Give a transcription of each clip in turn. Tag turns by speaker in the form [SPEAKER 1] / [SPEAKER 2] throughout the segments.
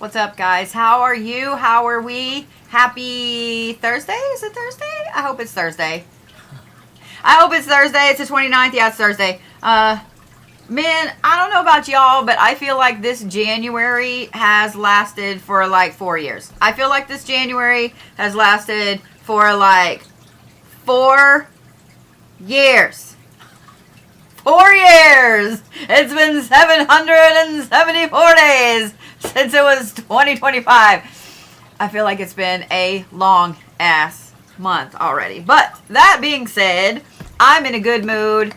[SPEAKER 1] What's up, guys? How are you? How are we? Happy Thursday? Is it Thursday? I hope it's Thursday. I hope it's Thursday. It's the 29th. Yeah, it's Thursday. Man, I don't know about y'all, but I feel like this January has lasted for like 4 years. I feel like this January has lasted for like 4 years. 4 years! It's been 774 days since it was 2025. I feel like it's been a long ass month already. But that being said, I'm in a good mood.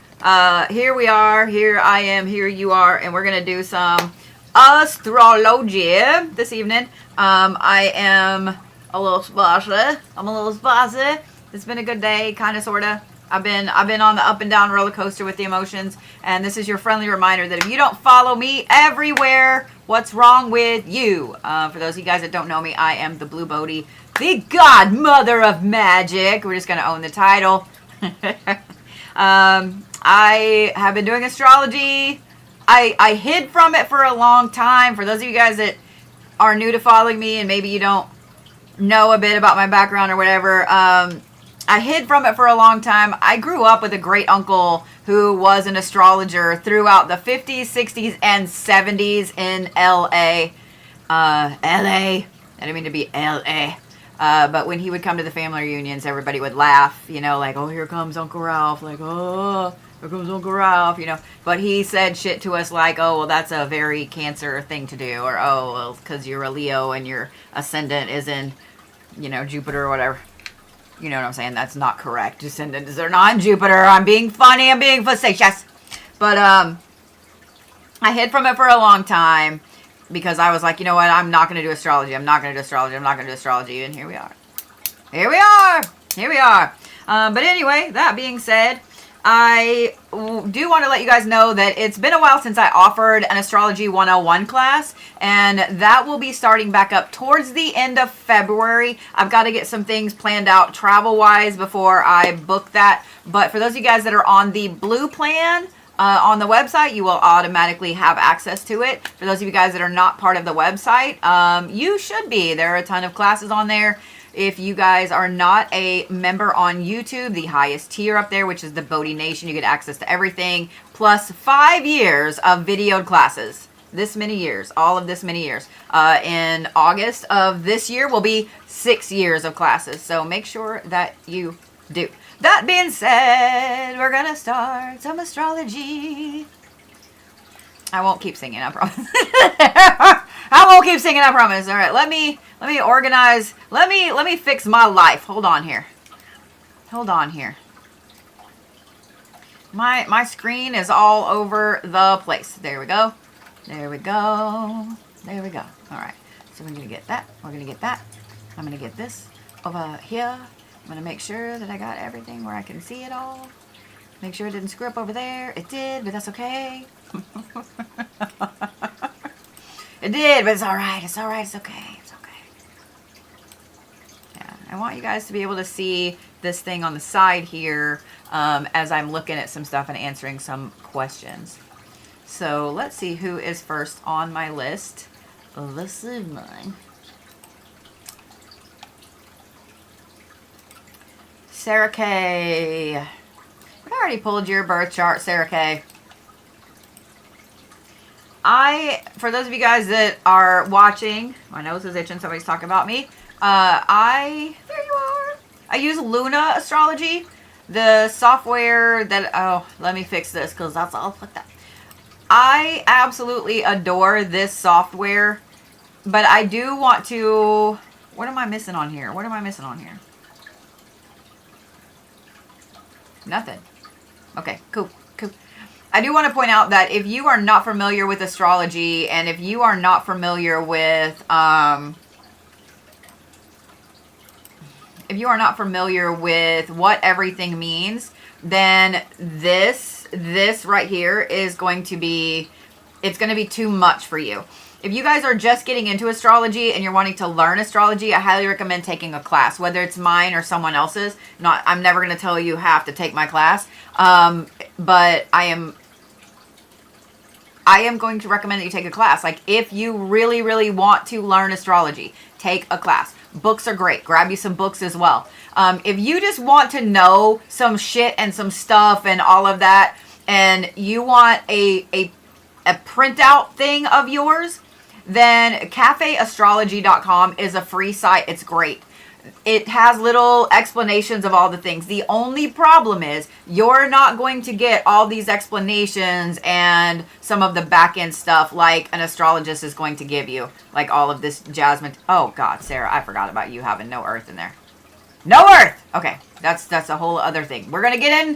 [SPEAKER 1] Here we are, here I am, here you are, and we're gonna do some astrology this evening. I am a little spicy. It's been a good day, kind of, sorta. I've been on the up and down roller coaster with the emotions, and this is your friendly reminder that if you don't follow me everywhere, what's wrong with you? For those of you guys that don't know me, I am the Blue Bodhi, the godmother of magic. We're just gonna own the title. I have been doing astrology. I hid from it for a long time. For those of you guys that are new to following me and maybe you don't know a bit about my background or whatever, I hid from it for a long time. I grew up with a great uncle who was an astrologer throughout the 50s, 60s, and 70s in LA. LA. I didn't mean to be LA. But when he would come to the family reunions, everybody would laugh, you know, like, oh, here comes Uncle Ralph. Like, oh, here comes Uncle Ralph, you know. But he said shit to us like, oh, well, that's a very Cancer thing to do. Or, oh, well, because you're a Leo and your ascendant is in, you know, Jupiter or whatever. You know what I'm saying? That's not correct. Descendants are not in Jupiter. I'm being funny. I'm being facetious. But I hid from it for a long time because I was like, you know what? I'm not going to do astrology. I'm not going to do astrology. I'm not going to do astrology. And here we are. Here we are. Here we are. But anyway, that being said, I do want to let you guys know that it's been a while since I offered an Astrology 101 class, and that will be starting back up towards the end of February. I've got to get some things planned out travel-wise before I book that. But for those of you guys that are on the blue plan, on the website, you will automatically have access to it. For those of you guys that are not part of the website, you should be. There are a ton of classes on there. If you guys are not a member on YouTube, the highest tier up there, which is the Bodhi Nation, you get access to everything, plus 5 years of videoed classes. This many years, all of this many years. In August of this year will be 6 years of classes. So make sure that you do. That being said, we're gonna start some astrology. I won't keep singing, I promise. I won't keep singing, I promise. All right, let me organize. Let me fix my life. Hold on here. Hold on here. My screen is all over the place. There we go. There we go. There we go. All right. So we're gonna get that. We're gonna get that. I'm gonna get this over here. I'm gonna make sure that I got everything where I can see it all. Make sure it didn't screw up over there. It did, but that's okay. It did, but it's alright. It's alright. It's okay. It's okay. Yeah, I want you guys to be able to see this thing on the side here as I'm looking at some stuff and answering some questions. So let's see who is first on my list. This is mine. Sarah K. I already pulled your birth chart, Sarah K. For those of you guys that are watching, my nose is itching, somebody's talking about me. There you are. I use Luna Astrology, the software that, oh, let me fix this because that's all fucked up. I absolutely adore this software, but I do want to, what am I missing on here? What am I missing on here? Nothing. Okay, cool. I do want to point out that if you are not familiar with astrology and if you are not familiar with what everything means, then this right here is going to be, it's going to be too much for you. If you guys are just getting into astrology and you're wanting to learn astrology, I highly recommend taking a class, whether it's mine or someone else's. I'm never going to tell you have to take my class, but I I am going to recommend that you take a class. Like, if you really, really want to learn astrology, take a class. Books are great. Grab you some books as well. If you just want to know some shit and some stuff and all of that, and you want a printout thing of yours, then cafeastrology.com is a free site. It's great. It has little explanations of all the things. The only problem is you're not going to get all these explanations and some of the back end stuff like an astrologist is going to give you. Like all of this jasmine. Oh God, Sarah, I forgot about you having no earth in there. No earth! Okay, that's a whole other thing. We're gonna get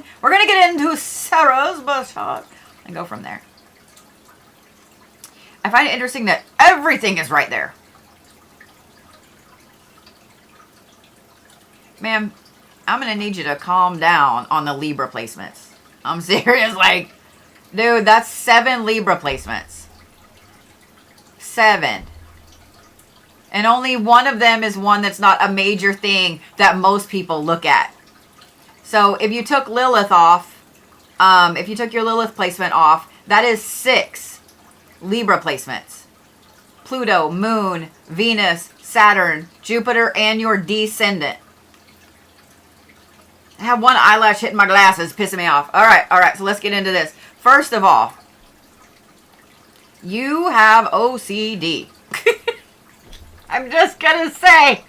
[SPEAKER 1] into Sarah's bashot and go from there. I find it interesting that everything is right there. Ma'am, I'm going to need you to calm down on the Libra placements. I'm serious. Like, dude, that's 7 Libra placements. 7. And only one of them is one that's not a major thing that most people look at. So if you took Lilith off, if you took your Lilith placement off, that is 6 Libra placements. Pluto, Moon, Venus, Saturn, Jupiter, and your descendant. I have one eyelash hitting my glasses, pissing me off. All right, so let's get into this. First of all, you have OCD. I'm just going to say,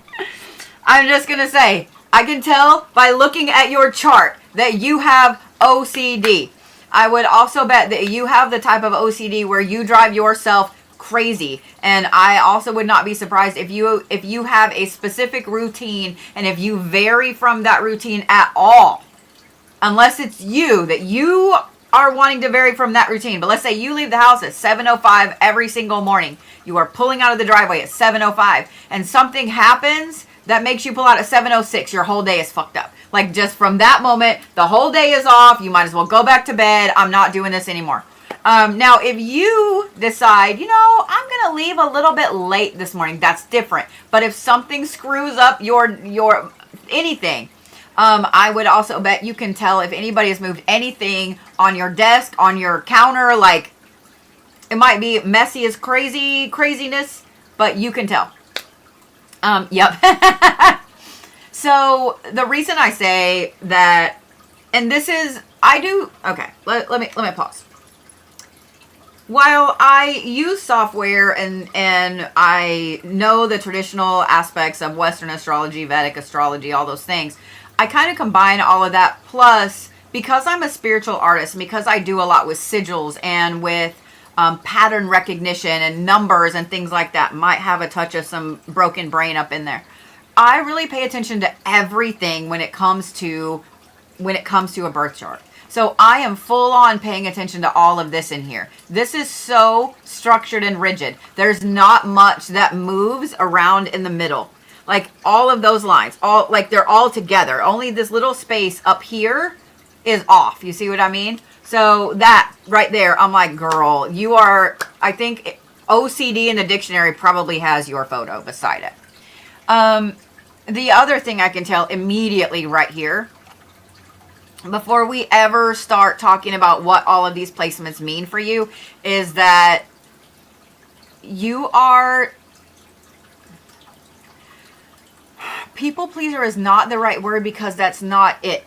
[SPEAKER 1] I can tell by looking at your chart that you have OCD. I would also bet that you have the type of OCD where you drive yourself crazy, and I also would not be surprised if you have a specific routine, and if you vary from that routine at all, unless it's you that you are wanting to vary from that routine. But let's say you leave the house at 7:05 every single morning. You are pulling out of the driveway at 7:05, and something happens that makes you pull out at 7:06. Your whole day is fucked up. Like, just from that moment, the whole day is off. You might as well go back to bed. I'm not doing this anymore. Now, if you decide, I'm going to leave a little bit late this morning, that's different. But if something screws up your anything, I would also bet you can tell if anybody has moved anything on your desk, on your counter. Like, it might be messy as craziness, but you can tell. Yep. So the reason I say that, and this is, okay, let me pause. While I use software and I know the traditional aspects of Western astrology, Vedic astrology, all those things, I kind of combine all of that. Plus, because I'm a spiritual artist, and because I do a lot with sigils and with pattern recognition and numbers and things like that, might have a touch of some broken brain up in there. I really pay attention to everything when it comes to a birth chart. So I am full on paying attention to all of this in here. This is so structured and rigid. There's not much that moves around in the middle. Like, all of those lines, they're all together. Only this little space up here is off. You see what I mean? So that right there, I'm like, girl, you are, I think OCD in the dictionary probably has your photo beside it. The other thing I can tell immediately right here, before we ever start talking about what all of these placements mean for you, is that you are, people pleaser is not the right word because that's not it.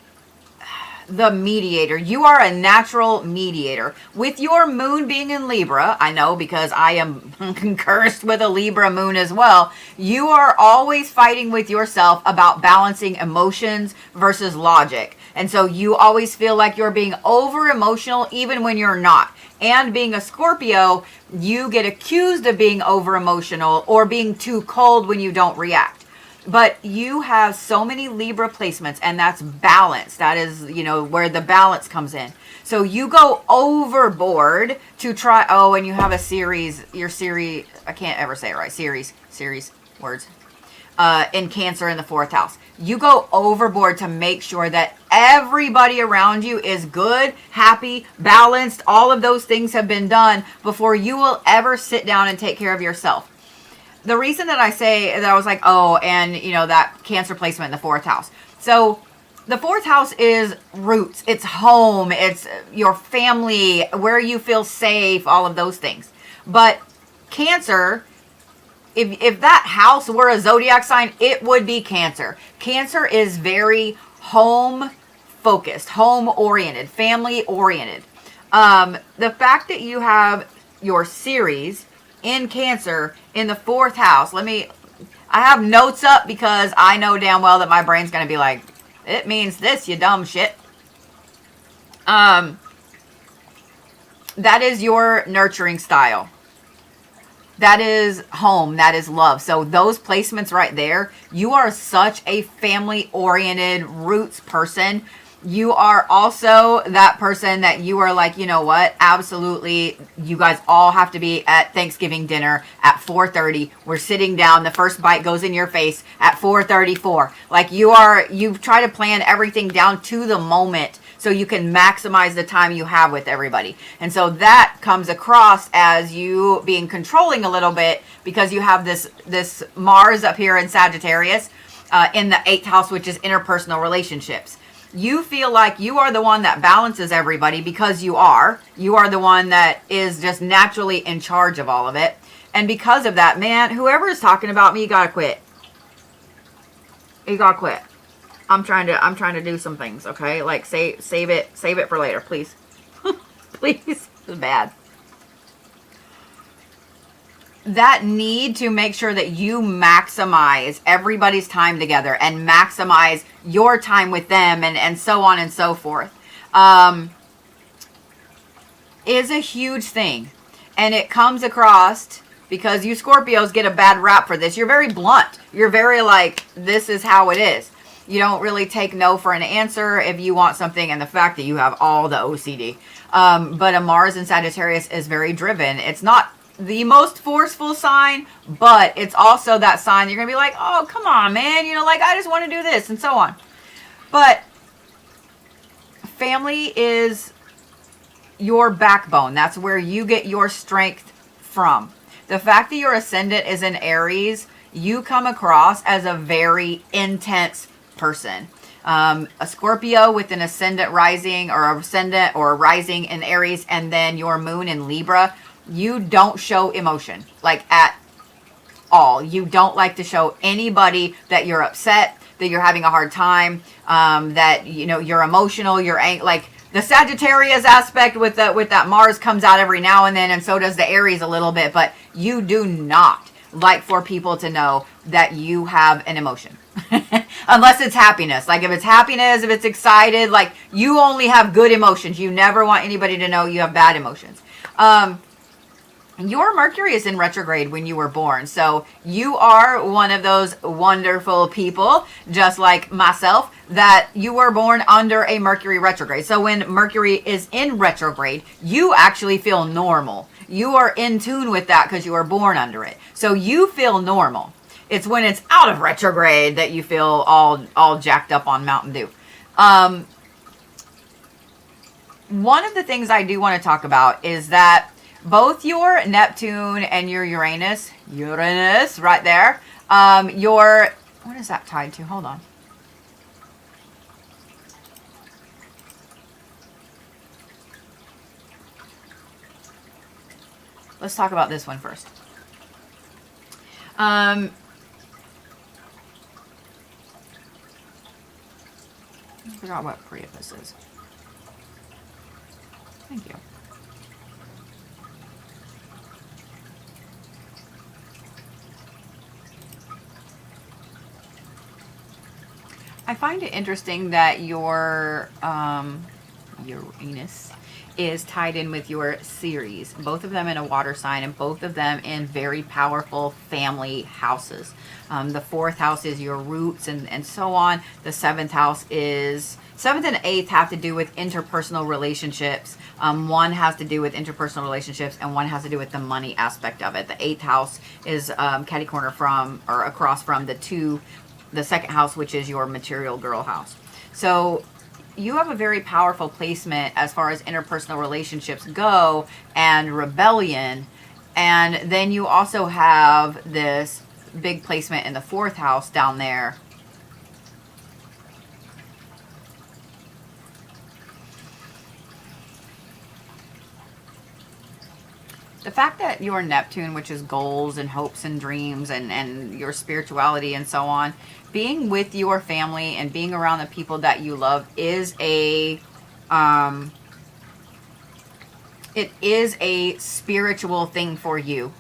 [SPEAKER 1] The mediator. You are a natural mediator. With your moon being in Libra, I know because I am cursed with a Libra moon as well, you are always fighting with yourself about balancing emotions versus logic. And so you always feel like you're being over emotional even when you're not. And being a Scorpio, you get accused of being over emotional or being too cold when you don't react. But you have so many Libra placements, and that's balance. That is, where the balance comes in. So you go overboard to try, and you have your series, I can't ever say it right, series, words, in Cancer in the 4th house. You go overboard to make sure that everybody around you is good, happy, balanced. All of those things have been done before you will ever sit down and take care of yourself. The reason that I say that, I was like, and that Cancer placement in the 4th house. So The fourth house is roots. It's home. It's your family, where you feel safe, all of those things. But Cancer, if that house were a zodiac sign, it would be Cancer. Cancer is very home focused, home oriented, family oriented. The fact that you have your series in Cancer in the fourth house, I have notes up because I know damn well that my brain's going to be like, it means this, you dumb shit. That is your nurturing style. That is home. That is love. So those placements right there, you are such a family-oriented roots person. You are also that person that you are like, you know what? Absolutely. You guys all have to be at Thanksgiving dinner at 4:30. We're sitting down. The first bite goes in your face at 4:34. Like you try to plan everything down to the moment so you can maximize the time you have with everybody. And so that comes across as you being controlling a little bit because you have this Mars up here in Sagittarius in the 8th house, which is interpersonal relationships. You feel like you are the one that balances everybody because you are. You are the one that is just naturally in charge of all of it. And because of that, man, whoever is talking about me, you gotta quit. You gotta quit. I'm trying to do some things, okay? Like save it for later, please. Please. This is bad. That need to make sure that you maximize everybody's time together and maximize your time with them and so on and so forth is a huge thing. And it comes across because you Scorpios get a bad rap for this. You're very blunt. You're very like, this is how it is. You don't really take no for an answer if you want something, and the fact that you have all the OCD. But a Mars in Sagittarius is very driven. It's not the most forceful sign, but it's also that sign you're gonna be like, oh, come on, man, you know, like I just want to do this and so on. But family is your backbone. That's where you get your strength from. The fact that your ascendant is in Aries, you come across as a very intense person. A Scorpio with an ascendant rising or ascendant or rising in Aries, and then your moon in Libra, you don't show emotion, like at all. You don't like to show anybody that you're upset, that you're having a hard time, that, you know, you're emotional, you're like the Sagittarius aspect with that Mars comes out every now and then, and so does the Aries a little bit, but you do not like for people to know that you have an emotion. Unless it's happiness. Like if it's happiness, if it's excited, like you only have good emotions. You never want anybody to know you have bad emotions. Your Mercury is in retrograde when you were born. So you are one of those wonderful people, just like myself, that you were born under a Mercury retrograde. So when Mercury is in retrograde, you actually feel normal. You are in tune with that because you were born under it. So you feel normal. It's when it's out of retrograde that you feel all jacked up on Mountain Dew. One of the things I do want to talk about is that both your Neptune and your Uranus right there, what is that tied to? Hold on. Let's talk about this one first. I forgot what Priapus is. Thank you. I find it interesting that your Uranus is tied in with your Ceres. Both of them in a water sign and both of them in very powerful family houses. The 4th house is your roots and so on. The 7th house is... 7th and 8th have to do with interpersonal relationships. One has to do with interpersonal relationships and one has to do with the money aspect of it. The 8th house is catty corner from or across from the 2nd house, which is your material girl house. So you have a very powerful placement as far as interpersonal relationships go and rebellion. And then you also have this big placement in the 4th house down there The fact that your Neptune, which is goals and hopes and dreams and your spirituality and so on, being with your family and being around the people that you love is it is a spiritual thing for you.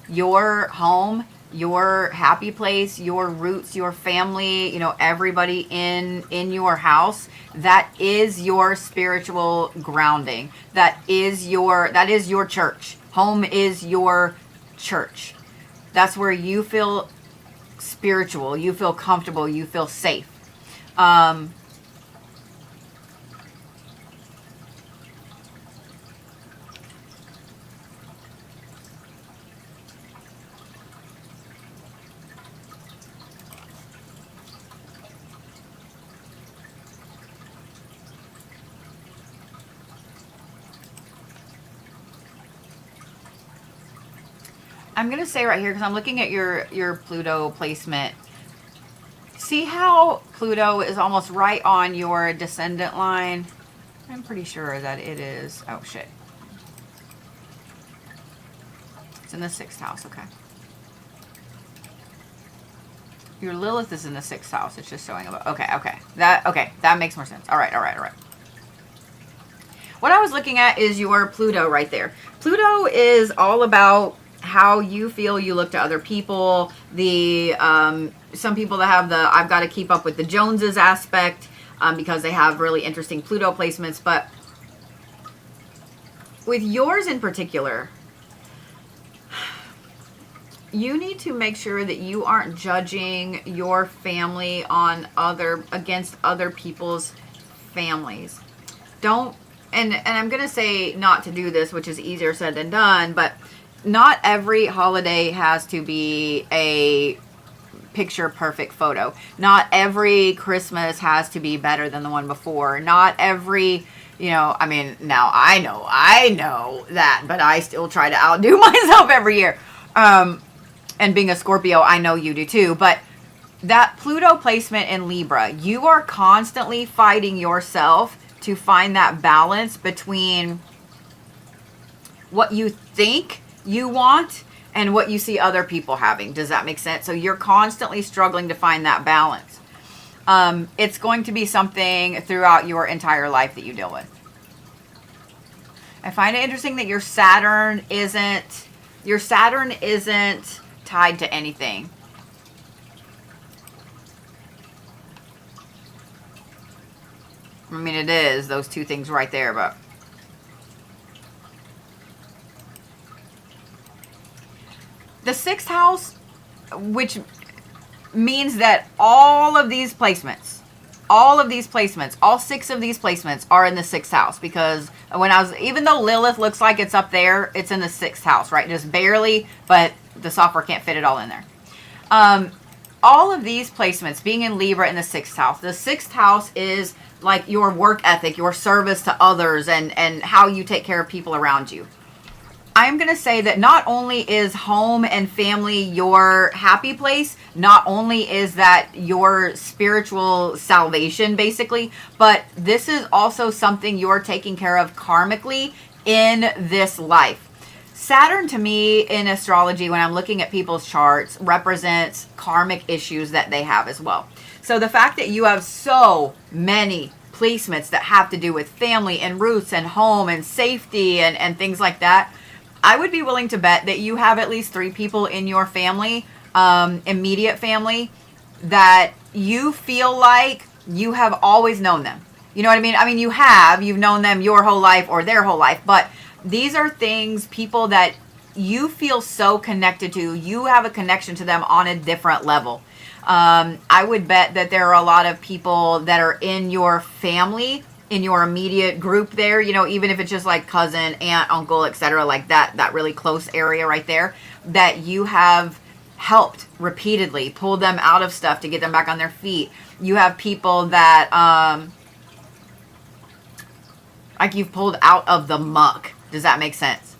[SPEAKER 1] Your home, your happy place, your roots, your family, everybody in your house, that is your spiritual grounding. That is your church. Home is your church. That's where you feel spiritual, you feel comfortable, you feel safe. I'm going to say right here, because I'm looking at your Pluto placement. See how Pluto is almost right on your descendant line? I'm pretty sure that it is. Oh, shit. It's in the 6th house. Okay. Your Lilith is in the 6th house. It's just showing up. Okay. That makes more sense. All right. What I was looking at is your Pluto right there. Pluto is all about how you feel you look to other people. Some people that have the I've got to keep up with the Joneses aspect because they have really interesting Pluto placements. But with yours in particular, you need to make sure that you aren't judging your family against other people's families. Don't, and I'm going to say not to do this, which is easier said than done, but not every holiday has to be a picture perfect photo. Not every Christmas has to be better than the one before. Not every, now I know that, but I still try to outdo myself every year. And being a Scorpio, I know you do too, but that Pluto placement in Libra, you are constantly fighting yourself to find that balance between what you think you want and what you see other people having. Does that make sense? So you're constantly struggling to find that balance. It's going to be something throughout your entire life that you deal with. I find it interesting that your Saturn isn't tied to anything. I mean, it is those two things right there, but the 6th house, which means that all of these placements, all 6 of these placements are in the 6th house, because even though Lilith looks like it's up there, it's in the 6th house, right? Just barely, but the software can't fit it all in there. All of these placements being in Libra in the 6th house. The 6th house is like your work ethic, your service to others, and how you take care of people around you. I'm going to say that not only is home and family your happy place, not only is that your spiritual salvation, basically, but this is also something you're taking care of karmically in this life. Saturn, to me, in astrology, when I'm looking at people's charts, represents karmic issues that they have as well. So the fact that you have so many placements that have to do with family and roots and home and safety and things like that, I would be willing to bet that you have at least 3 people in your family, immediate family, that you feel like you have always known them. You know what I mean? I mean, you've known them your whole life or their whole life, but these are people that you feel so connected to. You have a connection to them on a different level. I would bet that there are a lot of people that are in your family, in your immediate group there, even if it's just like cousin, aunt, uncle, etc., like that really close area right there, that you have helped repeatedly, pulled them out of stuff to get them back on their feet. You have people that, like you've pulled out of the muck. Does that make sense?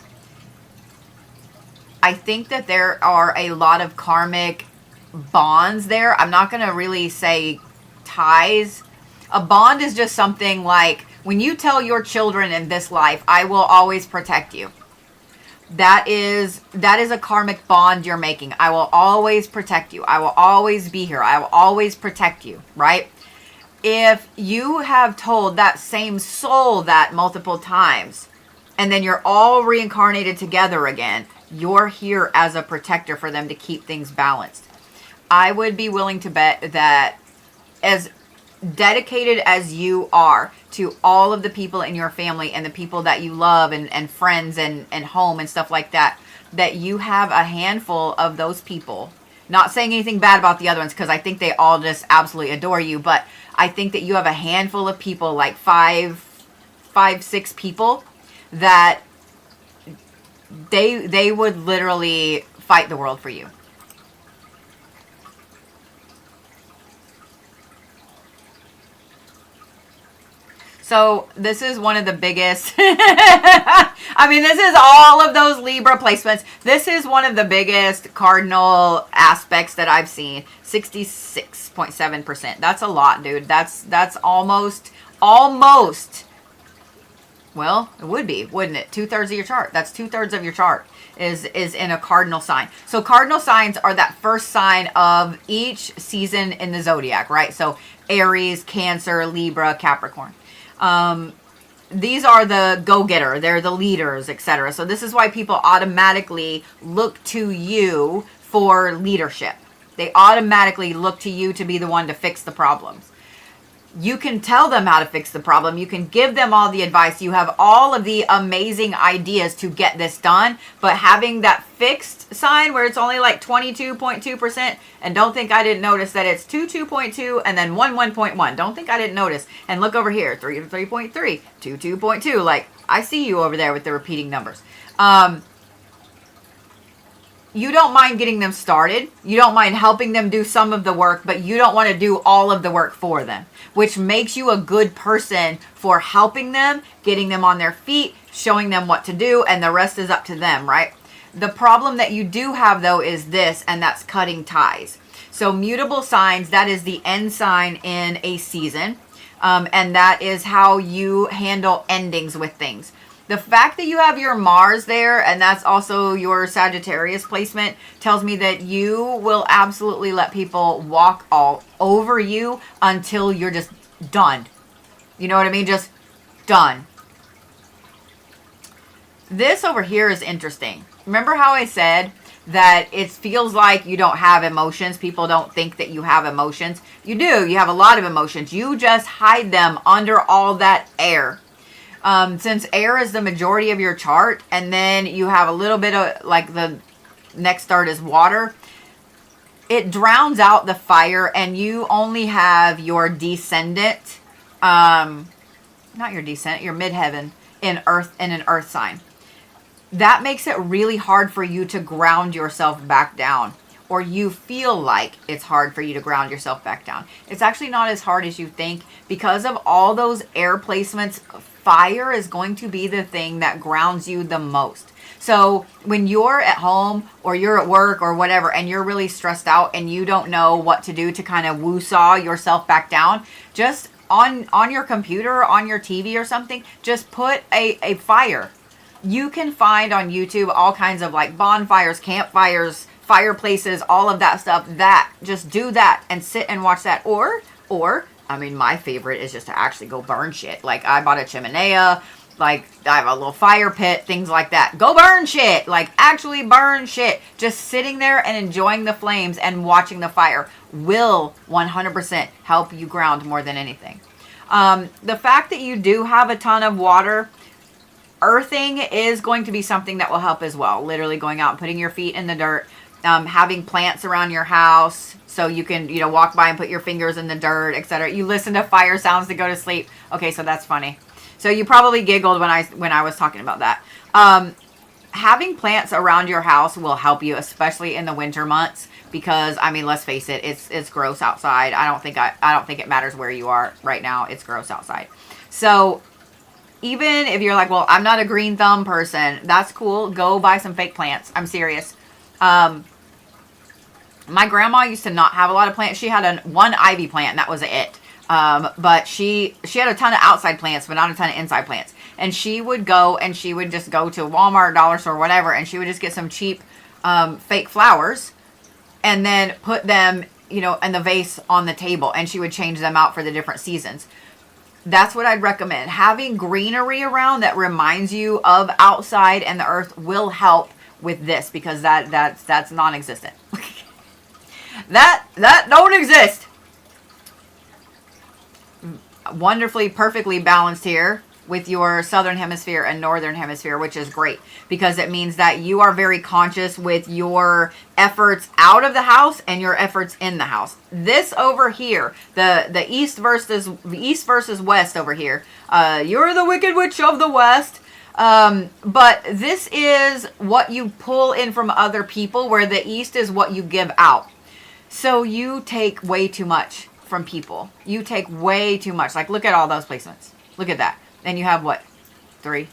[SPEAKER 1] I think that there are a lot of karmic bonds there. I'm not going to really say ties. A bond is just something like when you tell your children in this life, I will always protect you. That is a karmic bond you're making. I will always protect you. I will always be here. I will always protect you, right? If you have told that same soul that multiple times, and then you're all reincarnated together again, you're here as a protector for them to keep things balanced. I would be willing to bet that as dedicated as you are to all of the people in your family and the people that you love and friends and home and stuff like that, that you have a handful of those people. Not saying anything bad about the other ones, because I think they all just absolutely adore you, but I think that you have a handful of people, like five, 6 people, that they would literally fight the world for you. So this is one of the biggest, I mean, this is all of those Libra placements. This is one of the biggest cardinal aspects that I've seen. 66.7%. That's a lot, dude. That's almost, well, it would be, wouldn't it? 2/3 of your chart. That's 2/3 of your chart is in a cardinal sign. So cardinal signs are that first sign of each season in the zodiac, right? So Aries, Cancer, Libra, Capricorn. These are the go-getter. They're the leaders, etc. So this is why people automatically look to you for leadership. They automatically look to you to be the one to fix the problems. You can tell them how to fix the problem. You can give them all the advice. You have all of the amazing ideas to get this done. But having that fixed sign where it's only like 22.2%, and don't think I didn't notice that it's 22.2 and then 1.1. Don't think I didn't notice. And look over here, 3.3, 22.2. Like, I see you over there with the repeating numbers. You don't mind getting them started. You don't mind helping them do some of the work, but you don't want to do all of the work for them, which makes you a good person for helping them, getting them on their feet, showing them what to do, and the rest is up to them, right? The problem that you do have, though, is this, and that's cutting ties. So mutable signs, that is the end sign in a season, and that is how you handle endings with things. The fact that you have your Mars there, and that's also your Sagittarius placement, tells me that you will absolutely let people walk all over you until you're just done. You know what I mean? Just done. This over here is interesting. Remember how I said that it feels like you don't have emotions? People don't think that you have emotions. You do. You have a lot of emotions. You just hide them under all that air. Since air is the majority of your chart, and then you have a little bit of, like, the next start is water, it drowns out the fire, and you only have your descendant, not your descendant, your midheaven in an earth sign. That makes it really hard for you to ground yourself back down, or you feel like it's hard for you to ground yourself back down. It's actually not as hard as you think. Because of all those air placements, fire is going to be the thing that grounds you the most. So when you're at home or you're at work or whatever, and you're really stressed out and you don't know what to do to kind of woo-saw yourself back down, just on your computer, on your TV or something, just put a fire. You can find on YouTube all kinds of, like, bonfires, campfires, fireplaces, all of that stuff. That, just do that and sit and watch that. Or I mean, my favorite is just to actually go burn shit. Like, I bought a chimenea, like, I have a little fire pit, things like that. Go burn shit. Like, actually burn shit. Just sitting there and enjoying the flames and watching the fire will 100% help you ground more than anything. The fact that you do have a ton of water, earthing is going to be something that will help as well. Literally going out and putting your feet in the dirt. Having plants around your house so you can, walk by and put your fingers in the dirt, etc. You listen to fire sounds to go to sleep. Okay, so that's funny. So you probably giggled when I was talking about that. Having plants around your house will help you, especially in the winter months, because, I mean, let's face it, it's gross outside. I don't think it matters where you are right now. It's gross outside. So even if you're like, well, I'm not a green thumb person, that's cool. Go buy some fake plants. I'm serious. My grandma used to not have a lot of plants. She had one ivy plant, and that was it. But she had a ton of outside plants, but not a ton of inside plants. And she would go and she would just go to Walmart, dollar store, whatever, and she would just get some cheap fake flowers and then put them, you know, in the vase on the table, and she would change them out for the different seasons. That's what I'd recommend. Having greenery around that reminds you of outside and the earth will help with this, because that's non-existent. that don't exist. Wonderfully, perfectly balanced here with your southern hemisphere and northern hemisphere, which is great because it means that you are very conscious with your efforts out of the house and your efforts in the house. This over here, the east versus west over here, you're the wicked witch of the west. But this is what you pull in from other people, where the east is what you give out. So you take way too much from people. You take way too much. Like, look at all those placements. Look at that. And you have what? 3?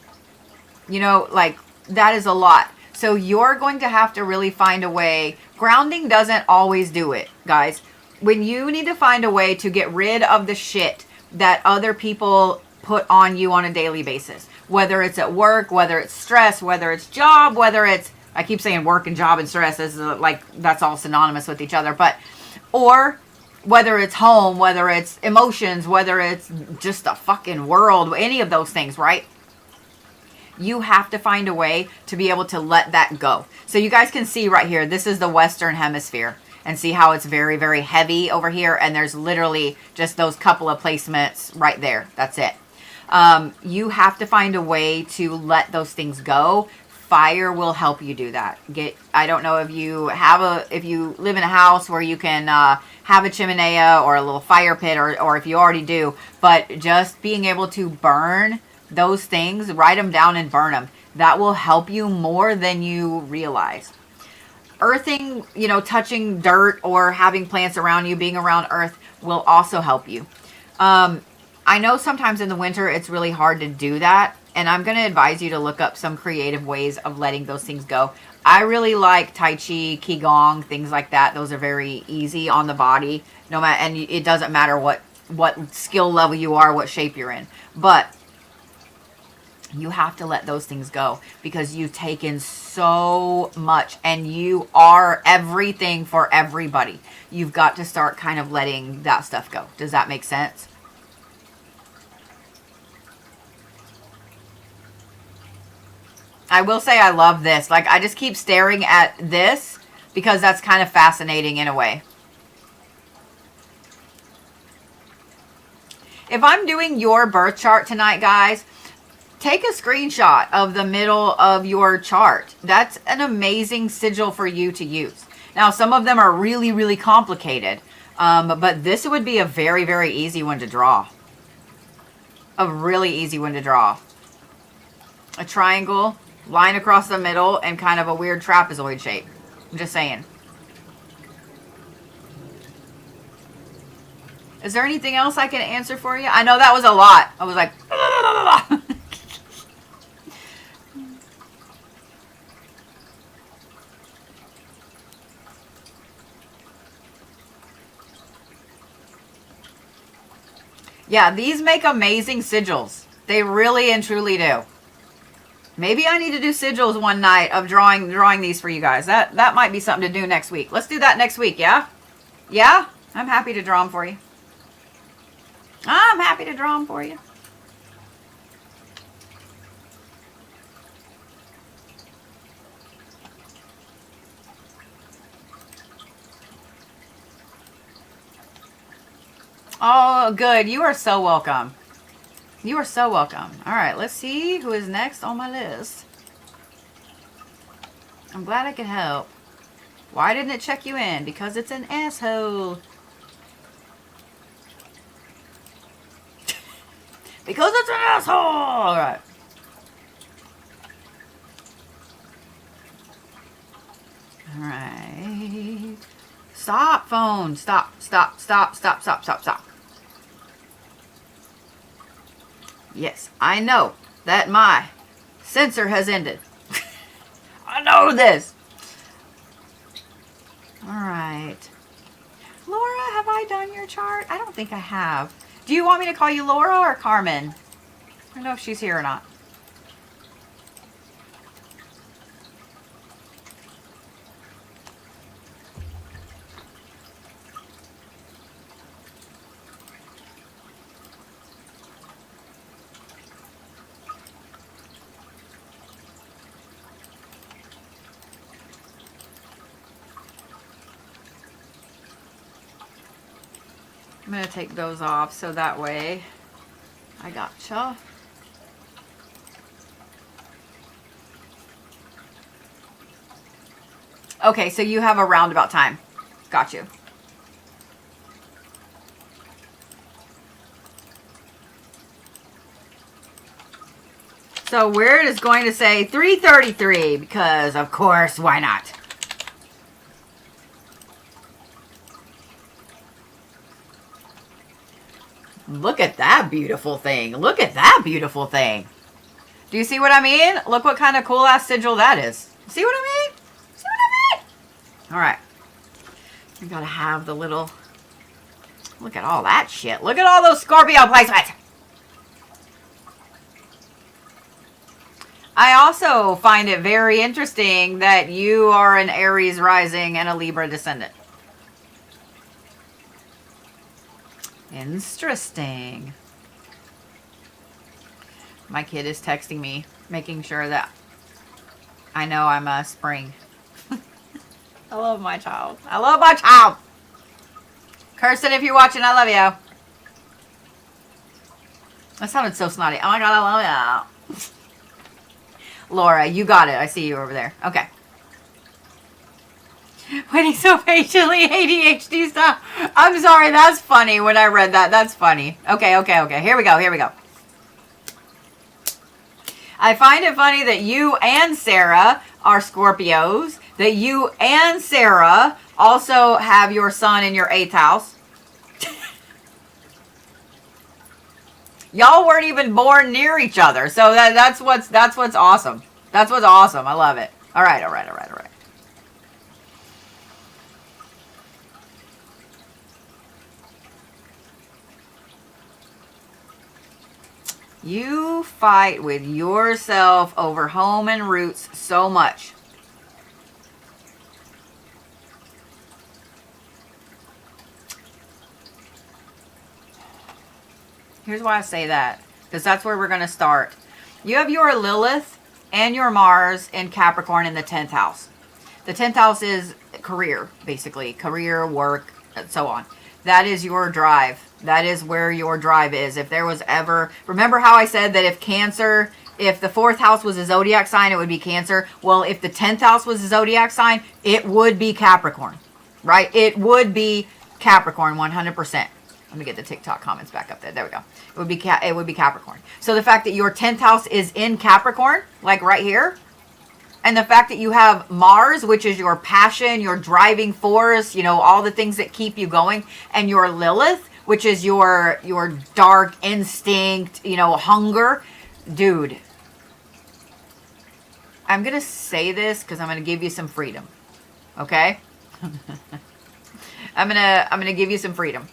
[SPEAKER 1] You know, like, that is a lot. So you're going to have to really find a way. Grounding doesn't always do it, guys. When you need to find a way to get rid of the shit that other people put on you on a daily basis, whether it's at work, whether it's stress, whether it's job, whether it's, I keep saying work and job and stress, this is like, that's all synonymous with each other, but, or whether it's home, whether it's emotions, whether it's just the fucking world, any of those things, right? You have to find a way to be able to let that go. So you guys can see right here, this is the Western Hemisphere, and see how it's very, very heavy over here, and there's literally just those couple of placements right there. That's it. You have to find a way to let those things go. Fire will help you do that. I don't know if you live in a house where you can have a chimenea or a little fire pit, or if you already do, but just being able to burn those things, write them down and burn them, that will help you more than you realize. Earthing, you know, touching dirt or having plants around you, being around earth will also help you. I know sometimes in the winter it's really hard to do that, and I'm going to advise you to look up some creative ways of letting those things go. I really like Tai Chi, Qigong, things like that. Those are very easy on the body, no matter, and it doesn't matter what skill level you are, what shape you're in. But you have to let those things go because you've taken so much and you are everything for everybody. You've got to start kind of letting that stuff go. Does that make sense? I will say I love this. Like, I just keep staring at this because that's kind of fascinating in a way. If I'm doing your birth chart tonight, guys, take a screenshot of the middle of your chart. That's an amazing sigil for you to use. Now, some of them are really, really complicated, but this would be a very, very easy one to draw. A really easy one to draw. A triangle, line across the middle, and kind of a weird trapezoid shape. I'm just saying. Is there anything else I can answer for you? I know that was a lot. I was like, yeah, these make amazing sigils. They really and truly do. Maybe I need to do sigils one night of drawing these for you guys. That might be something to do next week. Let's do that next week, yeah? Yeah? I'm happy to draw them for you. I'm happy to draw them for you. Oh, good. You are so welcome. You are so welcome. All right, let's see who is next on my list. I'm glad I could help. Why didn't it check you in? Because it's an asshole. Because it's an asshole. All right. All right. Stop, phone. Stop, stop, stop, stop, stop, stop, stop. Yes, I know that my sensor has ended. I know this. All right. Laura, have I done your chart? I don't think I have. Do you want me to call you Laura or Carmen? I don't know if she's here or not. I'm going to take those off so that way I gotcha. Okay, so you have a roundabout time. Got you. So Weird is going to say 3:33 because, of course, why not? Look at that beautiful thing. Look at that beautiful thing. Do you see what I mean? Look what kind of cool ass sigil that is. See what I mean? See what I mean? All right. You gotta have the little... Look at all that shit. Look at all those Scorpio placements. I also find it very interesting that you are an Aries rising and a Libra descendant. Interesting. My kid is texting me, making sure that I know I'm a spring. I love my child. I love my child. Kirsten, if you're watching, I love you. That sounded so snotty. Oh my God, I love you. Laura, you got it. I see you over there. Okay. Waiting so patiently, ADHD stuff. I'm sorry, that's funny when I read that. That's funny. Okay. Here we go. I find it funny that you and Sarah are Scorpios, that you and Sarah also have your sun in your 8th house. Y'all weren't even born near each other, so that's what's awesome. That's what's awesome. I love it. All right. You fight with yourself over home and roots so much. Here's why I say that, because that's where we're going to start. You have your Lilith and your Mars in Capricorn in the 10th house. The 10th house is career, basically. Career, work, and so on. That is your drive. That is where your drive is. If there was ever... Remember how I said that if Cancer... If the 4th house was a zodiac sign, it would be Cancer. Well, if the 10th house was a zodiac sign, it would be Capricorn. Right? It would be Capricorn 100%. Let me get the TikTok comments back up there. There we go. It would be Capricorn. So the fact that your 10th house is in Capricorn, like right here, and the fact that you have Mars, which is your passion, your driving force, you know, all the things that keep you going, and your Lilith, which is your dark instinct, you know, hunger. Dude, I'm going to say this because I'm going to give you some freedom. Okay? I'm going to give you some freedom.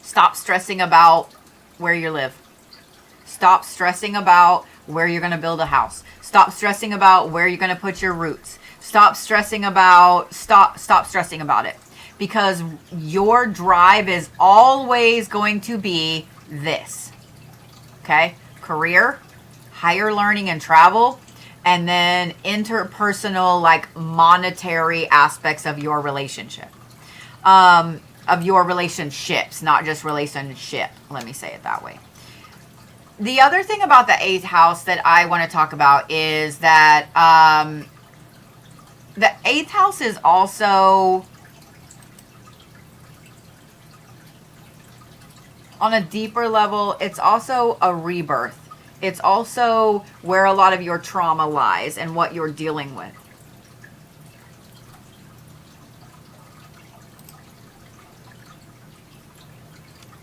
[SPEAKER 1] Stop stressing about where you live. Stop stressing about where you're going to build a house. Stop stressing about where you're going to put your roots. Stop stressing about it. Because your drive is always going to be this. Okay? Career, higher learning and travel, and then interpersonal, like monetary aspects of your relationship. Of your relationships, not just relationship. Let me say it that way. The other thing about the 8th house that I want to talk about is that the 8th house is also, on a deeper level, it's also a rebirth. It's also where a lot of your trauma lies and what you're dealing with.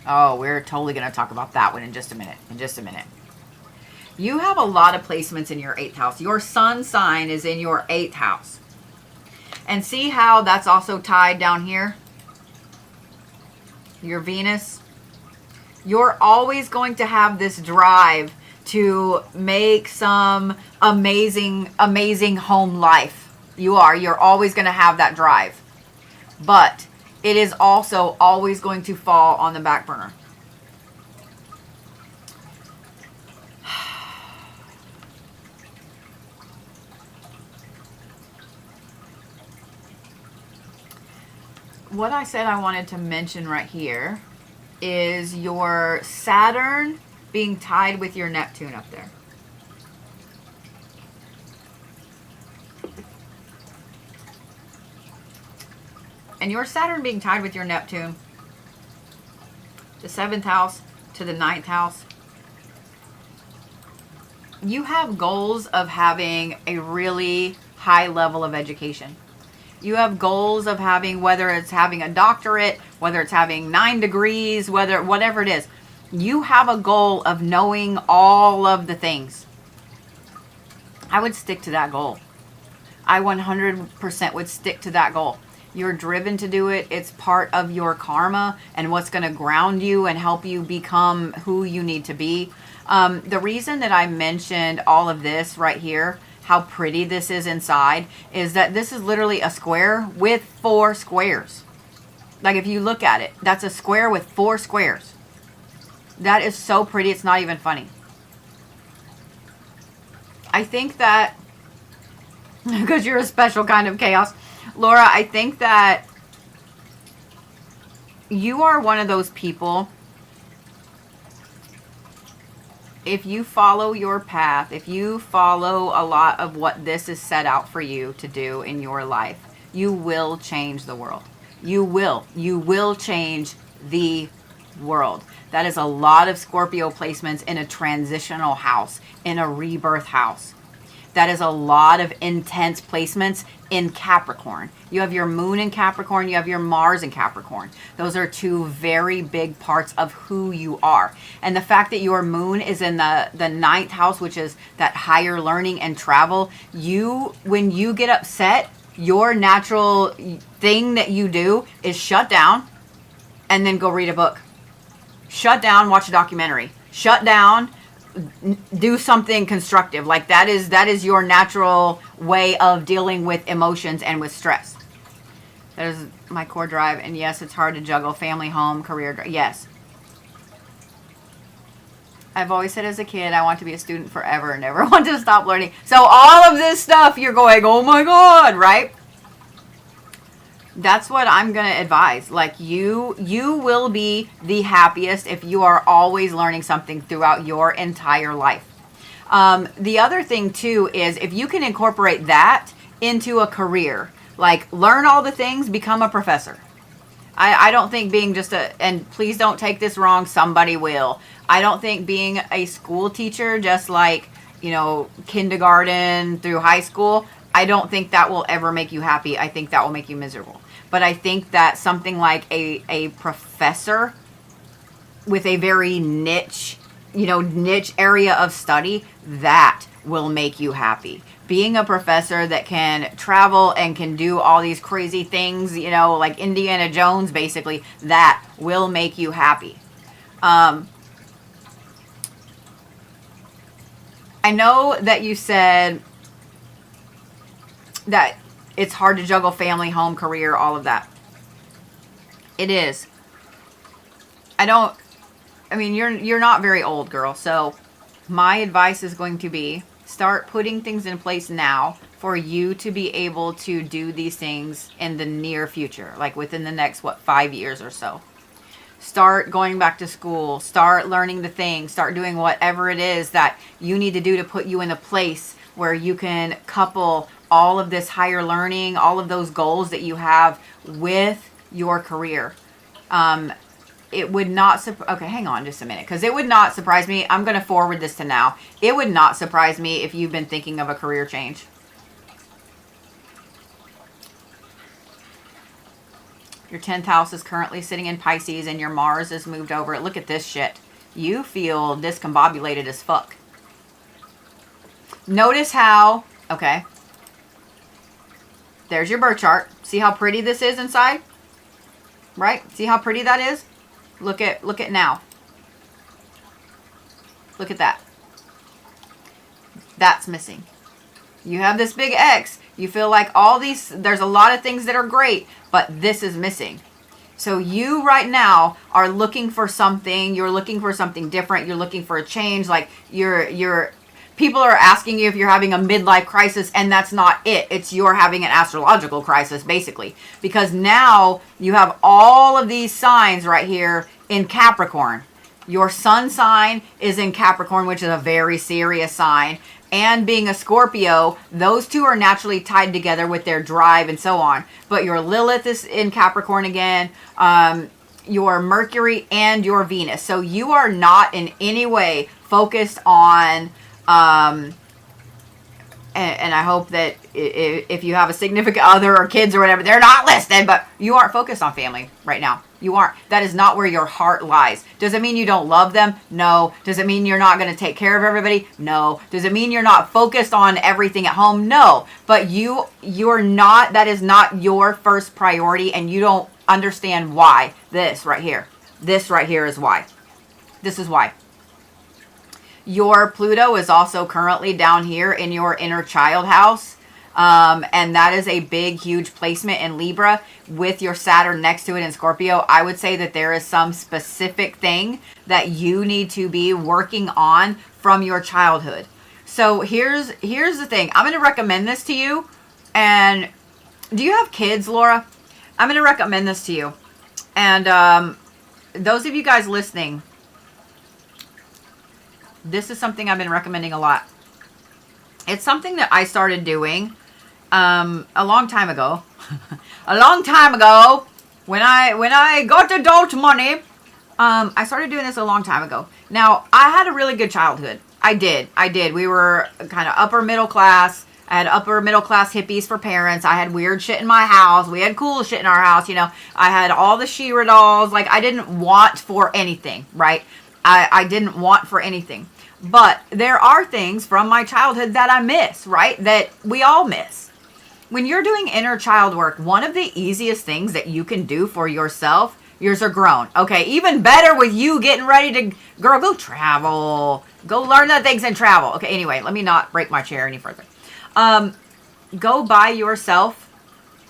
[SPEAKER 1] Oh, we're totally going to talk about that one in just a minute. You have a lot of placements in your 8th house. Your sun sign is in your 8th house. And see how that's also tied down here? Your Venus. You're always going to have this drive to make some amazing home life. You're always going to have that drive. But it is also always going to fall on the back burner. what I said I wanted to mention right here is your Saturn being tied with your Neptune up there. And your Saturn being tied with your Neptune, the 7th house to the 9th house, you have goals of having a really high level of education. You have goals of having, whether it's having a doctorate, whether it's having 9 degrees, whatever it is, you have a goal of knowing all of the things. I would stick to that goal. I 100% would stick to that goal. You're driven to do it. It's part of your karma and what's going to ground you and help you become who you need to be. The reason that I mentioned all of this right here, how pretty this is inside, is that this is literally a square with 4 squares. Like if you look at it, that's a square with 4 squares. That is so pretty, it's not even funny. I think that, because you're a special kind of chaos, Laura, I think that you are one of those people, if you follow your path, if you follow a lot of what this is set out for you to do in your life, you will change the world. You will change the world. That is a lot of Scorpio placements in a transitional house, in a rebirth house. That is a lot of intense placements in Capricorn. You have your moon in Capricorn, you have your Mars in Capricorn. Those are 2 very big parts of who you are. And the fact that your moon is in the 9th house, which is that higher learning and travel, when you get upset, your natural thing that you do is shut down and then go read a book. Shut down, watch a documentary. Shut down, do something constructive. Like that is your natural way of dealing with emotions and with stress. That is my core drive. And yes, it's hard to juggle family, home, career. Yes. I've always said as a kid, I want to be a student forever and never want to stop learning. So all of this stuff, you're going, oh my God, right? That's what I'm going to advise. Like you will be the happiest if you are always learning something throughout your entire life. The other thing too is if you can incorporate that into a career, like learn all the things, become a professor. I don't think being just and please don't take this wrong, somebody will. I don't think being a school teacher, just like, kindergarten through high school, I don't think that will ever make you happy. I think that will make you miserable. But I think that something like a professor with a very niche area of study, that will make you happy. Being a professor that can travel and can do all these crazy things, like Indiana Jones, basically, that will make you happy. I know that you said that it's hard to juggle family, home, career, all of that. It is. You're not very old, girl. So my advice is going to be start putting things in place now for you to be able to do these things in the near future, like within the next, 5 years or so. Start going back to school, start learning the things, start doing whatever it is that you need to do to put you in a place where you can couple all of this higher learning, all of those goals that you have with your career. It would not, okay, hang on just a minute, because it would not surprise me. I'm going to forward this to now. It would not surprise me if you've been thinking of a career change. Your 10th house is currently sitting in Pisces and your Mars is moved over. Look at this shit. You feel discombobulated as fuck. Notice how, okay, there's your birth chart. See how pretty this is inside? Right? See how pretty that is? Look at now. Look at that. That's missing. You have this big X. You feel like there's a lot of things that are great, but this is missing. So you right now are looking for something. You're looking for something different. You're looking for a change. Like you're people are asking you if you're having a midlife crisis, and that's not it. It's you're having an astrological crisis, basically. Because now you have all of these signs right here in Capricorn. Your sun sign is in Capricorn, which is a very serious sign. And being a Scorpio, those two are naturally tied together with their drive and so on. But your Lilith is in Capricorn again, your Mercury and your Venus. So you are not in any way focused on, and I hope that if you have a significant other or kids or whatever, they're not listed, but you aren't focused on family right now. You aren't. That is not where your heart lies. Does it mean you don't love them? No. Does it mean you're not going to take care of everybody? No. Does it mean you're not focused on everything at home? No. But you're not, that is not your first priority, and you don't understand why. This right here is why. This is why. Your Pluto is also currently down here in your inner child house. And that is a big, huge placement in Libra with your Saturn next to it in Scorpio. I would say that there is some specific thing that you need to be working on from your childhood. So here's the thing. I'm going to recommend this to you. And do you have kids, Laura? I'm going to recommend this to you. And those of you guys listening, this is something I've been recommending a lot. It's something that I started doing a long time ago. A long time ago, when I got adult money, I started doing this a long time ago. Now, I had a really good childhood. I did. We were kind of upper middle class. I had upper middle class hippies for parents. I had weird shit in my house. We had cool shit in our house. You know, I had all the She-Ra dolls. Like, I didn't want for anything, right? I didn't want for anything. But there are things from my childhood that I miss, right? That we all miss. When you're doing inner child work, one of the easiest things that you can do for yourself, yours are grown. Okay, even better with you getting ready to, girl, go travel. Go learn the things and travel. Okay, anyway, let me not break my chair any further. Go buy yourself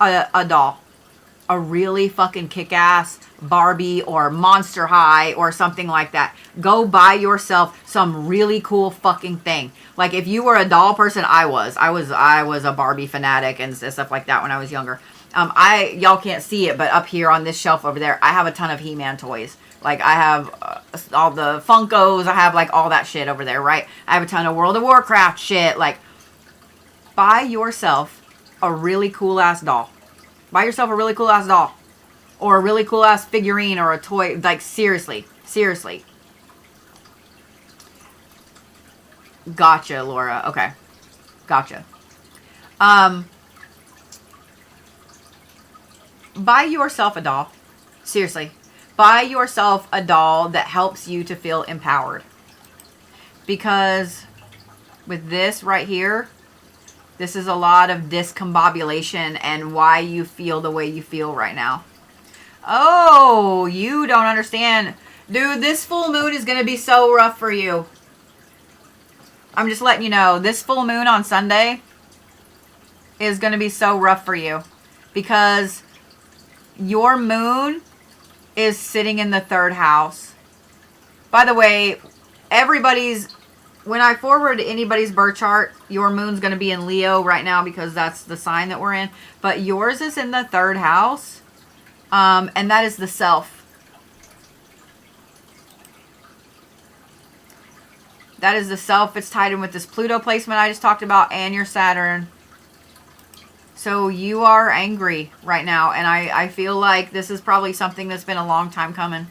[SPEAKER 1] a doll. A really fucking kick-ass Barbie or Monster High or something like that. Go buy yourself some really cool fucking thing. Like if you were a doll person, I was a Barbie fanatic and stuff like that when I was younger. Y'all can't see it, but up here on this shelf over there, I have a ton of He-Man toys. Like I have all the Funkos, I have like all that shit over there, right? I have a ton of World of Warcraft shit. Like buy yourself a really cool ass doll. Buy yourself a really cool ass doll. Or a really cool ass figurine or a toy. Like, seriously. Seriously. Gotcha, Laura. Okay. Gotcha. Buy yourself a doll. Seriously. Buy yourself a doll that helps you to feel empowered. Because with this right here, this is a lot of discombobulation and why you feel the way you feel right now. Oh, you don't understand. Dude, this full moon is going to be so rough for you. I'm just letting you know. This full moon on Sunday is going to be so rough for you. Because your moon is sitting in the 3rd house. By the way, when I forward anybody's birth chart, your moon's going to be in Leo right now because that's the sign that we're in. But yours is in the 3rd house. And that is the self. That is the self. It's tied in with this Pluto placement I just talked about and your Saturn. So you are angry right now. And I feel like this is probably something that's been a long time coming.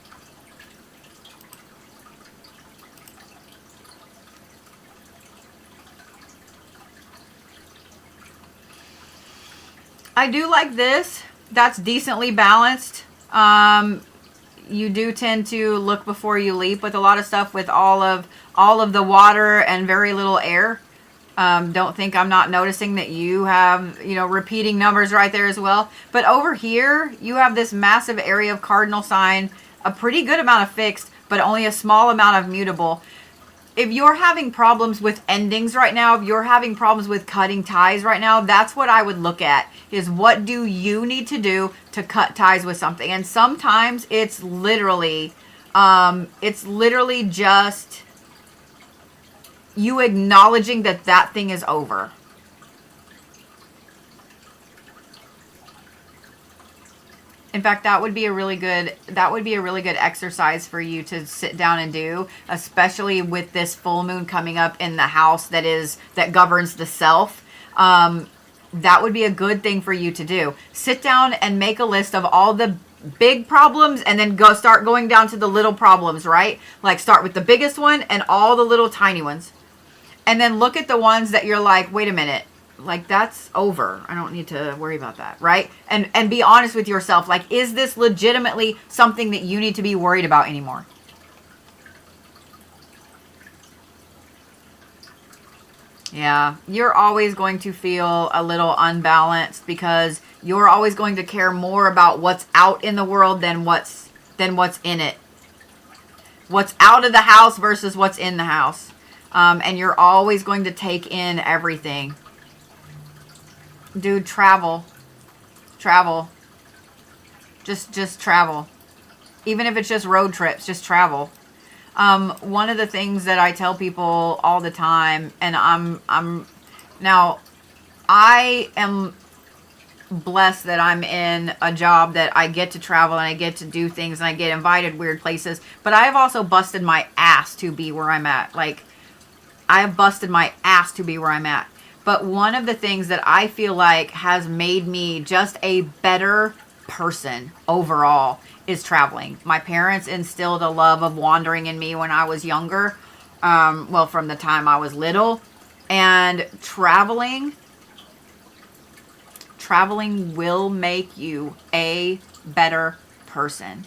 [SPEAKER 1] I do like this. That's decently balanced. You do tend to look before you leap with a lot of stuff with all of the water and very little air. Don't think I'm not noticing that you have, repeating numbers right there as well. But over here, you have this massive area of cardinal sign, a pretty good amount of fixed, but only a small amount of mutable. If you're having problems with endings right now, if you're having problems with cutting ties right now, that's what I would look at, is what do you need to do to cut ties with something? And sometimes it's literally just you acknowledging that that thing is over. In fact, that would be a really good exercise for you to sit down and do, especially with this full moon coming up in the house that governs the self. That would be a good thing for you to do. Sit down and make a list of all the big problems and then start going down to the little problems, right? Like start with the biggest one and all the little tiny ones. And then look at the ones that you're like, wait a minute, like that's over. I don't need to worry about that, right? And be honest with yourself. Like, is this legitimately something that you need to be worried about anymore? Yeah, you're always going to feel a little unbalanced because you're always going to care more about what's out in the world than what's in it. What's out of the house versus what's in the house. And you're always going to take in everything. Dude, travel. Travel. Just travel. Even if it's just road trips, just travel. One of the things that I tell people all the time, and now I am blessed that I'm in a job that I get to travel and I get to do things and I get invited weird places, but I have also busted my ass to be where I'm at. Like, I have busted my ass to be where I'm at. But one of the things that I feel like has made me just a better person overall is traveling. My parents instilled a love of wandering in me when I was younger. Well, from the time I was little. And traveling will make you a better person.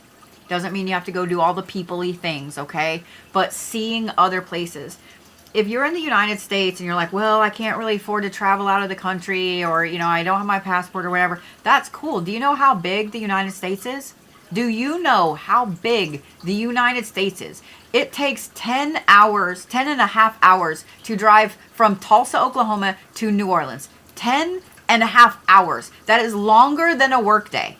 [SPEAKER 1] Doesn't mean you have to go do all the people-y things, okay? But seeing other places. If you're in the United States and you're like, well, I can't really afford to travel out of the country, or, you know, I don't have my passport or whatever, that's cool. Do you know how big the United States is? Do you know how big the United States is? It takes 10 and a half hours to drive from Tulsa, Oklahoma to New Orleans. 10 and a half hours. That is longer than a workday.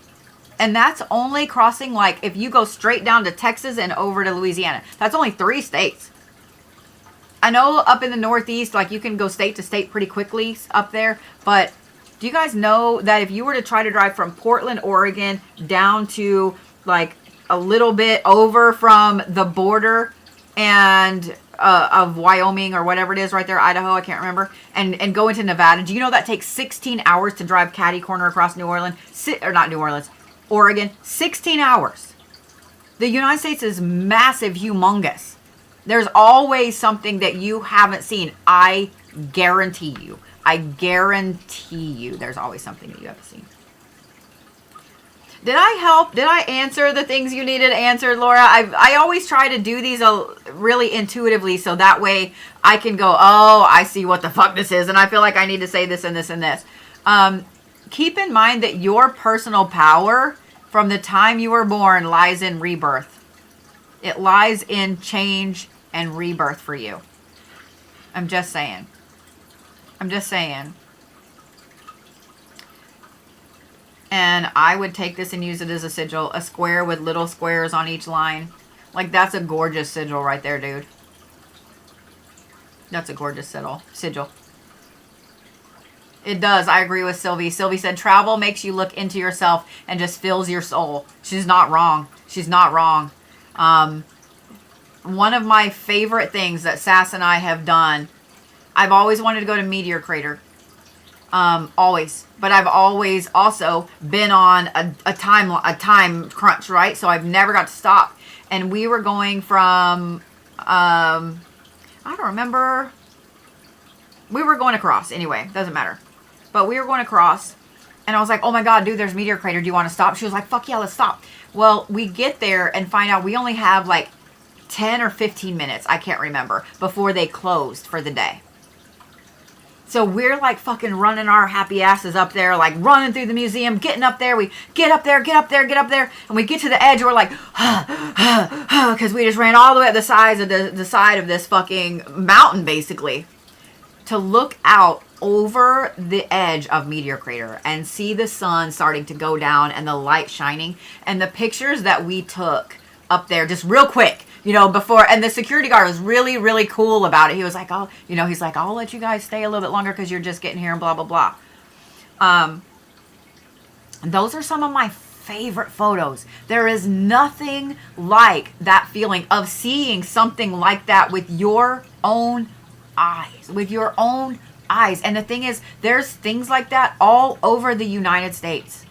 [SPEAKER 1] And that's only crossing, like, if you go straight down to Texas and over to Louisiana. That's only 3 states. I know up in the Northeast, like, you can go state to state pretty quickly up there. But do you guys know that if you were to try to drive from Portland, Oregon down to, like, a little bit over from the border and of Wyoming or whatever it is right there, Idaho, I can't remember, and go into Nevada, do you know that takes 16 hours to drive catty corner across New Orleans? Or not New Orleans, Oregon. 16 hours. The United States is massive, humongous. There's always something that you haven't seen. I guarantee you. I guarantee you there's always something that you haven't seen. Did I help? Did I answer the things you needed answered, Laura? I always try to do these really intuitively so that way I can go, oh, I see what the fuck this is, and I feel like I need to say this and this and this. Keep in mind that your personal power from the time you were born lies in rebirth. It lies in change and rebirth for you. I'm just saying. I'm just saying. And I would take this and use it as a sigil. A square with little squares on each line. Like, that's a gorgeous sigil right there, dude. That's a gorgeous sigil. It does. I agree with Sylvie. Sylvie said, travel makes you look into yourself and just fills your soul. She's not wrong. She's not wrong. One of my favorite things that Sass and I have done, I've always wanted to go to Meteor Crater. Always. But I've always also been on a time crunch, right? So I've never got to stop. And we were going from, I don't remember. We were going across. Anyway, doesn't matter. But we were going across. And I was like, oh my God, dude, there's Meteor Crater. Do you want to stop? She was like, fuck yeah, let's stop. Well, we get there and find out we only have like 10 or 15 minutes, I can't remember, before they closed for the day. So we're like fucking running our happy asses up there, like running through the museum, getting up there. We get up there. And we get to the edge. We're like, because we just ran all the way up the side of this fucking mountain, basically, to look out over the edge of Meteor Crater and see the sun starting to go down and the light shining. And the pictures that we took up there, just real quick, before, and the security guard was really, really cool about it. He was like, oh, he's like, I'll let you guys stay a little bit longer because you're just getting here and blah, blah, blah. Those are some of my favorite photos. There is nothing like that feeling of seeing something like that with your own eyes, And the thing is, there's things like that all over the United States.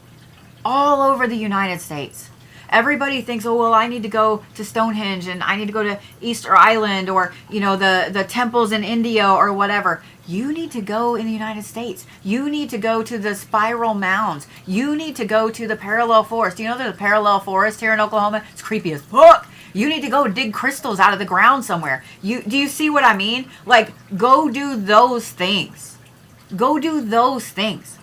[SPEAKER 1] All over the United States. Everybody thinks, oh, well, I need to go to Stonehenge and I need to go to Easter Island or, the temples in India or whatever. You need to go in the United States. You need to go to the spiral mounds. You need to go to the parallel forest. There's a parallel forest here in Oklahoma? It's creepy as fuck. You need to go dig crystals out of the ground somewhere. Do you see what I mean? Like, go do those things. Go do those things.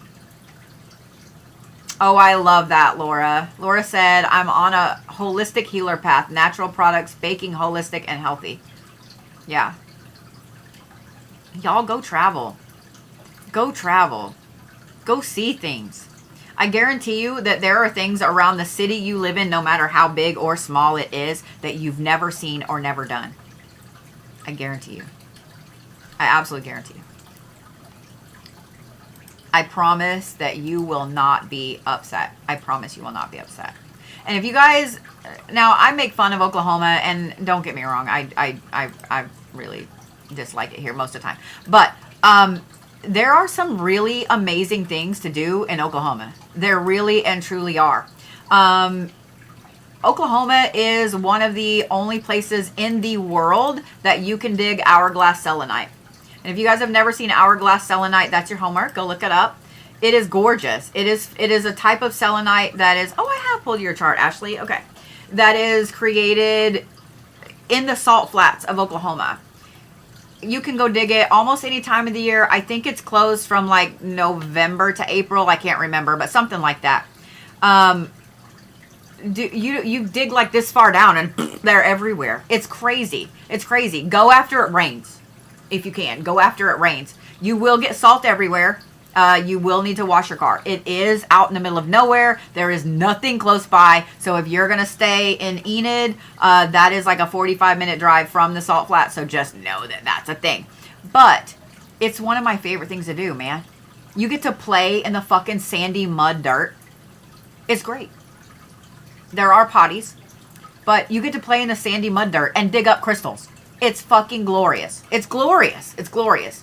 [SPEAKER 1] Oh, I love that, Laura. Laura said, I'm on a holistic healer path. Natural products, baking, holistic, and healthy. Yeah. Y'all go travel. Go travel. Go see things. I guarantee you that there are things around the city you live in, no matter how big or small it is, that you've never seen or never done. I guarantee you. I absolutely guarantee you. I promise that you will not be upset. I promise you will not be upset. And if you guys, now I make fun of Oklahoma, and don't get me wrong, I really dislike it here most of the time. But there are some really amazing things to do in Oklahoma. There really and truly are. Oklahoma is one of the only places in the world that you can dig hourglass selenite. And if you guys have never seen hourglass selenite, that's your homework. Go look it up. It is gorgeous. It is a type of selenite that is, oh, I have pulled your chart, Ashley. Okay. That is created in the salt flats of Oklahoma. You can go dig it almost any time of the year. I think it's closed from like November to April. I can't remember, but something like that. You dig like this far down and they're everywhere. It's crazy. It's crazy. Go after it rains. If you can, go after it rains. You will get salt everywhere. You will need to wash your car. It is out in the middle of nowhere. There is nothing close by. So if you're going to stay in Enid, that is like a 45-minute drive from the salt flat. So just know that that's a thing. But it's one of my favorite things to do, man. You get to play in the fucking sandy mud dirt. It's great. There are potties. But you get to play in the sandy mud dirt and dig up crystals. It's fucking glorious. It's glorious. It's glorious.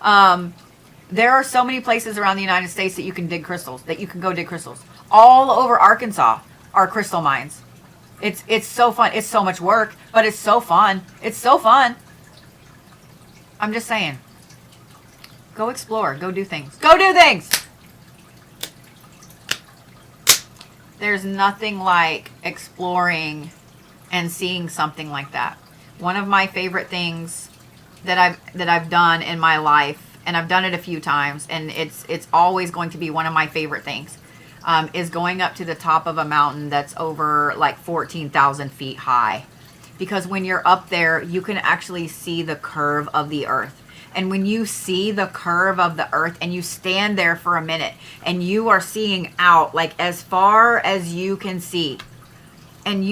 [SPEAKER 1] There are so many places around the United States that you can dig crystals, that you can go dig crystals. All over Arkansas are crystal mines. It's so fun. It's so much work, but it's so fun. It's so fun. I'm just saying. Go explore. Go do things. Go do things! There's nothing like exploring and seeing something like that. One of my favorite things that I've done in my life, and I've done it a few times, and it's always going to be one of my favorite things, is going up to the top of a mountain that's over like 14,000 feet high. Because when you're up there, you can actually see the curve of the earth. And when you see the curve of the earth and you stand there for a minute and you are seeing out like as far as you can see, and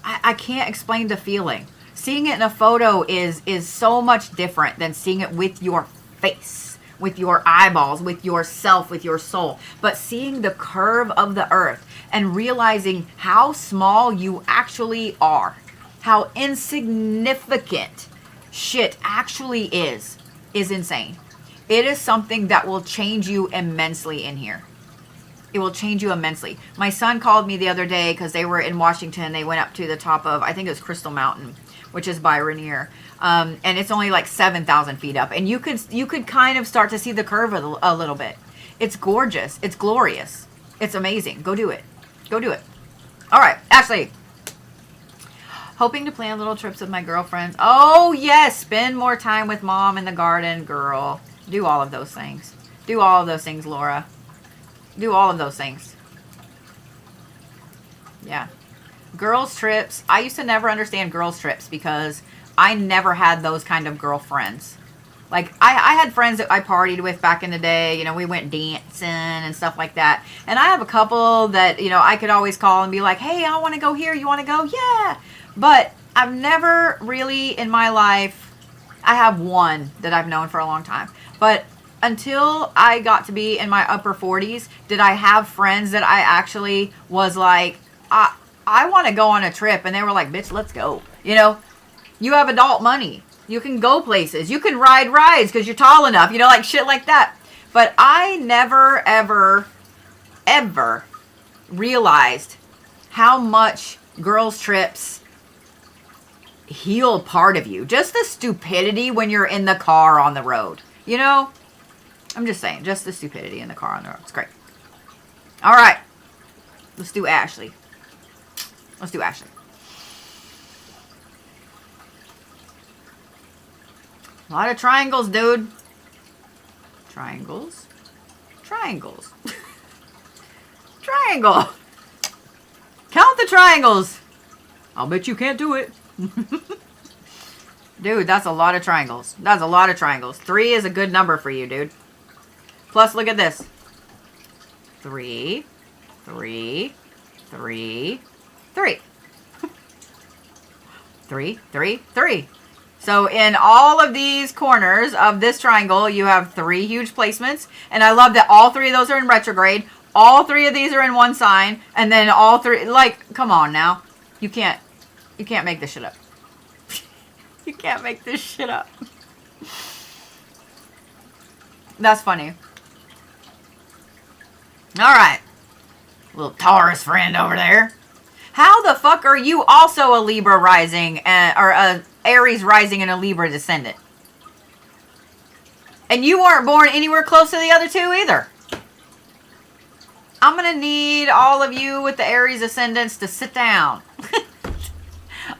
[SPEAKER 1] I can't explain the feeling. Seeing it in a photo is so much different than seeing it with your face, with your eyeballs, with yourself, with your soul. But seeing the curve of the earth and realizing how small you actually are, how insignificant shit actually is insane. It is something that will change you immensely in here. It will change you immensely. My son called me the other day because they were in Washington. They went up to the top of, I think it was Crystal Mountain, which is by Rainier. And it's only like 7,000 feet up. And you could kind of start to see the curve a little bit. It's gorgeous. It's glorious. It's amazing. Go do it. Go do it. All right, Ashley. Hoping to plan little trips with my girlfriends. Oh, yes. Spend more time with mom in the garden, girl. Do all of those things. Do all of those things, Laura. Do all of those things. Yeah. Girls trips. I used to never understand girls trips because I never had those kind of girlfriends. Like, I had friends that I partied with back in the day. You know, we went dancing and stuff like that. And I have a couple that, you know, I could always call and be like, hey, I want to go here. You want to go? Yeah. But I've never really in my life, I have one that I've known for a long time, but until I got to be in my upper 40s, did I have friends that I actually was like, I want to go on a trip, and they were like, bitch, let's go. You know, you have adult money. You can go places. You can ride rides because you're tall enough, you know, like shit like that. But I never, ever, ever realized how much girls' trips heal part of you. Just the stupidity when you're in the car on the road. You know? I'm just saying, just the stupidity in the car on the road. It's great. All right. Let's do Ashley. Let's do Ashley. A lot of triangles, dude. Triangles. Triangles. Triangle. Count the triangles. I'll bet you can't do it. Dude, that's a lot of triangles. That's a lot of triangles. 3 is a good number for you, dude. Plus, look at this. 3, 3, 3, 3. 3, 3, 3. So in all of these corners of this triangle, you have 3 huge placements. And I love that all 3 of those are in retrograde. All 3 of these are in one sign. And then all 3, like, come on now. You can't make this shit up. You can't make this shit up. That's funny. All right. Little Taurus friend over there. How the fuck are you also a Libra rising or a Aries rising and a Libra descendant? And you weren't born anywhere close to the other 2 either. I'm going to need all of you with the Aries ascendants to sit down.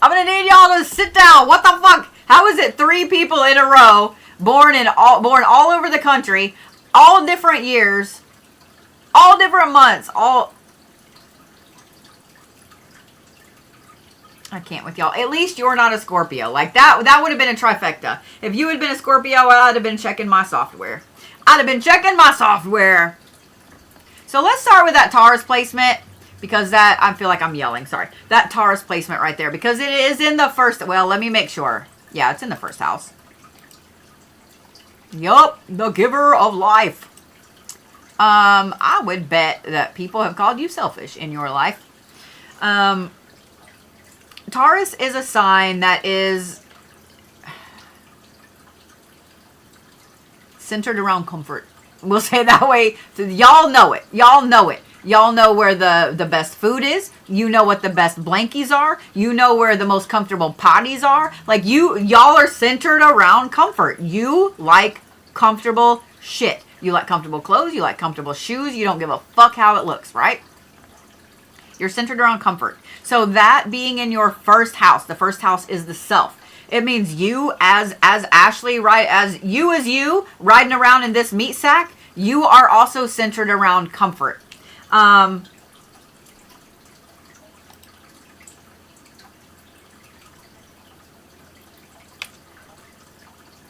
[SPEAKER 1] I'm going to need y'all to sit down. What the fuck? How is it 3 people in a row born all over the country, all different years, all different months, all... I can't with y'all. At least you're not a Scorpio. Like, that would have been a trifecta. If you had been a Scorpio, I'd have been checking my software. I'd have been checking my software. So let's start with that Taurus placement. Because that, I feel like I'm yelling. Sorry. That Taurus placement right there. Because it is in the first, well, let me make sure. Yeah, it's in the first house. Yup. The giver of life. I would bet that people have called you selfish in your life. Taurus is a sign that is centered around comfort. We'll say it that way. So y'all know it. Y'all know it. Y'all know where the best food is. You know what the best blankies are. You know where the most comfortable potties are. Like, y'all are centered around comfort. You like comfortable shit. You like comfortable clothes. You like comfortable shoes. You don't give a fuck how it looks, right? You're centered around comfort. So that being in your first house, the first house is the self. It means you as Ashley, right? As you riding around in this meat sack, you are also centered around comfort. I'm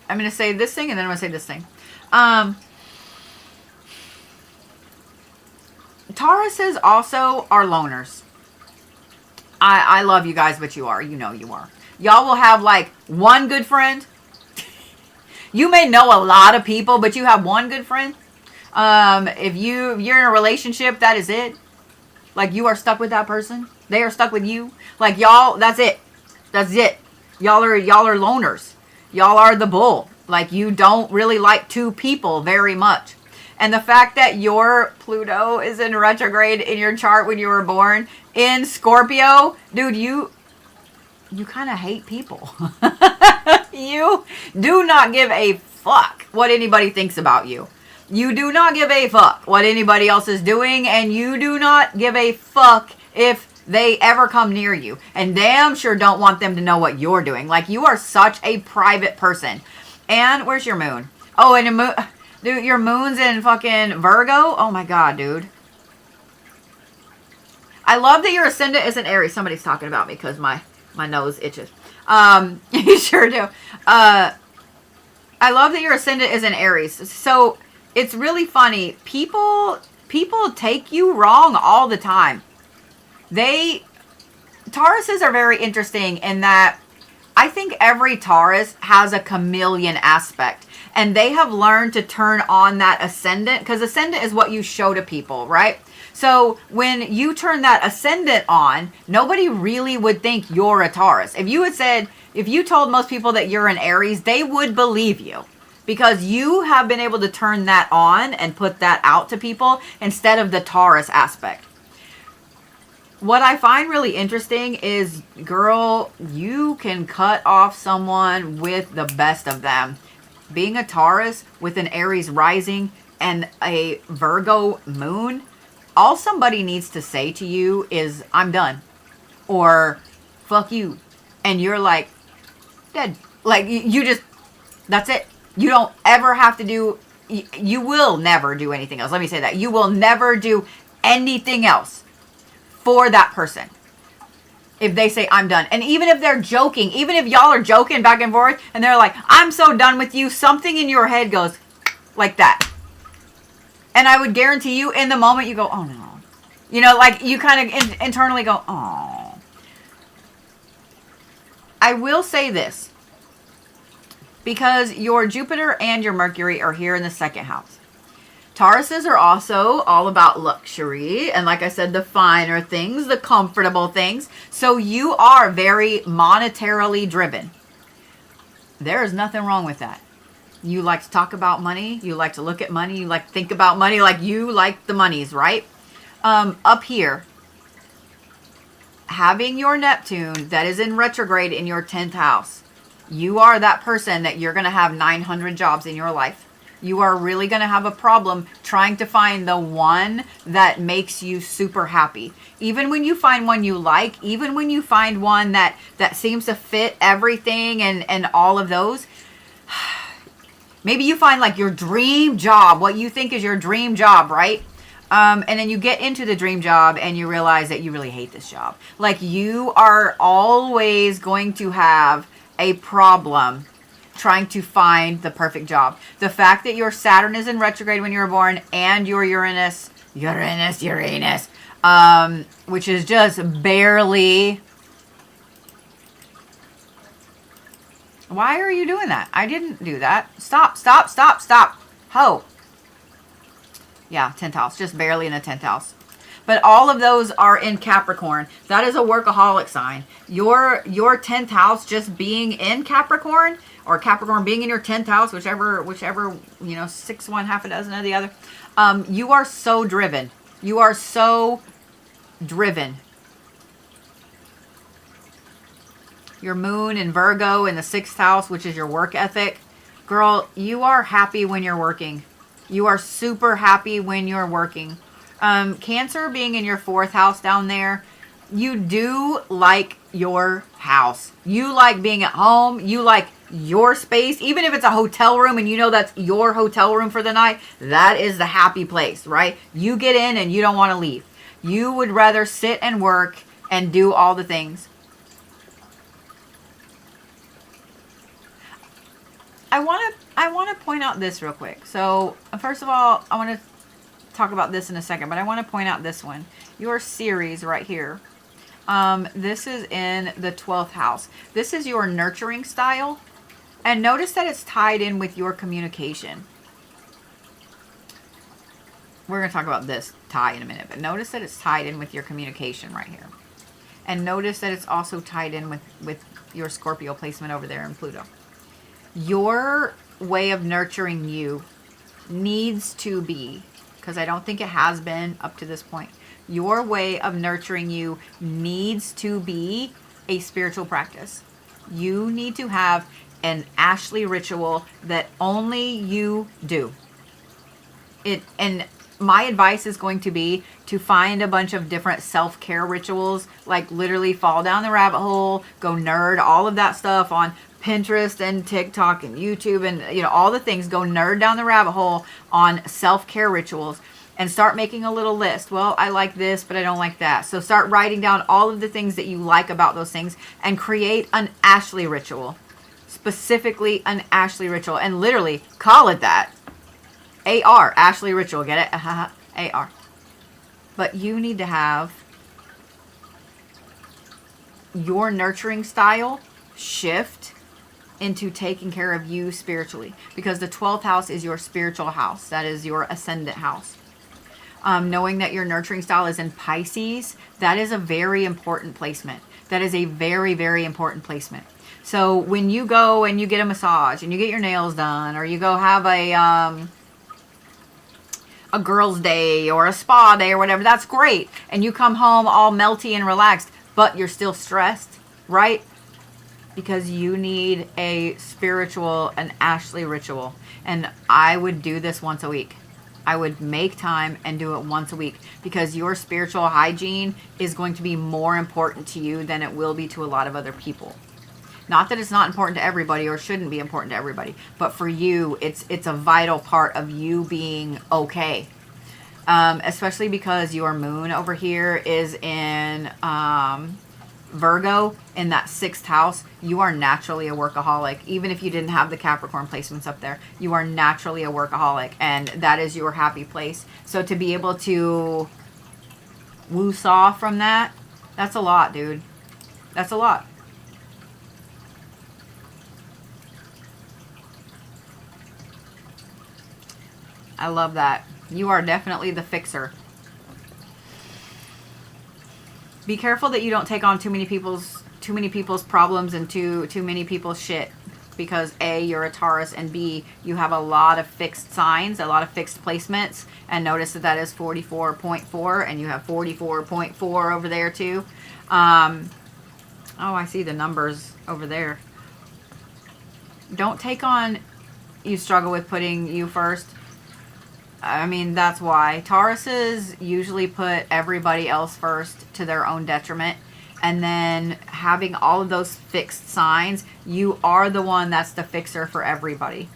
[SPEAKER 1] going to say this thing and then I'm going to say this thing. Tauruses also are loners. I love you guys, but you are. You know you are. Y'all will have like one good friend. You may know a lot of people, but you have one good friend. If you're in a relationship, that is it. Like, you are stuck with that person. They are stuck with you. Like, y'all, that's it. That's it. Y'all are loners. Y'all are the bull. Like, you don't really like 2 people very much. And the fact that your Pluto is in retrograde in your chart when you were born in Scorpio, dude, you kind of hate people. You do not give a fuck what anybody thinks about you. You do not give a fuck what anybody else is doing, and you do not give a fuck if they ever come near you. And damn sure don't want them to know what you're doing. Like, you are such a private person. And where's your moon? Oh, and a moon... Dude, your moon's in fucking Virgo? Oh my god, dude. I love that your ascendant is in Aries. Somebody's talking about me because my nose itches. You sure do. I love that your ascendant is in Aries. So, it's really funny. People take you wrong all the time. Tauruses are very interesting in that I think every Taurus has a chameleon aspect, and they have learned to turn on that ascendant, because ascendant is what you show to people, right? So when you turn that ascendant on, nobody really would think you're a Taurus. If you told most people that you're an Aries, they would believe you, because you have been able to turn that on and put that out to people instead of the Taurus aspect. What I find really interesting is, girl, you can cut off someone with the best of them. Being a Taurus with an Aries rising and a Virgo moon, all somebody needs to say to you is, I'm done. Or, fuck you. And you're like, dead. Like, you just, that's it. You don't ever have to do, you will never do anything else. Let me say that. You will never do anything else for that person if they say I'm done. And even if they're joking, even if y'all are joking back and forth and they're like, I'm so done with you, something in your head goes like that. And I would guarantee you, in the moment you go, oh no. You know, like you kind of internally go, oh. I will say this, because your Jupiter and your Mercury are here in the second house. Tauruses are also all about luxury, and like I said, the finer things, the comfortable things. So you are very monetarily driven. There is nothing wrong with that. You like to talk about money. You like to look at money. You like to think about money. Like, you like the monies, right? Up here, having your Neptune that is in retrograde in your 10th house, you are that person that you're going to have 900 jobs in your life. You are really going to have a problem trying to find the one that makes you super happy. Even when you find one you like, even when you find one that seems to fit everything and all of those, maybe you find like your dream job, what you think is your dream job, right? And then you get into the dream job and you realize that you really hate this job. Like, you are always going to have a problem trying to find the perfect job. The fact that your Saturn is in retrograde when you were born, and your Uranus, which is just barely. Why are you doing that? I didn't do that. Stop. Ho. Yeah, 10th house. Just barely in the 10th house. But all of those are in Capricorn. That is a workaholic sign. Your 10th house just being in Capricorn, or Capricorn being in your 10th house, whichever, 6 one, half a dozen of the other. You are so driven. You are so driven. Your moon in Virgo in the 6th house, which is your work ethic. Girl, you are happy when you're working. You are super happy when you're working. Cancer being in your 4th house down there, you do like your house. You like being at home. You like your space. Even if it's a hotel room and you know that's your hotel room for the night, that is the happy place, right? You get in and you don't want to leave. You would rather sit and work and do all the things. I want to point out this real quick. So, first of all, I want to talk about this in a second, but I want to point out this one. Your Ceres right here. This is in the 12th house. This is your nurturing style. And notice that it's tied in with your communication. We're going to talk about this tie in a minute, but notice that it's tied in with your communication right here. And notice that it's also tied in with your Scorpio placement over there in Pluto. Your way of nurturing you needs to be, because I don't think it has been up to this point, your way of nurturing you needs to be a spiritual practice. You need to have an Ashley ritual that only you do. And my advice is going to be to find a bunch of different self-care rituals, like literally fall down the rabbit hole, go nerd, all of that stuff on Pinterest and TikTok and YouTube and all the things. Go nerd down the rabbit hole on self-care rituals and start making a little list. Well, I like this, but I don't like that. So start writing down all of the things that you like about those things and create an Ashley ritual. Specifically an Ashley ritual, and literally call it that. AR, Ashley ritual, get it? AR. But you need to have your nurturing style shift into taking care of you spiritually, because the 12th house is your spiritual house. That is your ascendant house. Knowing that your nurturing style is in Pisces, that is a very important placement. That is a very, very important placement. So when you go and you get a massage and you get your nails done, or you go have a girl's day or a spa day or whatever, that's great. And you come home all melty and relaxed, but you're still stressed, right? Because you need a spiritual, an Ashley ritual. And I would do this once a week. I would make time and do it once a week, because your spiritual hygiene is going to be more important to you than it will be to a lot of other people. Not that it's not important to everybody or shouldn't be important to everybody, but for you, it's a vital part of you being okay. Especially because your moon over here is in Virgo, in that 6th house. You are naturally a workaholic. Even if you didn't have the Capricorn placements up there, you are naturally a workaholic, and that is your happy place. So to be able to woo-saw from that, that's a lot, dude. That's a lot. I love that. You are definitely the fixer. Be careful that you don't take on too many people's problems and too many people's shit, because A, you're a Taurus, and B, you have a lot of fixed signs, a lot of fixed placements. And notice that is 44.4, and you have 44.4 over there too. Oh, I see the numbers over there. Don't take on, you struggle with putting you first. I mean, that's why. Tauruses usually put everybody else first to their own detriment. And then having all of those fixed signs, you are the one that's the fixer for everybody.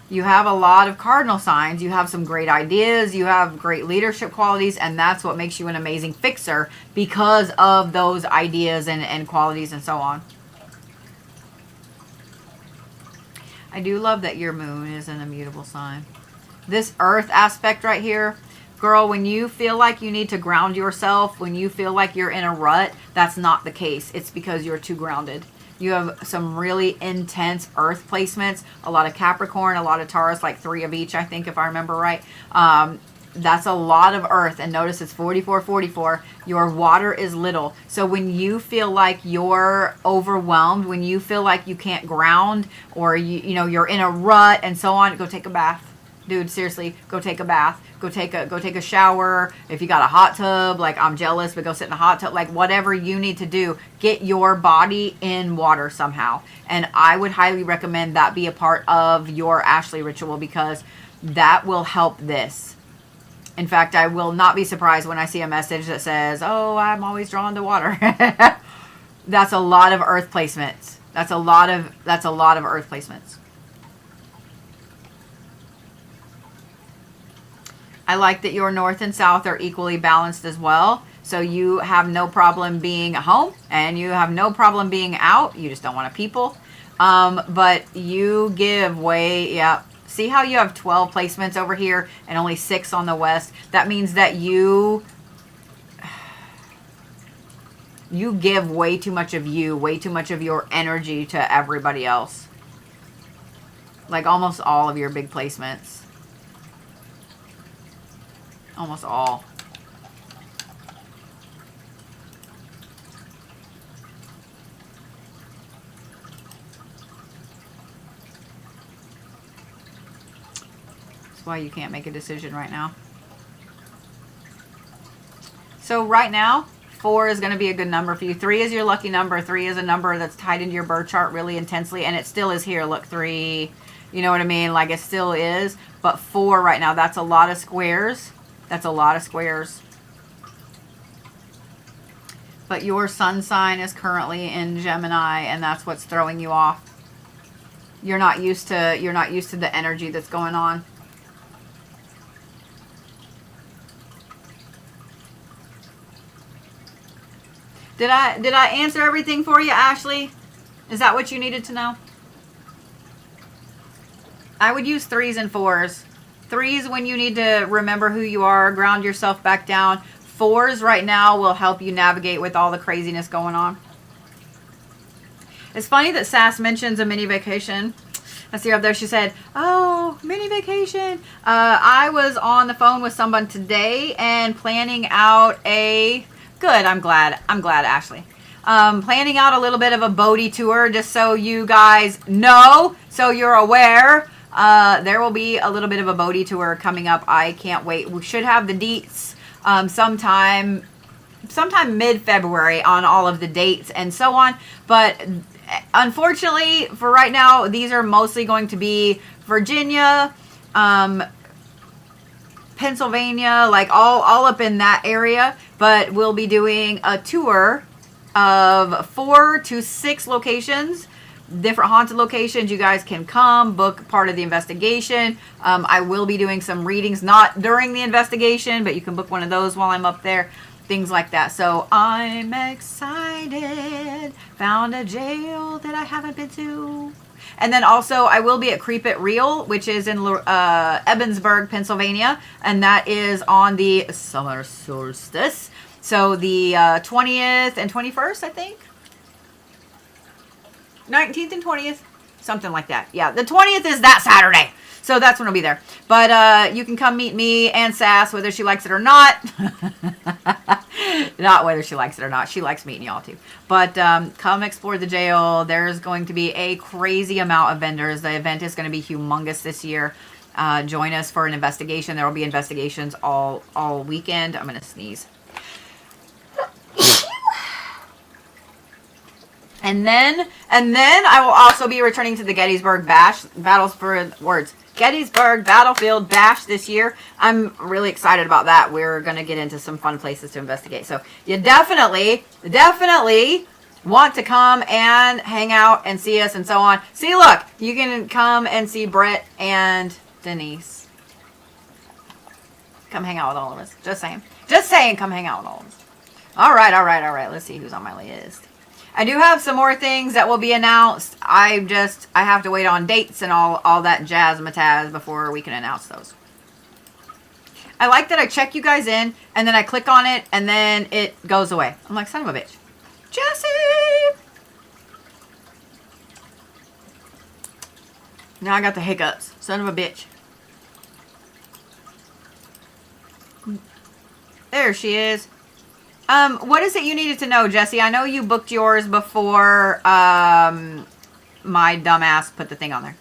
[SPEAKER 1] You have a lot of cardinal signs. You have some great ideas. You have great leadership qualities. And that's what makes you an amazing fixer, because of those ideas and qualities and so on. I do love that your moon is an immutable sign. This earth aspect right here, girl, when you feel like you need to ground yourself, when you feel like you're in a rut, that's not the case. It's because you're too grounded. You have some really intense earth placements, a lot of Capricorn, a lot of Taurus, like 3 of each, I think, if I remember right. That's a lot of earth. And notice it's 44. Your water is little. So when you feel like you're overwhelmed, when you feel like you can't ground, or you're in a rut and so on, go take a bath. Dude, seriously, go take a bath. Go take a shower. If you got a hot tub, like, I'm jealous, but go sit in a hot tub. Like, whatever you need to do, get your body in water somehow. And I would highly recommend that be a part of your Ashley ritual, because that will help this. In fact, I will not be surprised when I see a message that says, "Oh, I'm always drawn to water." That's a lot of earth placements. That's a lot of earth placements. I like that your north and south are equally balanced as well. So you have no problem being home, and you have no problem being out. You just don't want to people. But you give way, yeah. See how you have 12 placements over here and only 6 on the west? That means that you give way too much of you, way too much of your energy to everybody else. Like almost all of your big placements. Almost all. That's why you can't make a decision right now. So right now, 4 is going to be a good number for you. 3 is your lucky number. 3 is a number that's tied into your birth chart really intensely, and it still is here. Look, 3, you know what I mean? Like, it still is. But 4 right now, that's a lot of squares. That's a lot of squares. But your sun sign is currently in Gemini, and that's what's throwing you off. You're not used to the energy that's going on. Did I answer everything for you, Ashley? Is that what you needed to know? I would use 3s and 4s. 3s when you need to remember who you are, ground yourself back down. 4s right now will help you navigate with all the craziness going on. It's funny that Sass mentions a mini vacation. I see her up there. She said, "Oh, mini vacation." I was on the phone with someone today and planning out a. Good. I'm glad. Ashley. Planning out a little bit of a Bodhi tour, just so you guys know, so you're aware. There will be a little bit of a Bodhi tour coming up. I can't wait. We should have the deets sometime mid-February on all of the dates and so on. But unfortunately, for right now, these are mostly going to be Virginia, Pennsylvania, like all up in that area. But we'll be doing a tour of 4 to 6 locations, different haunted locations. You guys can come book part of the investigation. I will be doing some readings, not during the investigation, but you can book one of those while I'm up there, things like that. So I'm excited. Found a jail that I haven't been to. And then also I will be at Creep It Real, which is in Ebensburg, Pennsylvania, and that is on the summer solstice. So the 20th and 21st, I think. 19th and 20th, something like that. Yeah, the 20th is that Saturday. So that's when I'll be there. But you can come meet me and Sass, whether she likes it or not. Not whether she likes it or not. She likes meeting y'all too. But come explore the jail. There's going to be a crazy amount of vendors. The event is going to be humongous this year. Join us for an investigation. There will be investigations all weekend. I'm going to sneeze. And then I will also be returning to the Gettysburg Gettysburg Battlefield Bash this year. I'm really excited about that. We're going to get into some fun places to investigate. So you definitely want to come and hang out and see us and so on. See, look, you can come and see Brett and Denise. Come hang out with all of us. Just saying, come hang out with all of us. All right. Let's see who's on my list. I do have some more things that will be announced. I have to wait on dates and all that jazz matazz before we can announce those. I like that I check you guys in, and then I click on it, and then it goes away. I'm like, son of a bitch. Jessie! Now I got the hiccups. Son of a bitch. There she is. What is it you needed to know, Jessie? I know you booked yours before my dumbass put the thing on there.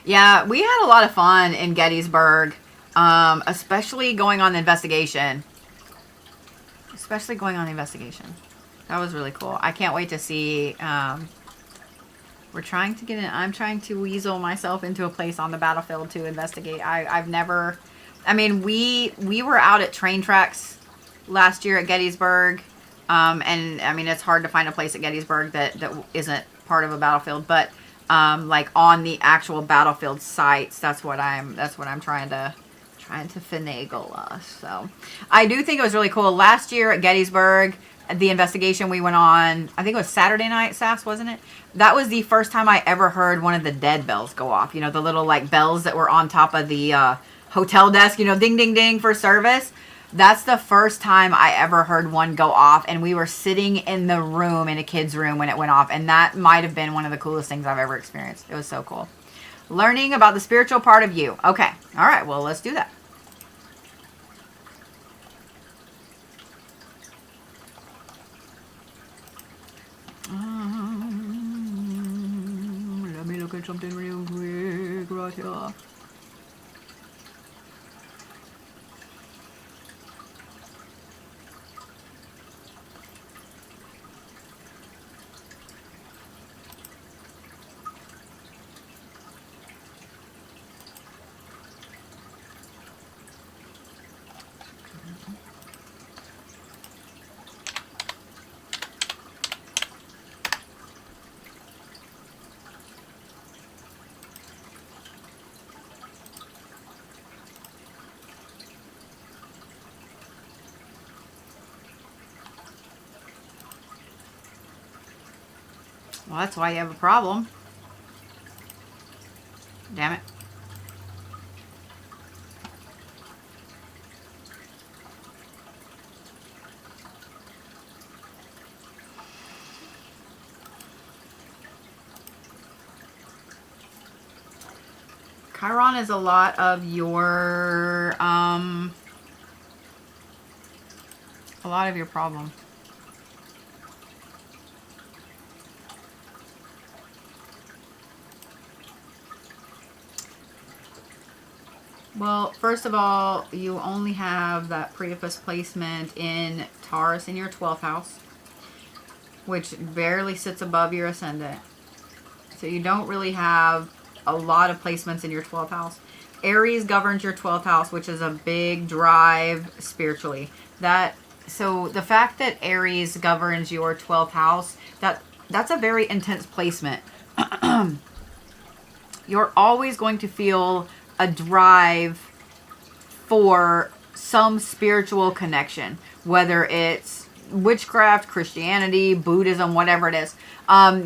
[SPEAKER 1] Yeah, we had a lot of fun in Gettysburg, especially going on the investigation. That was really cool. I can't wait to see... We're trying to get in. I'm trying to weasel myself into a place on the battlefield to investigate. I've never... I mean, we were out at train tracks last year at Gettysburg. And, I mean, it's hard to find a place at Gettysburg that isn't part of a battlefield. But, like, on the actual battlefield sites, that's what I'm trying to finagle us. So, I do think it was really cool. Last year at Gettysburg... The investigation we went on, I think it was Saturday night, Sass, wasn't it? That was the first time I ever heard one of the dead bells go off. You know, the little, like, bells that were on top of the hotel desk, you know, ding, ding, ding for service. That's the first time I ever heard one go off, and we were sitting in the room, in a kid's room, when it went off, and that might have been one of the coolest things I've ever experienced. It was so cool. Learning about the spiritual part of you. Okay. All right. Well, let's do that. Let me look at something real quick right here. Well, that's why you have a problem. Damn it. Chiron is a lot of your problem. Well, first of all, you only have that Priapus placement in Taurus in your 12th house, which barely sits above your ascendant. So you don't really have a lot of placements in your 12th house. Aries governs your 12th house, which is a big drive spiritually. So the fact that Aries governs your 12th house, that's a very intense placement. You're always going to feel a drive for some spiritual connection, whether it's witchcraft, Christianity, Buddhism, whatever it is.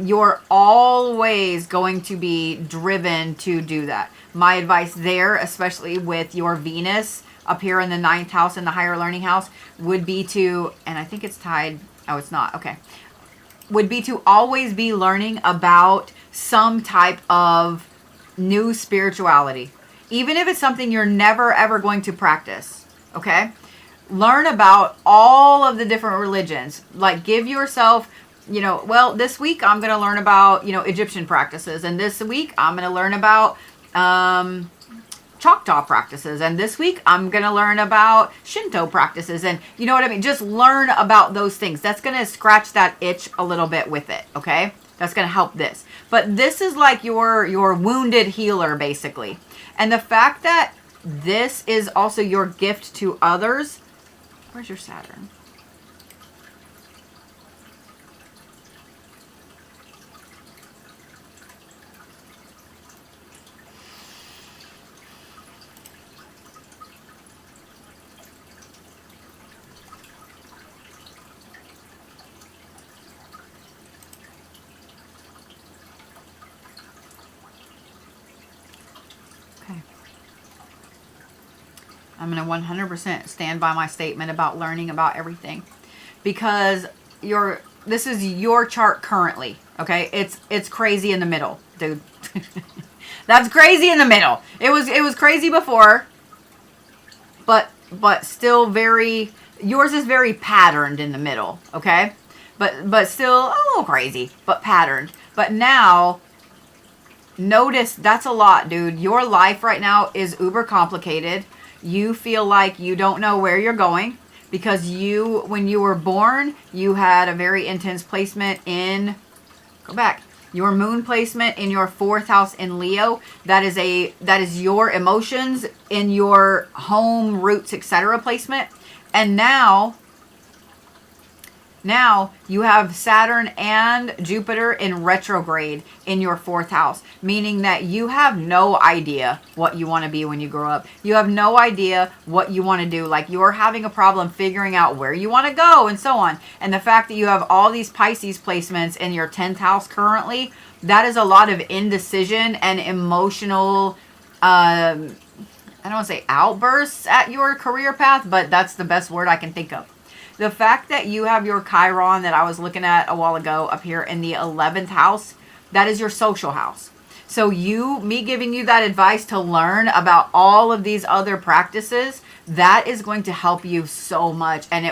[SPEAKER 1] You're always going to be driven to do that. My advice there, especially with your Venus up here in the 9th house in the higher learning house, would be to, and I think it's tied, oh, it's not, okay, would be to always be learning about some type of new spirituality. Even if it's something you're never ever going to practice, okay? Learn about all of the different religions. Like, give yourself, well, this week I'm going to learn about, Egyptian practices. And this week I'm going to learn about Choctaw practices. And this week I'm going to learn about Shinto practices. And you know what I mean? Just learn about those things. That's going to scratch that itch a little bit with it, okay? That's going to help this. But this is like your wounded healer, basically. And the fact that this is also your gift to others. Where's your Saturn? I'm going to 100% stand by my statement about learning about everything, because this is your chart currently, okay? It's crazy in the middle, dude. That's crazy in the middle. It was crazy before, but still yours is very patterned in the middle, okay? But still a little crazy, but patterned. But now, notice that's a lot, dude. Your life right now is uber complicated. You feel like you don't know where you're going because when you were born, you had a very intense placement your moon placement in your 4th house in Leo. That is your emotions in your home, roots, etc. placement. And now you have Saturn and Jupiter in retrograde in your 4th house, meaning that you have no idea what you want to be when you grow up. You have no idea what you want to do. Like, you're having a problem figuring out where you want to go and so on. And the fact that you have all these Pisces placements in your 10th house currently, that is a lot of indecision and emotional, I don't want to say outbursts at your career path, but that's the best word I can think of. The fact that you have your Chiron that I was looking at a while ago up here in the 11th house, that is your social house. So me giving you that advice to learn about all of these other practices, that is going to help you so much. And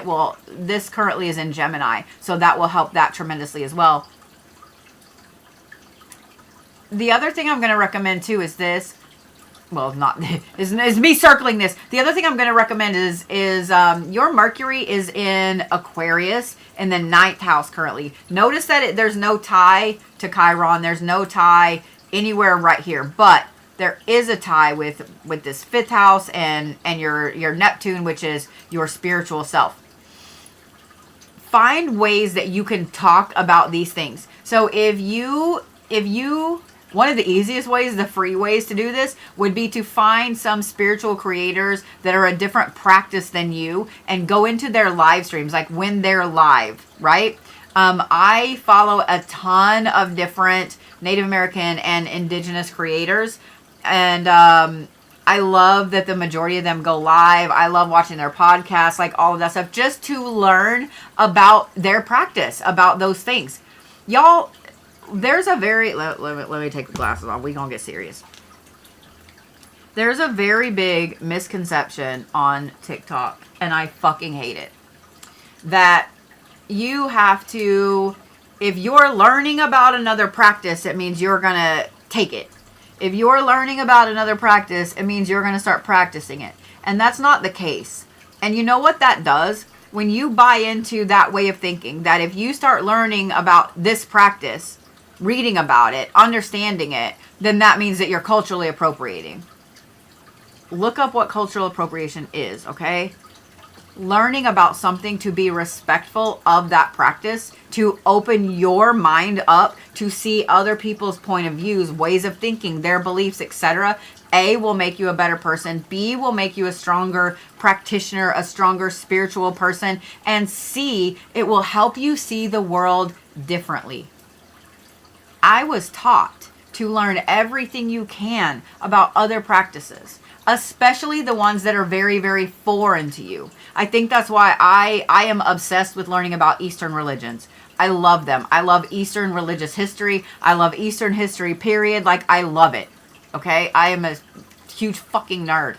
[SPEAKER 1] this currently is in Gemini, so that will help that tremendously as well. The other thing I'm going to recommend too is this. Well, not is me circling this. The other thing I'm going to recommend is your Mercury is in Aquarius in the 9th house currently. Notice that there's no tie to Chiron. There's no tie anywhere right here, but there is a tie with this 5th house and your Neptune, which is your spiritual self. Find ways that you can talk about these things. So if you one of the easiest ways, the free ways to do this, would be to find some spiritual creators that are a different practice than you and go into their live streams, like when they're live, right? I follow a ton of different Native American and indigenous creators, and I love that the majority of them go live. I love watching their podcasts, like all of that stuff, just to learn about their practice, about those things. Y'all, there's a very... Let me take the glasses off. We're going to get serious. There's a very big misconception on TikTok, and I fucking hate it, that you have to, if you're learning about another practice, it means you're going to take it. If you're learning about another practice, it means you're going to start practicing it. And that's not the case. And you know what that does? When you buy into that way of thinking, that if you start learning about this practice, reading about it, understanding it, then that means that you're culturally appropriating. Look up what cultural appropriation is, okay? Learning about something to be respectful of that practice, to open your mind up to see other people's point of views, ways of thinking, their beliefs, etc. A, will make you a better person. B, will make you a stronger practitioner, a stronger spiritual person. And C, it will help you see the world differently. I was taught to learn everything you can about other practices, especially the ones that are very, very foreign to you. I think that's why I am obsessed with learning about Eastern religions. I love them. I love Eastern religious history. I love Eastern history, period. Like, I love it. Okay? I am a huge fucking nerd.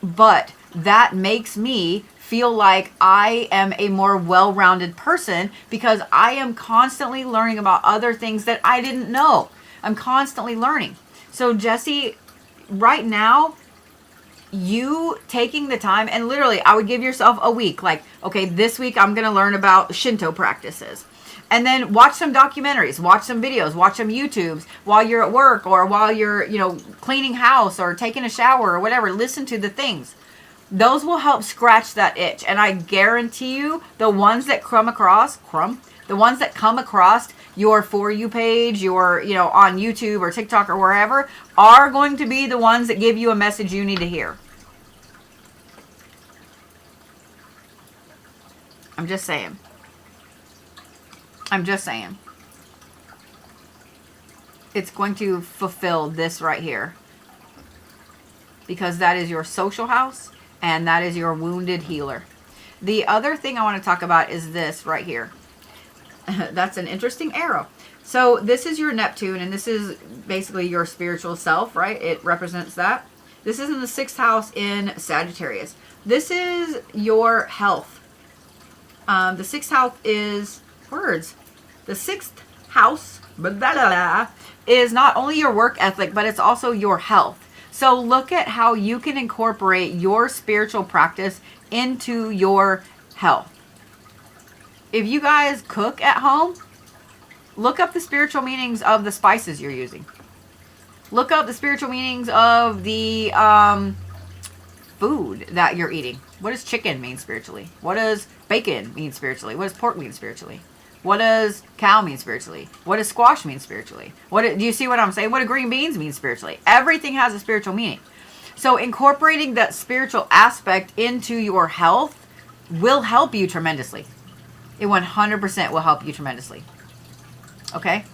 [SPEAKER 1] But that makes me feel like I am a more well-rounded person because I am constantly learning about other things that I didn't know. I'm constantly learning. So, Jessie, right now, you taking the time, and literally I would give yourself a week, like, okay, this week I'm going to learn about Shinto practices. And then watch some documentaries, watch some videos, watch some YouTubes while you're at work or while you're, cleaning house or taking a shower or whatever. Listen to the things. Those will help scratch that itch. And I guarantee you, the ones that come across your For You page, your, on YouTube or TikTok or wherever, are going to be the ones that give you a message you need to hear. I'm just saying. It's going to fulfill this right here. Because that is your social house and that is your wounded healer. The other thing I want to talk about is this right here. That's an interesting arrow. So this is your Neptune, and this is basically your spiritual self, right? It represents that. This is in the 6th house in Sagittarius. This is your health. The 6th house is words. The 6th house is not only your work ethic, but it's also your health. So look at how you can incorporate your spiritual practice into your health. If you guys cook at home, look up the spiritual meanings of the spices you're using. Look up the spiritual meanings of the food that you're eating. What does chicken mean spiritually? What does bacon mean spiritually? What does pork mean spiritually? What does cow mean spiritually? What does squash mean spiritually? Do you see what I'm saying? What do green beans mean spiritually? Everything has a spiritual meaning. So incorporating that spiritual aspect into your health will help you tremendously. It 100% will help you tremendously. Okay?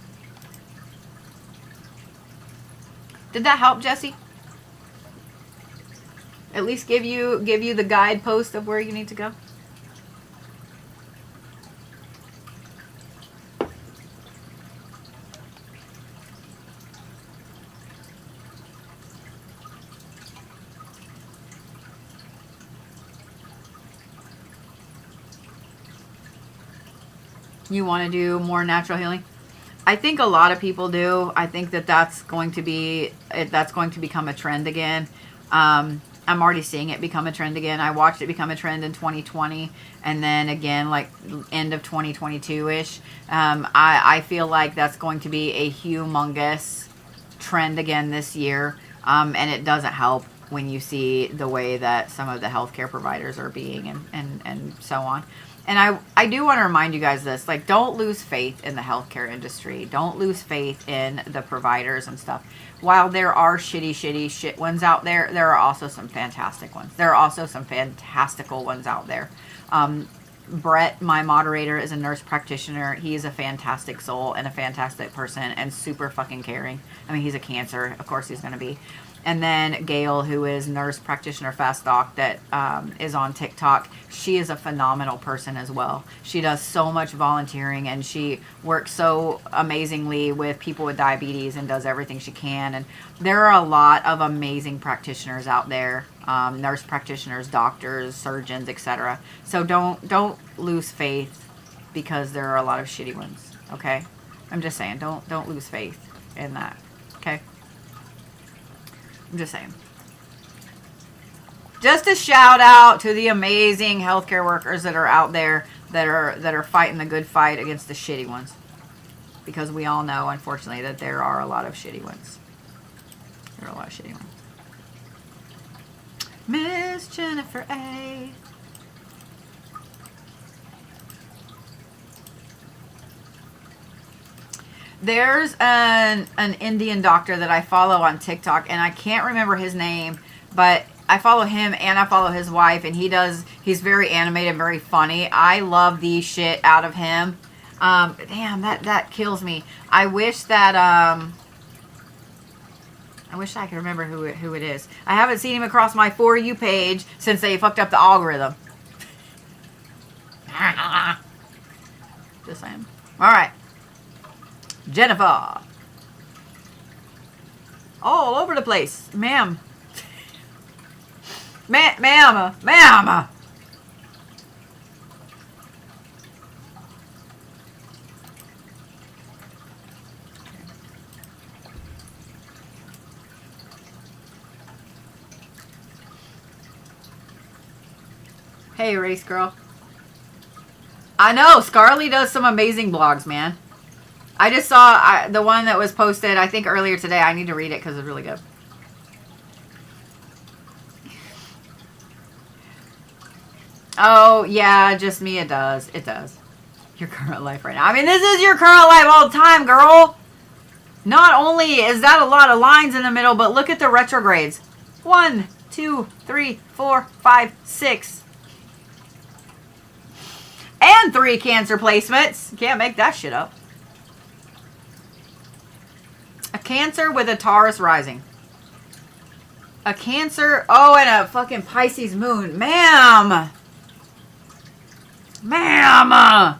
[SPEAKER 1] Did that help, Jessie? At least give you the guidepost of where you need to go? You want to do more natural healing? I think a lot of people do. I think that's going to become a trend again. I'm already seeing it become a trend again. I watched it become a trend in 2020, and then again, like end of 2022-ish. I feel like that's going to be a humongous trend again this year, and it doesn't help when you see the way that some of the healthcare providers are being and so on. And I do want to remind you guys this, like, don't lose faith in the healthcare industry. Don't lose faith in the providers and stuff. While there are shit ones out there, there are also some fantastic ones. There are also some fantastical ones out there. Brett, my moderator, is a nurse practitioner. He is a fantastic soul and a fantastic person and super fucking caring. I mean, he's a Cancer. Of course he's going to be. And then Gail, who is nurse practitioner fast doc that is on TikTok. She is a phenomenal person as well. She does so much volunteering, and she works so amazingly with people with diabetes and does everything she can. And there are a lot of amazing practitioners out there, nurse practitioners, doctors, surgeons, etc. So don't lose faith because there are a lot of shitty ones. Okay, I'm just saying, don't lose faith in that. Okay. I'm just saying. Just a shout out to the amazing healthcare workers that are out there that are fighting the good fight against the shitty ones. Because we all know, unfortunately, that there are a lot of shitty ones. There are a lot of shitty ones. Miss Jennifer A. There's an Indian doctor that I follow on TikTok, and I can't remember his name, but I follow him and I follow his wife, and he's very animated, very funny. I love the shit out of him. Damn, that kills me. I wish that, I wish I could remember who it is. I haven't seen him across my For You page since they fucked up the algorithm. Just saying. All right. Jennifer. All over the place. Ma'am. Ma'am. Hey, race girl. I know, Scarly does some amazing blogs, man. I just saw the one that was posted, I think, earlier today. I need to read it because it's really good. Oh, yeah, just me. It does. It does. Your current life right now. I mean, this is your current life all the time, girl. Not only is that a lot of lines in the middle, but look at the retrogrades. 1, 2, 3, 4, 5, 6. And 3 Cancer placements. Can't make that shit up. A Cancer with a Taurus rising. A Cancer. Oh, and a fucking Pisces moon. Ma'am. I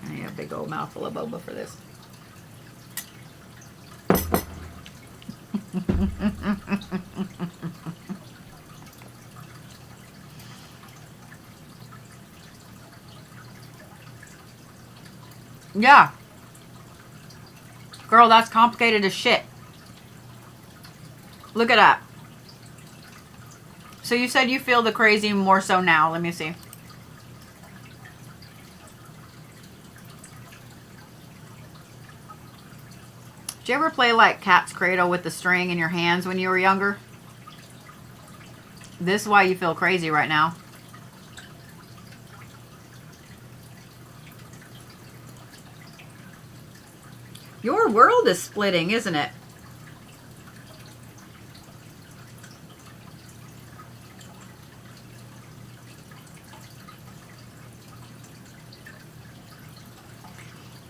[SPEAKER 1] need a big old mouthful of boba for this. Yeah. Girl, that's complicated as shit. Look at that. So you said you feel the crazy more so now. Let me see. Did you ever play like Cat's Cradle with the string in your hands when you were younger? This is why you feel crazy right now. Your world is splitting, isn't it?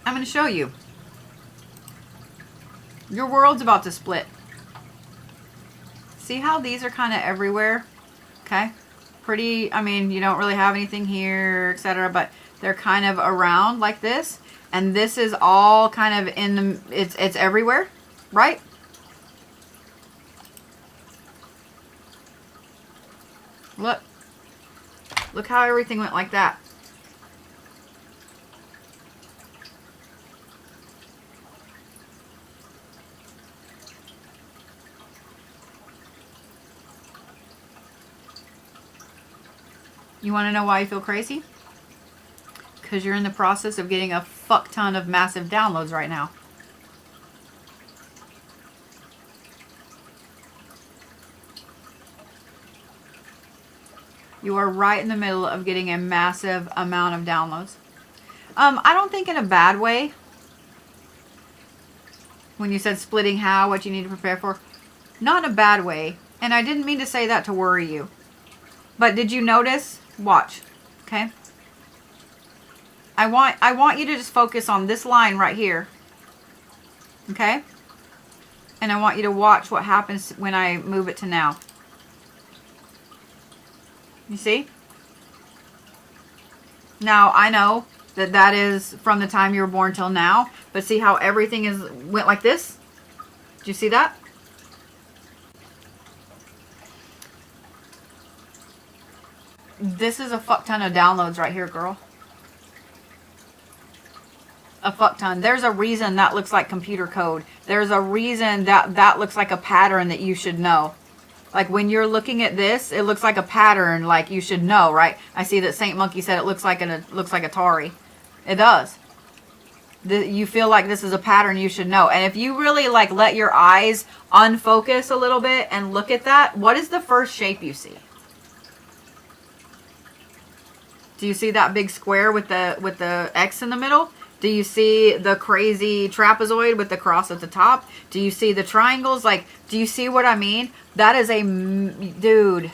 [SPEAKER 1] I'm going to show you. Your world's about to split. See how these are kind of everywhere? Okay. Pretty, I mean, you don't really have anything here, etc., but they're kind of around like this. And this is all kind of in the, it's everywhere, right? Look. Look how everything went like that. You want to know why you feel crazy? Because you're in the process of getting a fuck ton of massive downloads right now. You are right in the middle of getting a massive amount of downloads. I don't think in a bad way. When you said splitting how, what you need to prepare for. Not in a bad way. And I didn't mean to say that to worry you. But did you notice? Watch. Okay? I want you to just focus on this line right here. Okay? And I want you to watch what happens when I move it to now. You see? Now, I know that that is from the time you were born till now, but see how everything went like this? Do you see that? This is a fuck ton of downloads right here, girl. A fuck ton. There's a reason that looks like computer code. There's a reason that that looks like a pattern that you should know. Like when you're looking at this, it looks like a pattern, like you should know, right? I see that Saint Monkey said it looks like Atari. It does. You feel like this is a pattern you should know. And if you really like let your eyes unfocus a little bit and look at that, what is the first shape you see? Do you see that big square with the X in the middle? Do you see the crazy trapezoid with the cross at the top? Do you see the triangles? Like, do you see what I mean? That is dude,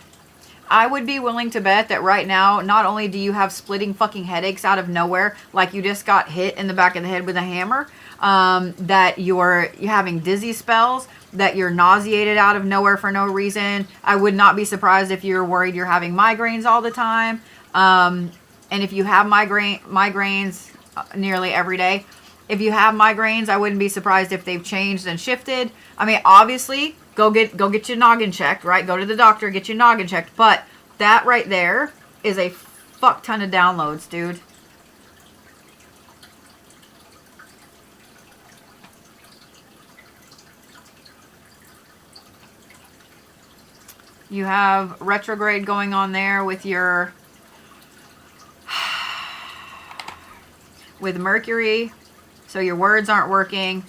[SPEAKER 1] I would be willing to bet that right now, not only do you have splitting fucking headaches out of nowhere, like you just got hit in the back of the head with a hammer, that you're having dizzy spells, that you're nauseated out of nowhere for no reason. I would not be surprised if you're worried you're having migraines all the time. And if you have migraines nearly every day, if you have migraines, I wouldn't be surprised if they've changed and shifted. I mean, obviously, go get your noggin checked, right? Go to the doctor, get your noggin checked. But that right there is a fuck ton of downloads, dude. You have retrograde going on there with your with Mercury, so your words aren't working.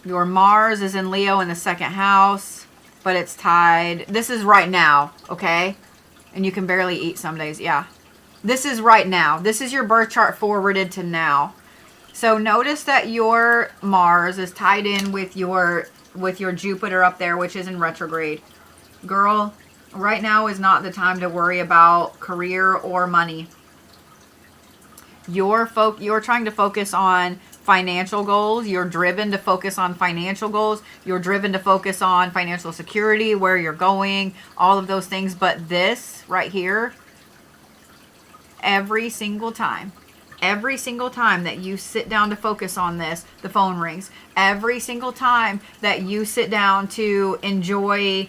[SPEAKER 1] Your Mars is in Leo in the second house, but it's tied. This is right now, okay? And you can barely eat some days, yeah. This is right now. This is your birth chart forwarded to now. So notice that your Mars is tied in with your Jupiter up there, which is in retrograde. Girl, right now is not the time to worry about career or money. You're trying to focus on financial goals. You're driven to focus on financial goals. You're driven to focus on financial security, where you're going, all of those things. But this right here, every single time that you sit down to focus on this, the phone rings. Every single time that you sit down to enjoy,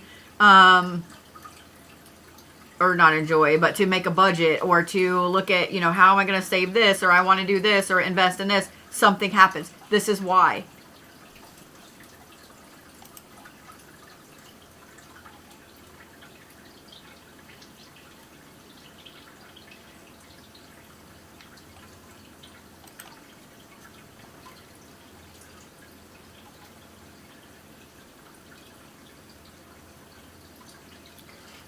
[SPEAKER 1] or not enjoy, but to make a budget, or to look at, how am I going to save this, or I want to do this, or invest in this, something happens. This is why.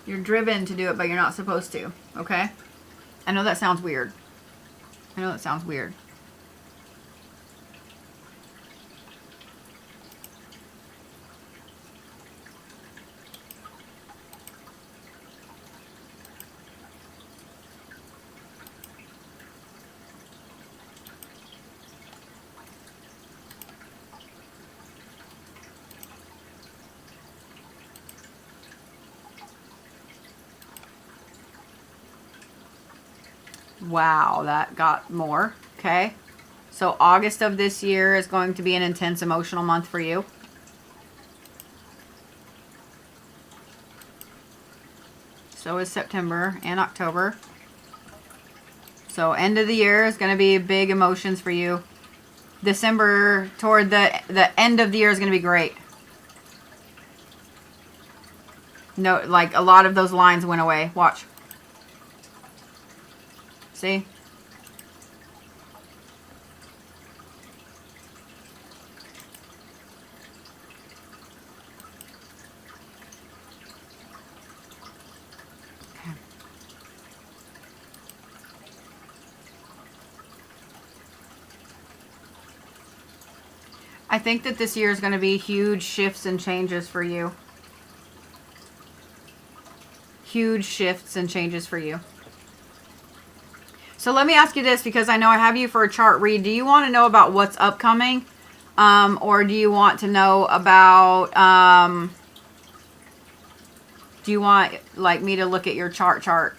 [SPEAKER 1] You're driven to do it, but you're not supposed to, okay? I know that sounds weird. Wow, that got more. Okay. So August of this year is going to be an intense emotional month for you. So is September and October. So end of the year is going to be big emotions for you. December, toward the end of the year, is going to be great. No, like a lot of those lines went away. Watch. See? Okay. I think that this year is going to be huge shifts and changes for you. Huge shifts and changes for you. So let me ask you this, because I know I have you for a chart read. Do you want to know about what's upcoming? Or do you want to know about, do you want like me to look at your chart?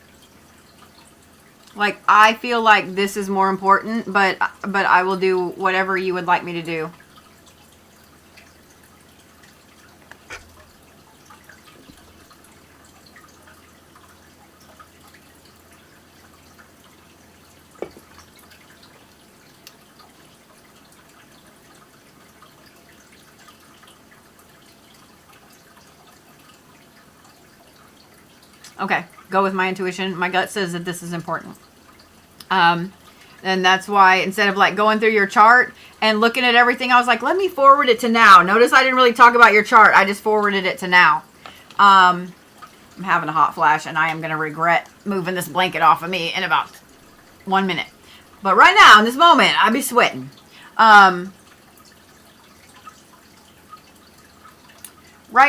[SPEAKER 1] Like, I feel like this is more important, but I will do whatever you would like me to do. Okay, go with my intuition. My gut says that this is important. And that's why instead of like going through your chart and looking at everything, I was like, let me forward it to now. Notice I didn't really talk about your chart. I just forwarded it to now. I'm having a hot flash and I am going to regret moving this blanket off of me in about 1 minute. But right now, in this moment, I be sweating. Right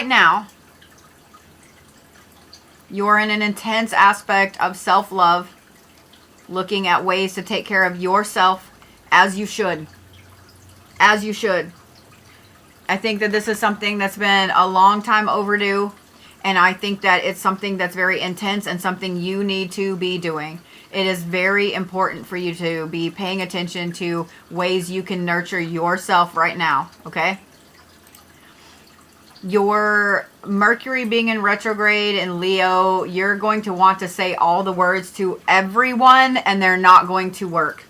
[SPEAKER 1] now, you're in an intense aspect of self-love, looking at ways to take care of yourself as you should. As you should. I think that this is something that's been a long time overdue, and I think that it's something that's very intense and something you need to be doing. It is very important for you to be paying attention to ways you can nurture yourself right now, okay? Your Mercury being in retrograde in Leo, you're going to want to say all the words to everyone and they're not going to work.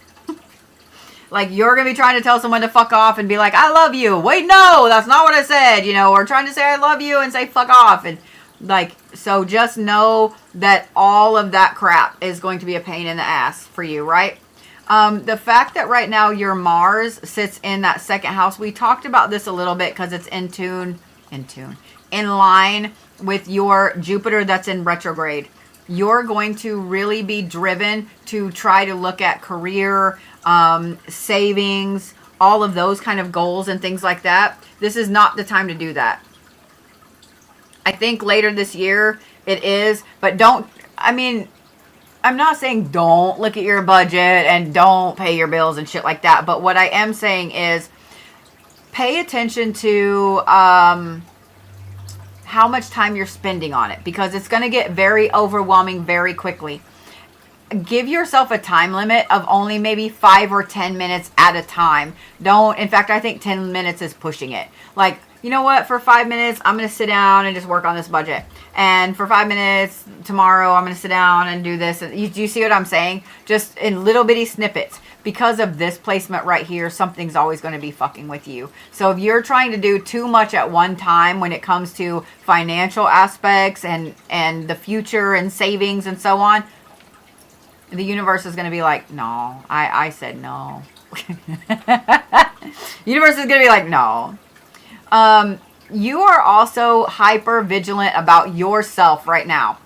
[SPEAKER 1] Like, you're going to be trying to tell someone to fuck off and be like, I love you. Wait, no, that's not what I said, you know, or trying to say I love you and say fuck off. And like, so just know that all of that crap is going to be a pain in the ass for you, right? The fact that right now your Mars sits in that second house, we talked about this a little bit because it's in line with your Jupiter that's in retrograde. You're going to really be driven to try to look at career, savings, all of those kind of goals and things like that. This is not the time to do that. I think later this year it is, but don't, I mean, I'm not saying don't look at your budget and don't pay your bills and shit like that. But what I am saying is pay attention to how much time you're spending on it, because it's going to get very overwhelming very quickly. Give yourself a time limit of only maybe 5 or 10 minutes at a time. In fact, I think 10 minutes is pushing it. Like, you know what, for 5 minutes, I'm going to sit down and just work on this budget. And for 5 minutes tomorrow, I'm going to sit down and do this. Do you see what I'm saying? Just in little bitty snippets. Because of this placement right here, something's always going to be fucking with you. So if you're trying to do too much at one time when it comes to financial aspects and the future and savings and so on, the universe is going to be like, no, I said no. Universe is going to be like, no. You are also hyper vigilant about yourself right now,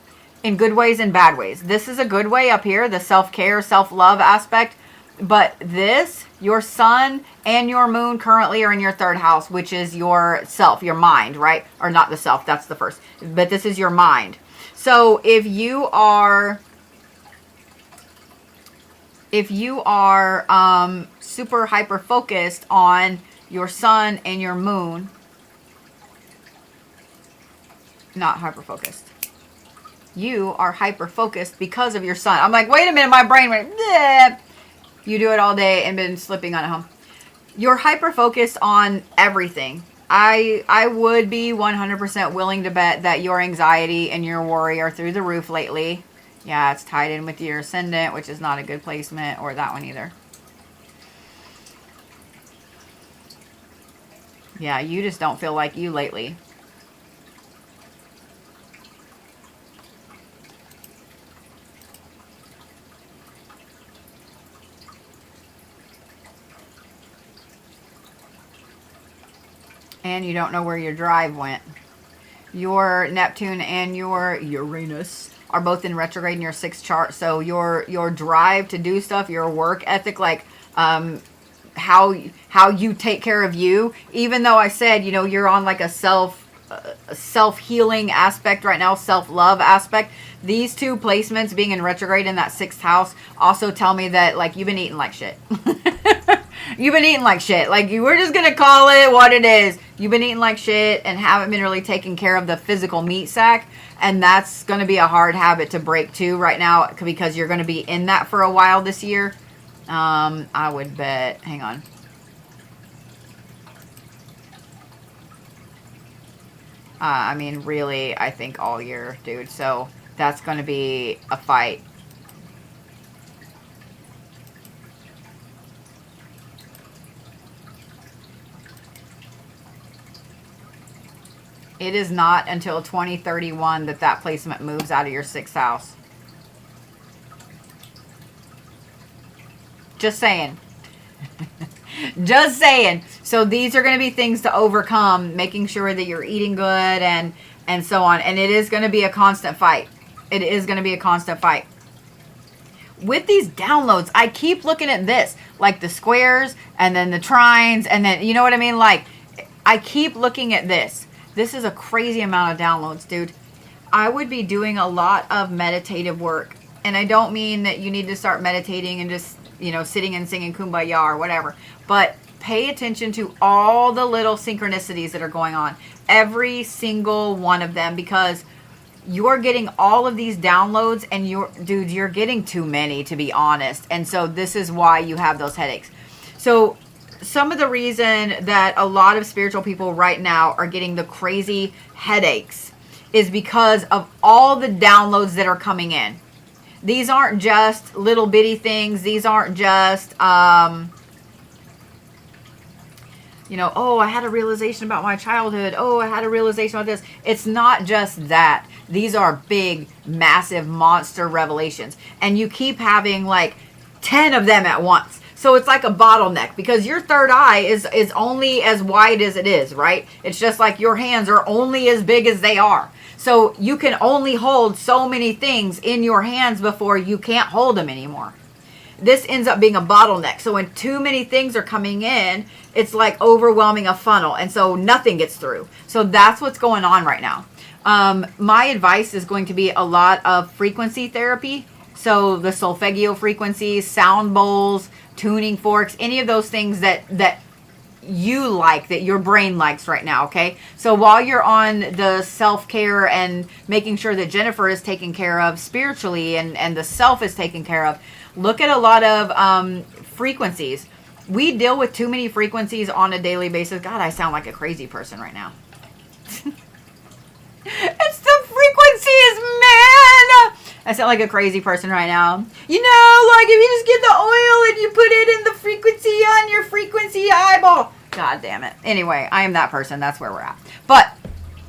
[SPEAKER 1] in good ways and bad ways. This is a good way up here, the self-care, self-love aspect. But this, your sun and your moon currently are in your third house, which is your self, your mind, right? Or not the self, that's the first. But this is your mind. So if you are super hyper focused on your sun and your moon, not hyper focused. You are hyper focused because of your sun. I'm like, wait a minute, my brain went, bleh. You do it all day and been slipping on it home. You're hyper focused on everything. I would be 100% willing to bet that your anxiety and your worry are through the roof lately. Yeah, it's tied in with your ascendant, which is not a good placement, or that one either. Yeah, you just don't feel like you lately. And you don't know where your drive went. Your Neptune and your Uranus are both in retrograde in your 6th chart. So your drive to do stuff, your work ethic, like how you take care of you. Even though I said, you know, you're on like a self self-healing aspect right now, self-love aspect. These two placements being in retrograde in that 6th house also tell me that, like, you've been eating like shit. You've been eating like shit. Like, we're just going to call it what it is. You've been eating like shit and haven't been really taking care of the physical meat sack. And that's going to be a hard habit to break too right now, because you're going to be in that for a while this year. I would bet, hang on. I mean, really, I think all year, dude. So that's going to be a fight. It is not until 2031 that that placement moves out of your 6th house. Just saying. Just saying. So these are going to be things to overcome, making sure that you're eating good and so on. And it is going to be a constant fight. It is going to be a constant fight. With these downloads, I keep looking at this, like the squares and then the trines and then, you know what I mean? Like, I keep looking at this. This is a crazy amount of downloads, dude. I would be doing a lot of meditative work. And I don't mean that you need to start meditating and just, you know, sitting and singing Kumbaya or whatever. But pay attention to all the little synchronicities that are going on. Every single one of them, because you're getting all of these downloads and you're getting too many, to be honest. And so this is why you have those headaches. So some of the reason that a lot of spiritual people right now are getting the crazy headaches is because of all the downloads that are coming in. These aren't just little bitty things. These aren't just, you know, oh, I had a realization about my childhood. Oh, I had a realization about this. It's not just that. These are big, massive monster revelations. And you keep having like 10 of them at once. So it's like a bottleneck, because your third eye is only as wide as it is, right? It's just like your hands are only as big as they are. So you can only hold so many things in your hands before you can't hold them anymore. This ends up being a bottleneck. So when too many things are coming in, it's like overwhelming a funnel. And so nothing gets through. So that's what's going on right now. My advice is going to be a lot of frequency therapy. So the solfeggio frequencies, sound bowls, tuning forks, any of those things that you like, that your brain likes right now, okay? So while you're on the self-care and making sure that Jennifer is taken care of spiritually and the self is taken care of, look at a lot of frequencies. We deal with too many frequencies on a daily basis. God, I sound like a crazy person right now. It's the frequencies, man! I sound like a crazy person right now. You know, like if you just get the oil and you put it in the frequency on your frequency eyeball. God damn it. Anyway, I am that person. That's where we're at. But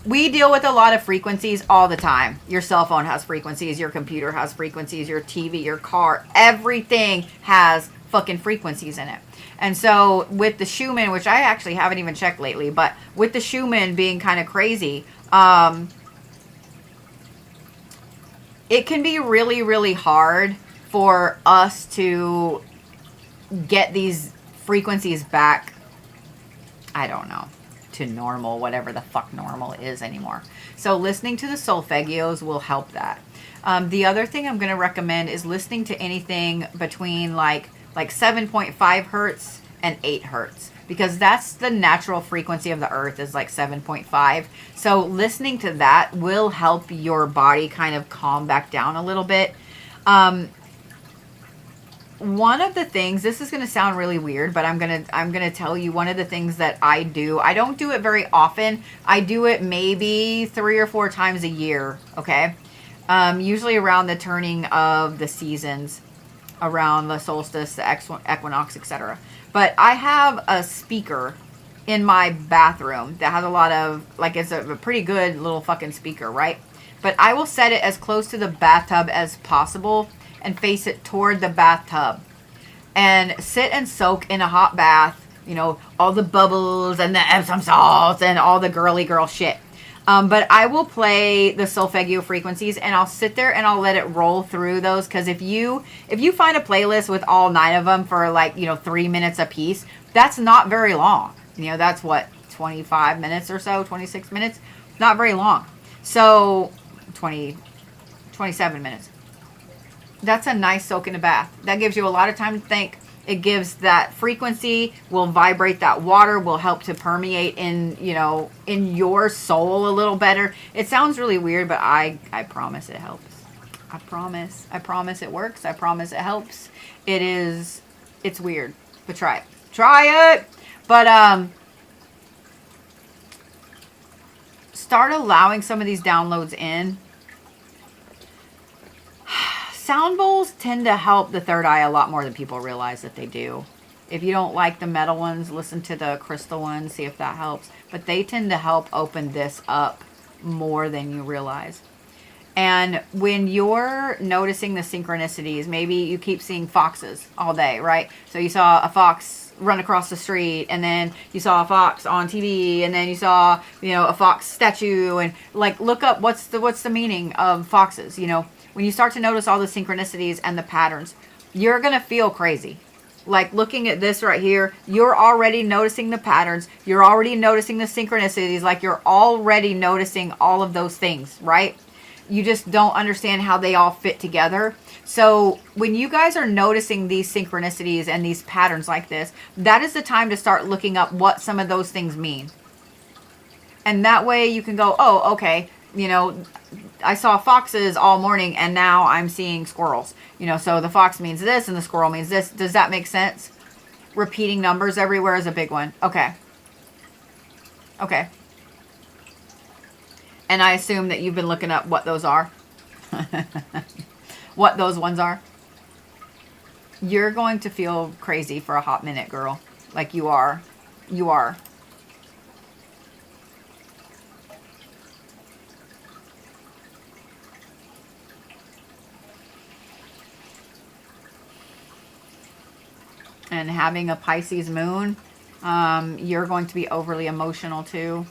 [SPEAKER 1] we deal with a lot of frequencies all the time. Your cell phone has frequencies. Your computer has frequencies. Your TV, your car, everything has fucking frequencies in it. And so with the Schumann, which I actually haven't even checked lately, but with the Schumann being kind of crazy, it can be really, really hard for us to get these frequencies back, I don't know, to normal, whatever the fuck normal is anymore. So listening to the solfeggios will help that. The other thing I'm going to recommend is listening to anything between like 7.5 hertz and 8 hertz. Because that's the natural frequency of the earth, is like 7.5. So listening to that will help your body kind of calm back down a little bit. One of the things, this is going to sound really weird, but I'm going to tell you one of the things that I do. I don't do it very often. I do it maybe 3 or 4 times a year, okay? Usually around the turning of the seasons, around the solstice, the equinox, etc. But I have a speaker in my bathroom that has a lot of, like, it's a pretty good little fucking speaker, right? But I will set it as close to the bathtub as possible and face it toward the bathtub. And sit and soak in a hot bath, you know, all the bubbles and the Epsom salts and all the girly girl shit. But I will play the solfeggio frequencies and I'll sit there and I'll let it roll through those. Because if you find a playlist with all 9 of them for like, 3 minutes a piece, that's not very long. That's what, 25 minutes or so, 26 minutes. Not very long. So 20, 27 minutes. That's a nice soak in a bath. That gives you a lot of time to think. It gives that frequency, will vibrate that water, will help to permeate in, you know, in your soul a little better. It sounds really weird, but I promise it helps. I promise. I promise it works. I promise it helps. It's weird, but try it. Try it. But start allowing some of these downloads in. Sound bowls tend to help the third eye a lot more than people realize that they do. If you don't like the metal ones, listen to the crystal ones, see if that helps. But they tend to help open this up more than you realize. And when you're noticing the synchronicities, maybe you keep seeing foxes all day, right? So you saw a fox run across the street, and then you saw a fox on TV, and then you saw, you know, a fox statue, and like look up what's the meaning of foxes, you know. When you start to notice all the synchronicities and the patterns, you're going to feel crazy. Like looking at this right here, you're already noticing the patterns. You're already noticing the synchronicities. Like you're already noticing all of those things, right? You just don't understand how they all fit together. So when you guys are noticing these synchronicities and these patterns like this, that is the time to start looking up what some of those things mean. And that way you can go, oh, okay, you know, I saw foxes all morning and now I'm seeing squirrels. You know, so the fox means this and the squirrel means this. Does that make sense? Repeating numbers everywhere is a big one. Okay. Okay. And I assume that you've been looking up what those are. What those ones are. You're going to feel crazy for a hot minute, girl. Like you are. You are. And having a Pisces moon, you're going to be overly emotional too.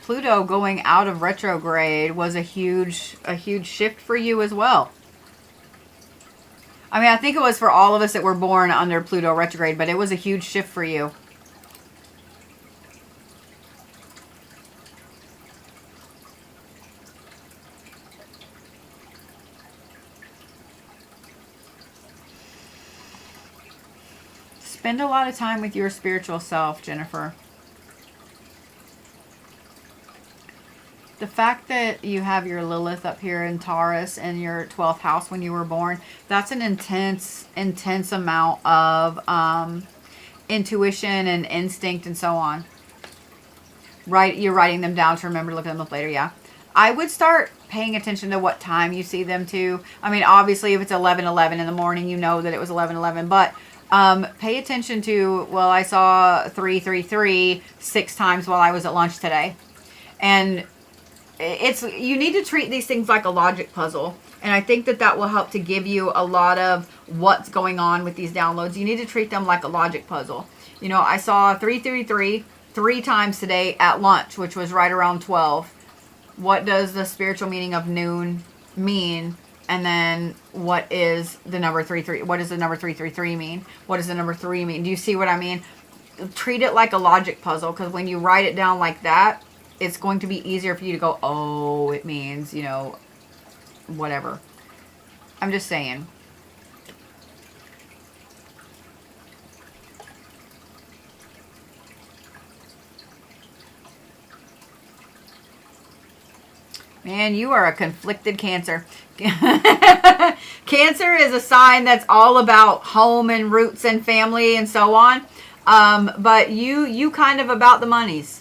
[SPEAKER 1] Pluto going out of retrograde was a huge shift for you as well. I mean, I think it was for all of us that were born under Pluto retrograde, but it was a huge shift for you. Spend a lot of time with your spiritual self, Jennifer. The fact that you have your Lilith up here in Taurus and your 12th house when you were born, that's an intense amount of intuition and instinct and so on. Right? You're writing them down to remember to look at them up later, yeah. I would start paying attention to what time you see them too. I mean, obviously, if it's 11:11 in the morning, you know that it was 11:11, but pay attention to, well, I saw 333 6 times while I was at lunch today. And you need to treat these things like a logic puzzle. And I think that will help to give you a lot of what's going on with these downloads. You need to treat them like a logic puzzle. You know, I saw 333 3 times today at lunch, which was right around 12. What does the spiritual meaning of noon mean? And then what is the number 33? What does the number 333 mean? What does the number 3 mean? Do you see what I mean? Treat it like a logic puzzle, because when you write it down like that, it's going to be easier for you to go, oh, it means, you know, whatever. I'm just saying. Man, you are a conflicted Cancer. Cancer is a sign that's all about home and roots and family and so on. But you kind of about the monies.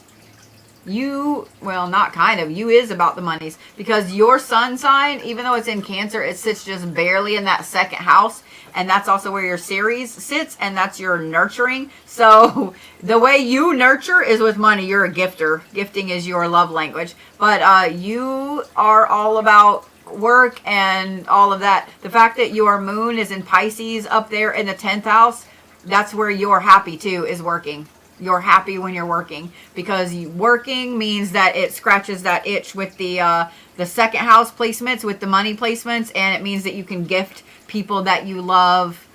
[SPEAKER 1] Well, not kind of. You is about the monies. Because your sun sign, even though it's in Cancer, it sits just barely in that second house. And that's also where your Ceres sits. And that's your nurturing. So the way you nurture is with money. You're a gifter. Gifting is your love language. But you are all about work and all of that. The fact that your moon is in Pisces up there in the 10th house, that's where you're happy too, is working. You're happy when you're working, because working means that it scratches that itch with the second house placements, with the money placements, and it means that you can gift people that you love,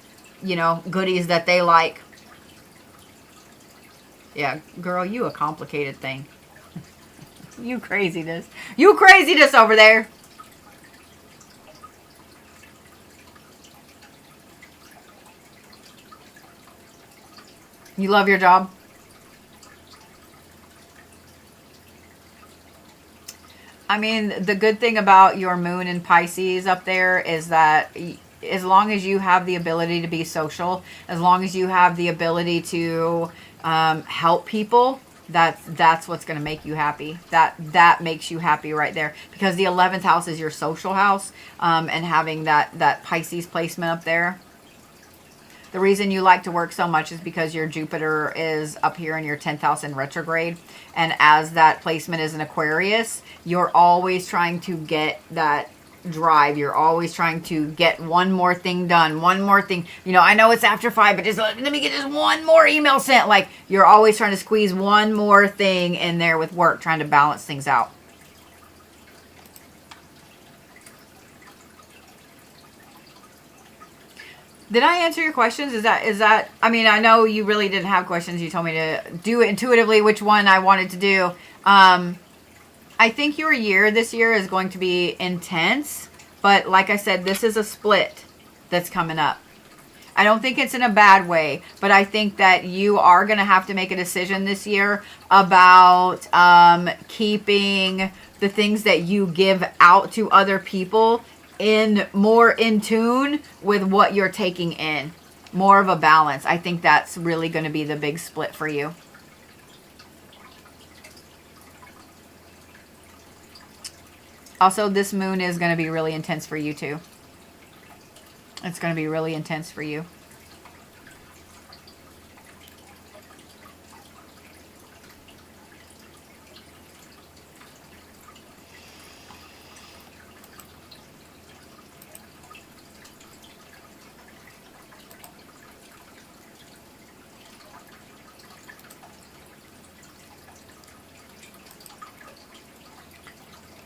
[SPEAKER 1] you know, goodies that they like. Yeah, girl, you a complicated thing. You craziness. You craziness over there. You love your job? I mean, the good thing about your moon in Pisces up there is that as long as you have the ability to be social, as long as you have the ability to help people, that's what's going to make you happy. That makes you happy right there, because the 11th house is your social house, and having that Pisces placement up there. The reason you like to work so much is because your Jupiter is up here in your 10th house in retrograde. And as that placement is an Aquarius, you're always trying to get that drive. You're always trying to get one more thing done, one more thing. You know, I know it's after 5, but just let me get just one more email sent. Like, you're always trying to squeeze one more thing in there with work, trying to balance things out. Did I answer your questions? Is that, I mean, I know you really didn't have questions. You told me to do it intuitively, which one I wanted to do. I think your year this year is going to be intense, but like I said, this is a split that's coming up. I don't think it's in a bad way, but I think that you are going to have to make a decision this year about keeping the things that you give out to other people more in tune with what you're taking in. More of a balance. I think that's really going to be the big split for you. Also, this moon is going to be really intense for you too. It's going to be really intense for you.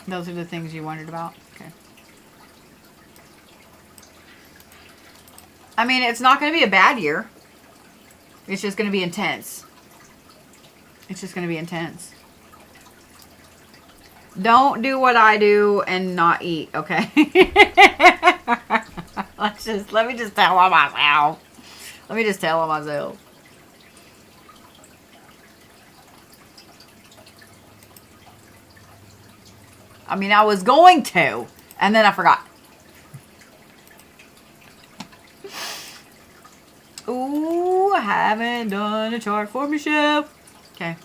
[SPEAKER 1] Those are the things you wondered about? Okay. I mean, it's not going to be a bad year. It's just going to be intense. It's just going to be intense. Don't do what I do and not eat, okay? Let me just tell on myself. Let me just tell on myself. I mean, I was going to, and then I forgot. Ooh, I haven't done a chart for Michelle. Okay.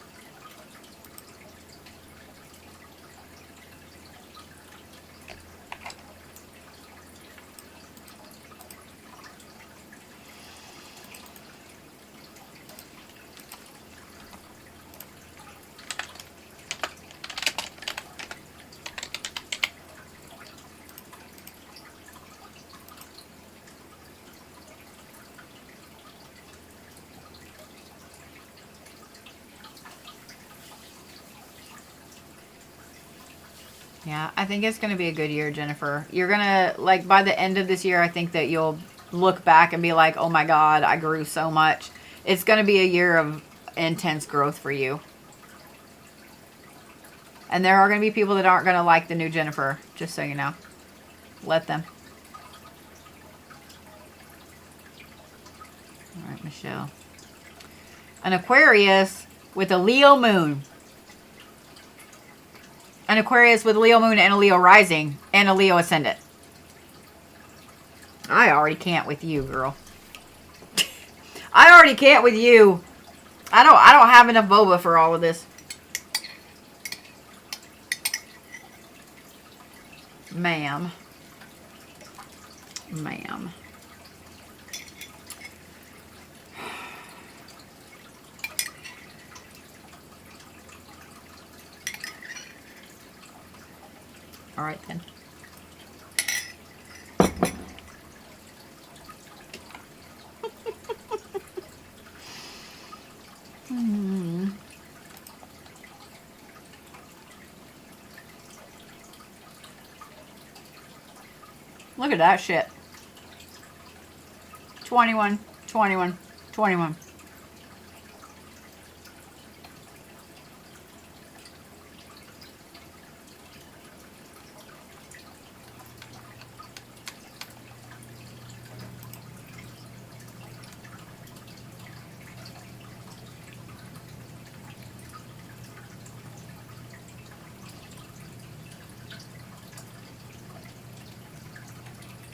[SPEAKER 1] Yeah, I think it's going to be a good year, Jennifer. You're going to, like, by the end of this year, I think that you'll look back and be like, oh my God, I grew so much. It's going to be a year of intense growth for you. And there are going to be people that aren't going to like the new Jennifer, just so you know. Let them. All right, Michelle. An Aquarius with a Leo moon. An Aquarius with a Leo moon and a Leo rising and a Leo ascendant. I already can't with you, girl. I already can't with you. I don't have enough boba for all of this. Ma'am. Ma'am. All right, then. Hmm. Look at that shit. 21, 21, 21.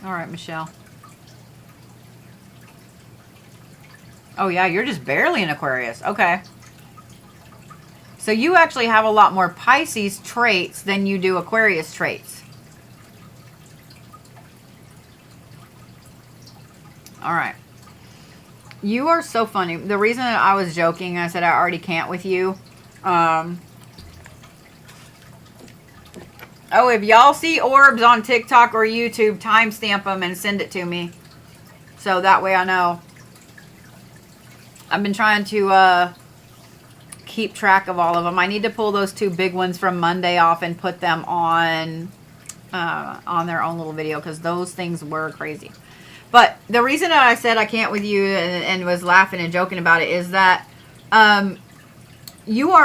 [SPEAKER 1] All right, Michelle. Oh, yeah, you're just barely an Aquarius. Okay. So you actually have a lot more Pisces traits than you do Aquarius traits. All right. You are so funny. The reason that I was joking, I said I already can't with you. Oh, if y'all see orbs on TikTok or YouTube, timestamp them and send it to me. So that way I know. I've been trying to keep track of all of them. I need to pull those 2 big ones from Monday off and put them on their own little video because those things were crazy. But the reason that I said I can't with you and was laughing and joking about it is that you're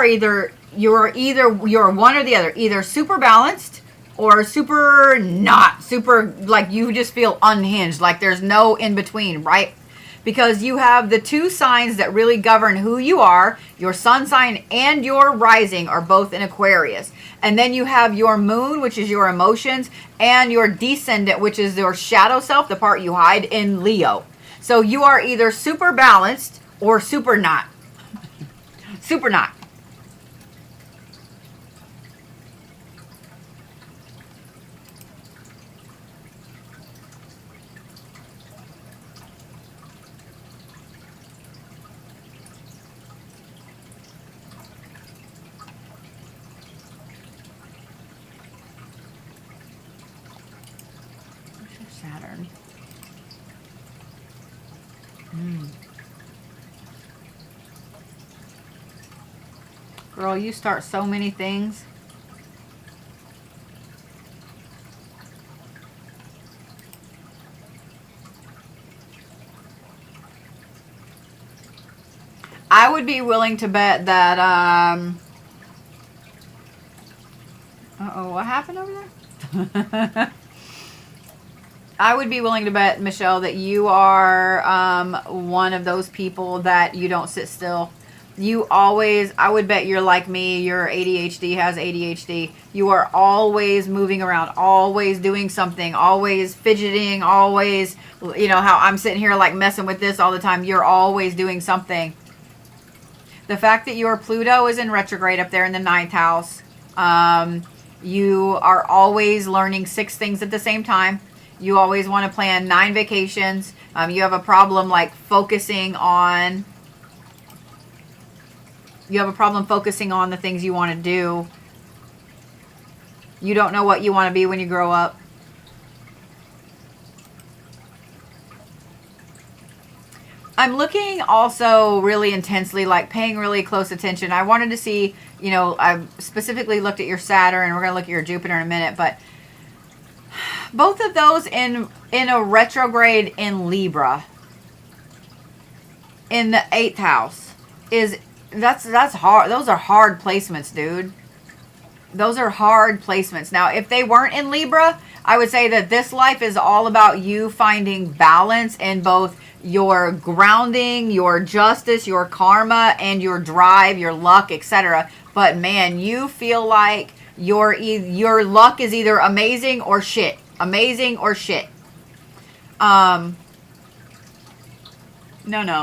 [SPEAKER 1] one or the other, either super balanced or super not super, like you just feel unhinged, like there's no in between, right? Because you have the 2 signs that really govern who you are. Your sun sign and your rising are both in Aquarius. And then you have your moon, which is your emotions, and your descendant, which is your shadow self, the part you hide, in Leo. So you are either super balanced or super not. Super not. Saturn. Girl, you start so many things. I would be willing to bet that, uh-oh, what happened over there? I would be willing to bet, Michelle, that you are one of those people that you don't sit still. You always, I would bet you're like me, your ADHD has ADHD. You are always moving around, always doing something, always fidgeting, always, you know, how I'm sitting here like messing with this all the time. You're always doing something. The fact that your Pluto is in retrograde up there in the 9th house, you are always learning 6 things at the same time. You always want to plan 9 vacations. You have a problem like focusing on... You have a problem focusing on the things you want to do. You don't know what you want to be when you grow up. I'm looking also really intensely, like paying really close attention. I wanted to see, you know, I specifically looked at your Saturn, and we're going to look at your Jupiter in a minute, but both of those in a retrograde in Libra in the 8th house is that's hard. Those are hard placements, dude. Those are hard placements. Now, if they weren't in Libra, I would say that this life is all about you finding balance in both your grounding, your justice, your karma, and your drive, your luck, etc. But man, you feel like your luck is either amazing or shit. Amazing or shit. No,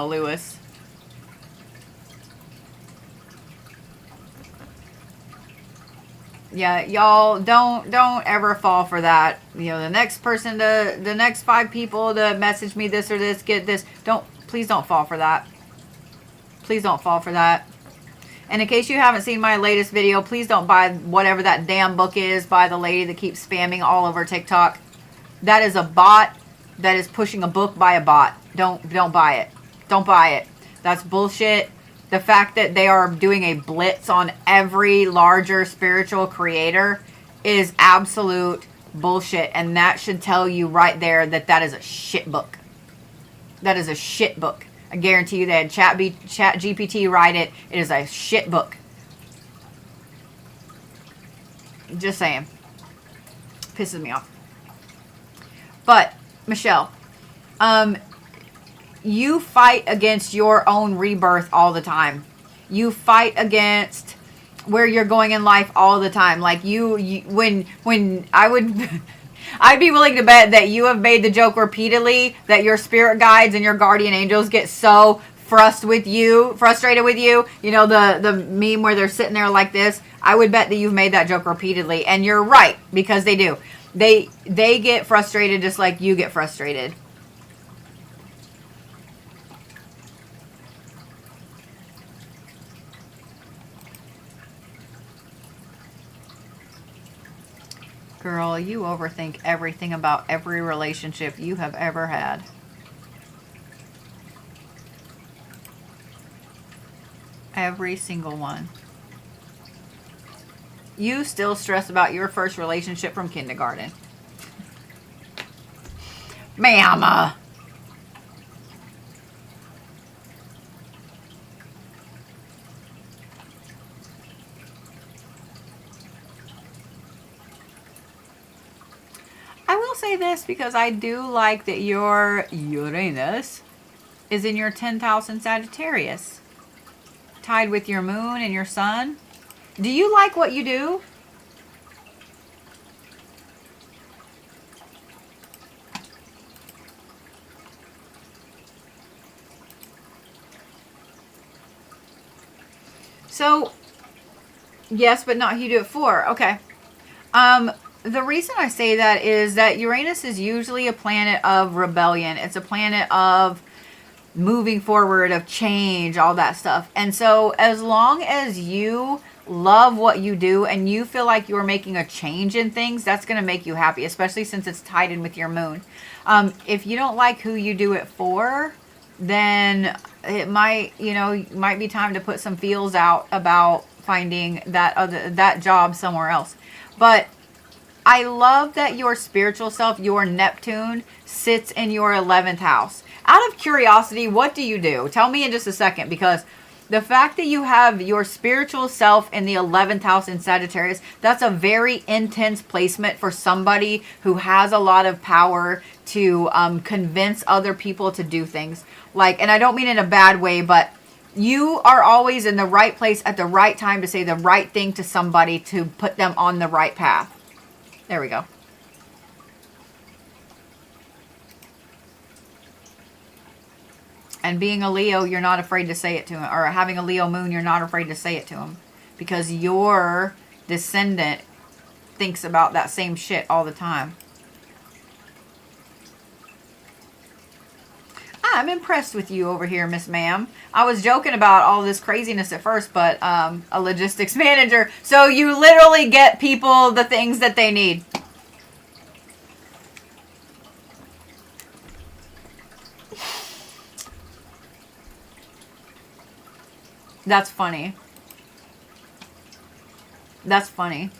[SPEAKER 1] Lewis. Yeah, y'all don't ever fall for that. You know, the next 5 people to message me this or this, get this. Please don't fall for that. Please don't fall for that. And in case you haven't seen my latest video, please don't buy whatever that damn book is by the lady that keeps spamming all over TikTok. That is a bot that is pushing a book by a bot. Don't buy it. Don't buy it. That's bullshit. the fact that they are doing a blitz on every larger spiritual creator is absolute bullshit. And that should tell you right there that that is a shit book. That is a shit book. I guarantee you they had Chat GPT write it. It is a shit book. Just saying. Pisses me off. But, Michelle, you fight against your own rebirth all the time. You fight against where you're going in life all the time. Like when I would... I'd be willing to bet that you have made the joke repeatedly that your spirit guides and your guardian angels get so frustrated with you. You know, the meme where they're sitting there like this. I would bet that you've made that joke repeatedly. And you're right, because they do. They get frustrated just like you get frustrated. Girl, you overthink everything about every relationship you have ever had. Every single one. You still stress about your first relationship from kindergarten. Ma'am. I will say this because I do like that your Uranus is in your 10th house in Sagittarius, tied with your moon and your sun. Do you like what you do? So, yes, but not who you do it for. Okay. The reason I say that is that Uranus is usually a planet of rebellion. It's a planet of moving forward, of change, all that stuff. And so as long as you love what you do and you feel like you're making a change in things, that's going to make you happy, especially since it's tied in with your moon. If you don't like who you do it for, then it might be time to put some feels out about finding that job somewhere else. But I love that your spiritual self, your Neptune, sits in your 11th house. Out of curiosity, what do you do? Tell me in just a second, because the fact that you have your spiritual self in the 11th house in Sagittarius, that's a very intense placement for somebody who has a lot of power to convince other people to do things. Like, and I don't mean in a bad way, but you are always in the right place at the right time to say the right thing to somebody to put them on the right path. There we go. And being a Leo, you're not afraid to say it to him. Or having a Leo moon, you're not afraid to say it to him. Because your descendant thinks about that same shit all the time. I'm impressed with you over here, Miss Ma'am. I was joking about all this craziness at first, but a logistics manager. So you literally get people the things that they need. That's funny. That's funny.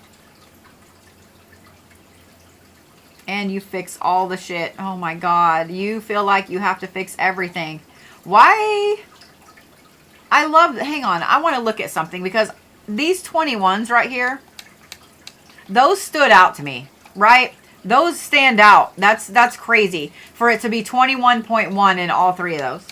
[SPEAKER 1] And you fix all the shit. Oh my God. You feel like you have to fix everything. Why? I love... Hang on. I want to look at something because these 21s right here, those stood out to me, right? Those stand out. That's crazy for it to be 21.1 in all three of those.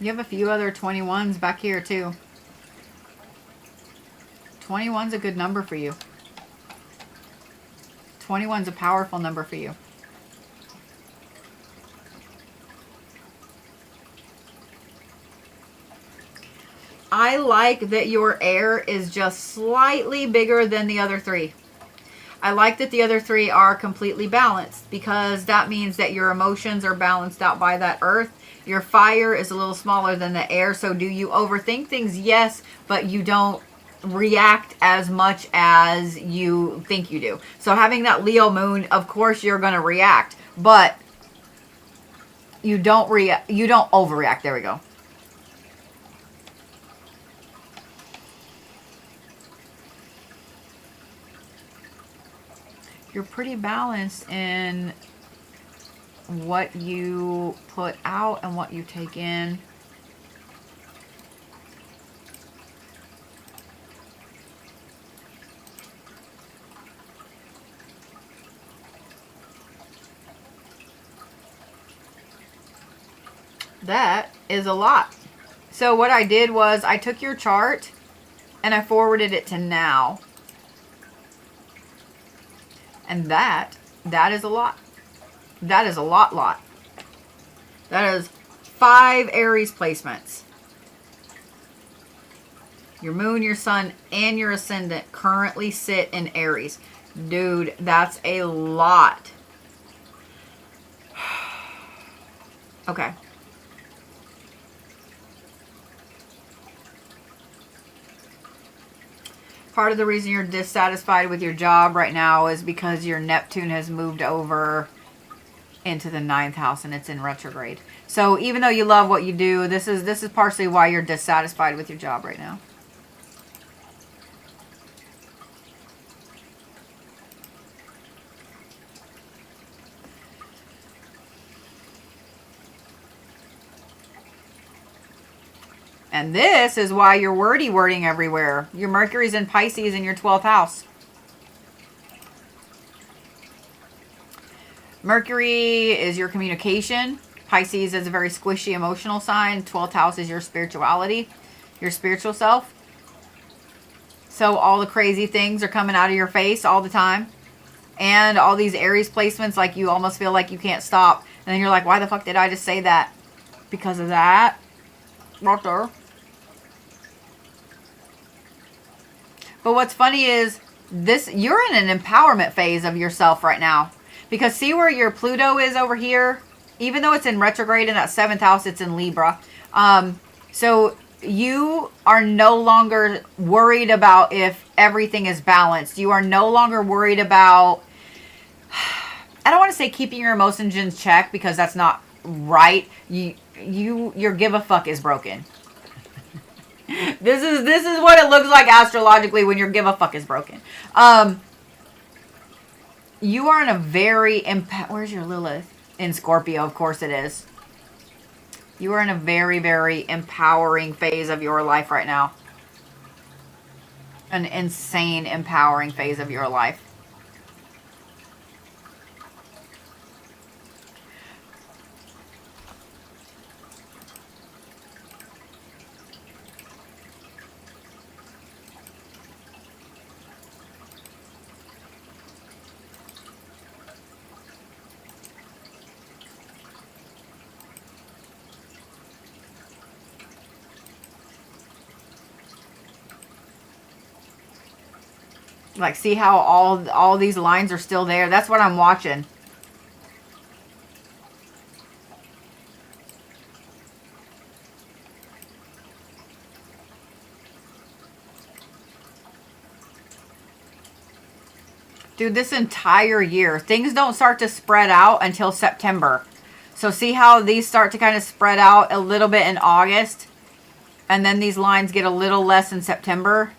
[SPEAKER 1] You have a few other 21s back here too. 21's a good number for you. 21 is a powerful number for you. I like that your air is just slightly bigger than the other 3. I like that the other 3 are completely balanced, because that means that your emotions are balanced out by that earth. Your fire is a little smaller than the air. So do you overthink things? Yes, but you don't react as much as you think you do. So having that Leo moon, of course you're going to react, but you don't overreact. There we go. You're pretty balanced in what you put out and what you take in. That is a lot. So what I did was I took your chart and I forwarded it to now. And that is a lot. That is a lot. That is 5 Aries placements. Your moon, your sun, and your ascendant currently sit in Aries. Dude, that's a lot. Okay. Part of the reason you're dissatisfied with your job right now is because your Neptune has moved over into the 9th house and it's in retrograde. So even though you love what you do, this is partially why you're dissatisfied with your job right now. And this is why you're wording everywhere. Your Mercury's in Pisces in your 12th house. Mercury is your communication. Pisces is a very squishy emotional sign. 12th house is your spirituality, your spiritual self. So all the crazy things are coming out of your face all the time. And all these Aries placements, like you almost feel like you can't stop. And then you're like, why the fuck did I just say that? Because of that. Right there. But what's funny is you're in an empowerment phase of yourself right now. Because see where your Pluto is over here? Even though it's in retrograde in that 7th house, it's in Libra. So you are no longer worried about if everything is balanced. You are no longer worried about, I don't want to say keeping your emotions in check, because that's not right. Your give a fuck is broken. This is what it looks like astrologically when your give a fuck is broken. You are in a very where's your Lilith? In Scorpio, of course it is. You are in a very, very empowering phase of your life right now. An insane empowering phase of your life. Like, see how all these lines are still there? That's what I'm watching. Dude, this entire year, things don't start to spread out until September. So see how these start to kind of spread out a little bit in August? And then these lines get a little less in September.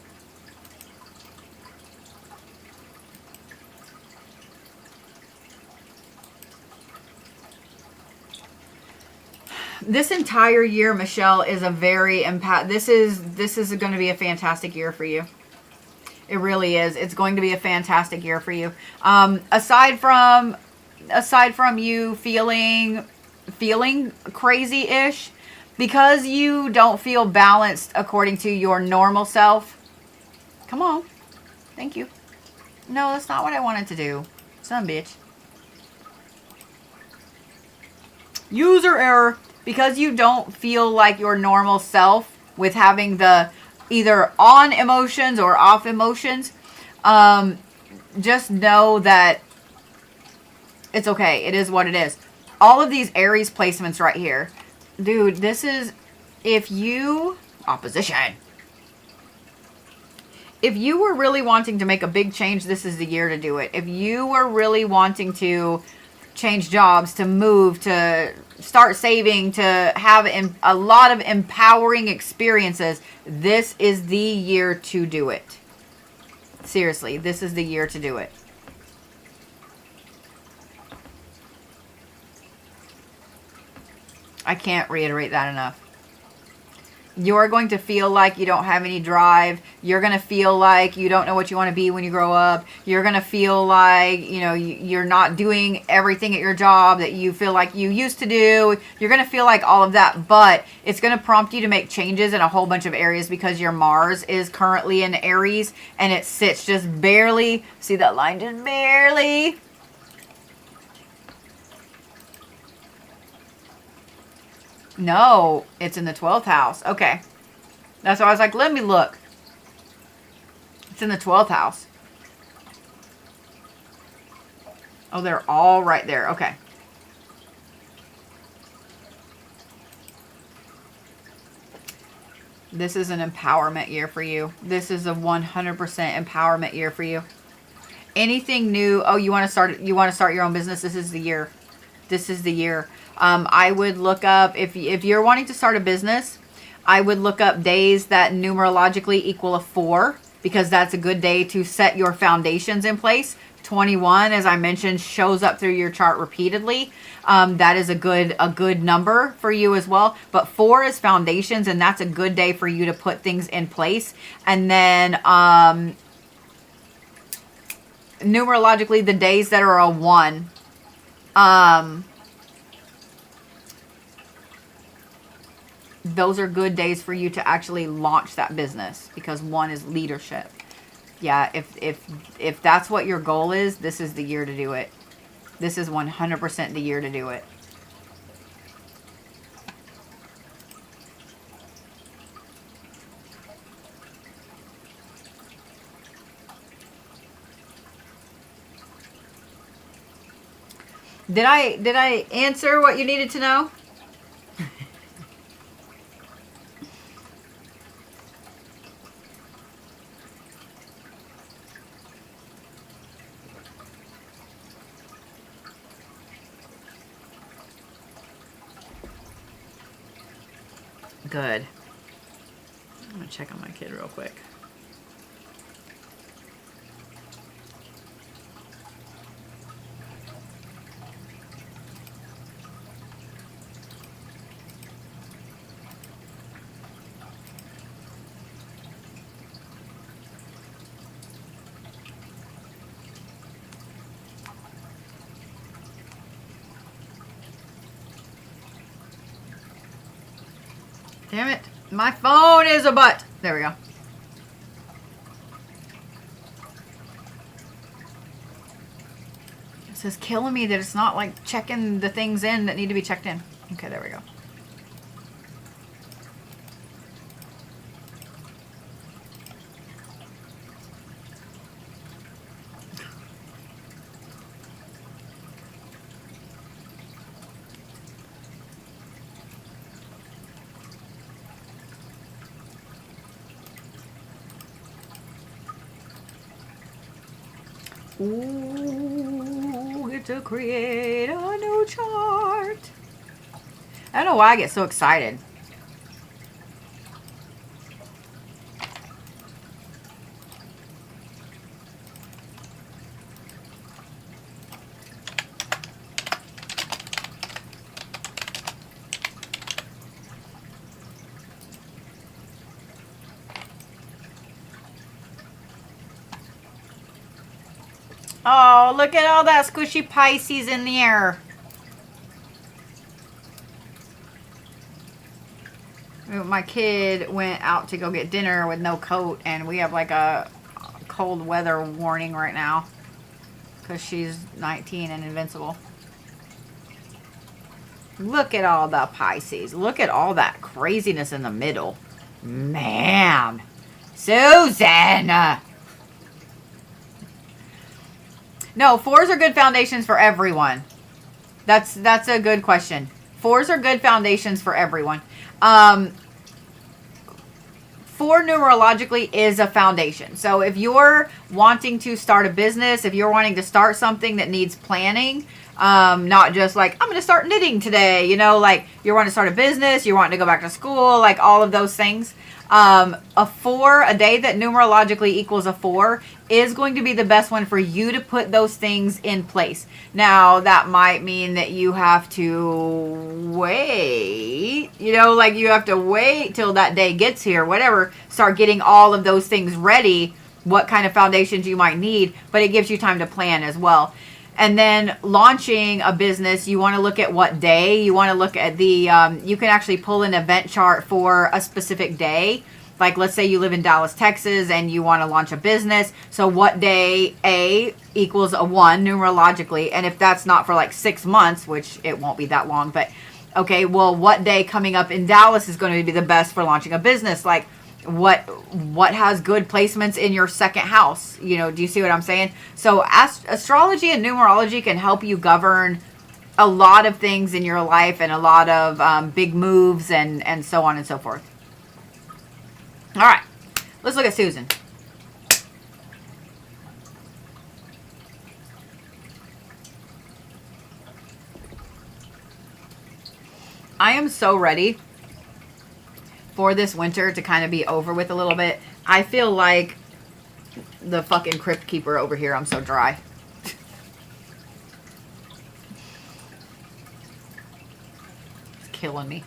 [SPEAKER 1] This entire year, Michelle, is a very this is going to be a fantastic year for you. It really is. It's going to be a fantastic year for you. Aside from you feeling crazy-ish, because you don't feel balanced according to your normal self. Come on. Thank you. No, that's not what I wanted to do. Son bitch. User error. Because you don't feel like your normal self with having the either on emotions or off emotions, just know that it's okay. It is what it is. All of these Aries placements right here. Dude, this is, if you, opposition. If you were really wanting to make a big change, this is the year to do it. If you were really wanting to change jobs, to move, to start saving, to have a lot of empowering experiences, this is the year to do it. Seriously, this is the year to do it. I can't reiterate that enough. You're going to feel like you don't have any drive. You're going to feel like you don't know what you want to be when you grow up. You're going to feel like, you know, you're not doing everything at your job that you feel like you used to do. You're going to feel like all of that, but it's going to prompt you to make changes in a whole bunch of areas because your Mars is currently in Aries and it sits just barely. See that line? Just barely. No, it's in the 12th house. Okay. That's why I was like, let me look. It's in the 12th house. Oh, they're all right there. Okay. This is an empowerment year for you. This is a 100% empowerment year for you. Anything new? Oh, you want to start your own business? This is the year. This is the year. I would look up, if you're wanting to start a business, I would look up days that numerologically equal a 4, because that's a good day to set your foundations in place. 21, as I mentioned, shows up through your chart repeatedly. That is a good number for you as well. But 4 is foundations, and that's a good day for you to put things in place. And then numerologically, the days that are a 1, those are good days for you to actually launch that business, because 1 is leadership. Yeah, if that's what your goal is, this is the year to do it. This is 100% the year to do it. Did I answer what you needed to know? Good. I'm gonna check on my kid real quick. Damn it. My phone is a butt. There we go. It says killing me that it's not like checking the things in that need to be checked in. Okay, there we go. Ooh, get to create a new chart. I don't know why I get so excited. Oh, look at all that squishy Pisces in the air. My kid went out to go get dinner with no coat, and we have like a cold weather warning right now. because she's 19 and invincible. Look at all the Pisces. Look at all that craziness in the middle. Man. Susan. No, 4s are good foundations for everyone. That's a good question. 4s are good foundations for everyone. 4 numerologically is a foundation. So if you're wanting to start a business, if you're wanting to start something that needs planning, not just like, I'm going to start knitting today, you know, like you're wanting to start a business, you're wanting to go back to school, like all of those things. A 4, a day that numerologically equals a 4 is going to be the best one for you to put those things in place. Now, that might mean that you have to wait, you know, like you have to wait till that day gets here, whatever, start getting all of those things ready, what kind of foundations you might need, but it gives you time to plan as well. And then launching a business, you want to look at what day. You want to look at the, you can actually pull an event chart for a specific day. Like, let's say you live in Dallas, Texas, and you want to launch a business. So what day A equals a 1 numerologically. And if that's not for like 6 months, which it won't be that long, but okay, well, what day coming up in Dallas is going to be the best for launching a business? Like, what has good placements in your second house? You know, do you see what I'm saying? So astrology and numerology can help you govern a lot of things in your life and a lot of big moves and so on and so forth. All right, let's look at Susan. I am so ready for this winter to kind of be over with a little bit. I feel like the fucking crypt keeper over here. I'm so dry. It's killing me.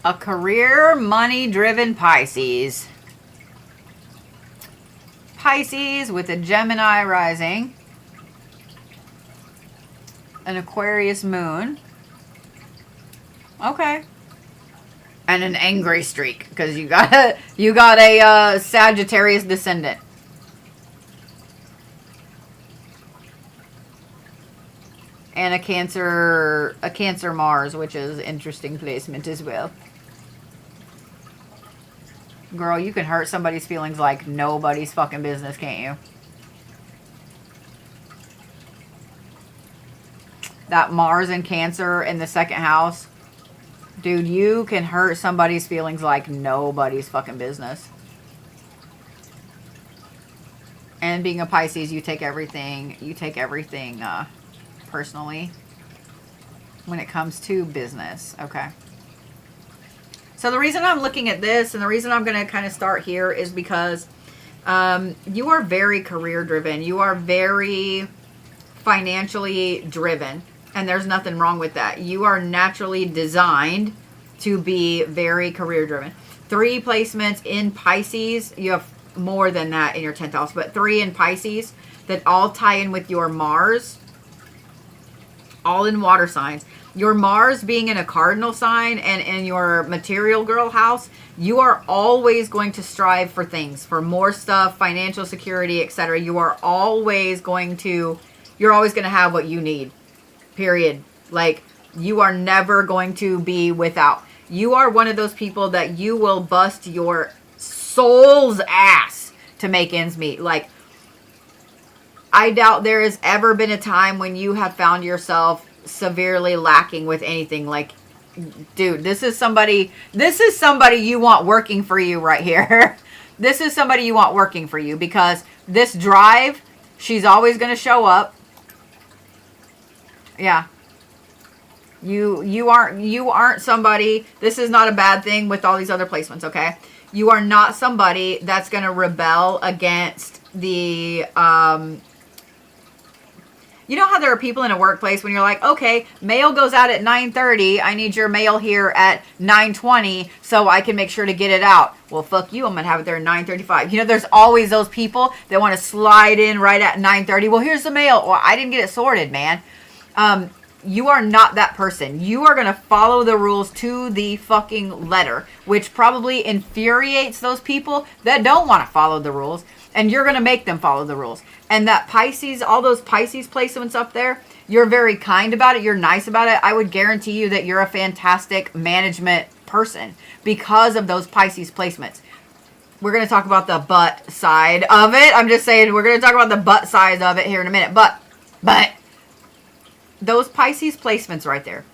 [SPEAKER 1] A career, money-driven Pisces. Pisces with a Gemini rising, an Aquarius moon, okay, and an angry streak because you got a Sagittarius descendant. And a Cancer Mars, which is interesting placement as well. Girl, you can hurt somebody's feelings like nobody's fucking business, can't you? That Mars and Cancer in the second house. Dude, you can hurt somebody's feelings like nobody's fucking business. And being a Pisces, you take everything personally when it comes to business. Okay. So the reason I'm looking at this and the reason I'm going to kind of start here is because you are very career driven. You are very financially driven. And there's nothing wrong with that. You are naturally designed to be very career driven. 3 placements in Pisces. You have more than that in your 10th house. But 3 in Pisces that all tie in with your Mars. All in water signs. Your Mars being in a cardinal sign and in your material girl house, you are always going to strive for things, for more stuff, financial security, etc. You are always going to, you're always going to have what you need, period. Like, you are never going to be without. You are one of those people that you will bust your soul's ass to make ends meet. Like, I doubt there has ever been a time when you have found yourself severely lacking with anything. Like, dude, this is somebody you want working for you right here. This is somebody you want working for you because this drive, she's always going to show up. Yeah. You aren't somebody, this is not a bad thing with all these other placements, okay? You are not somebody that's going to rebel against the you know how there are people in a workplace when you're like, okay, mail goes out at 9:30. I need your mail here at 9:20 so I can make sure to get it out. Well, fuck you. I'm going to have it there at 9:35. You know, there's always those people that want to slide in right at 9:30. Well, here's the mail. Well, I didn't get it sorted, man. You are not that person. You are going to follow the rules to the fucking letter, which probably infuriates those people that don't want to follow the rules. And you're going to make them follow the rules. And that Pisces, all those Pisces placements up there, you're very kind about it. You're nice about it. I would guarantee you that you're a fantastic management person because of those Pisces placements. We're going to talk about the butt side of it. I'm just saying we're going to talk about the butt side of it here in a minute. But those Pisces placements right there,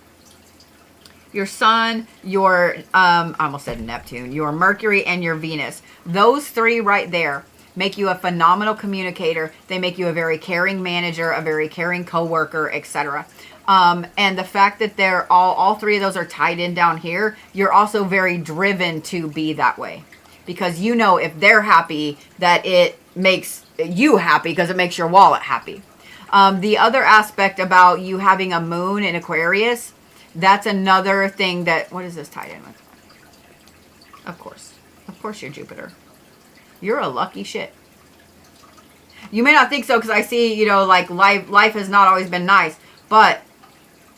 [SPEAKER 1] your Sun, your, I almost said Neptune, your Mercury, and your Venus, those three right there make you a phenomenal communicator. They make you a very caring manager, a very caring coworker, etc. And the fact that they're all three of those are tied in down here, you're also very driven to be that way. Because you know if they're happy, that it makes you happy because it makes your wallet happy. The other aspect about you having a moon in Aquarius, that's another thing that, what is this tied in with? Of course you're Jupiter. You're a lucky shit. You may not think so because I see, you know, like life has not always been nice. But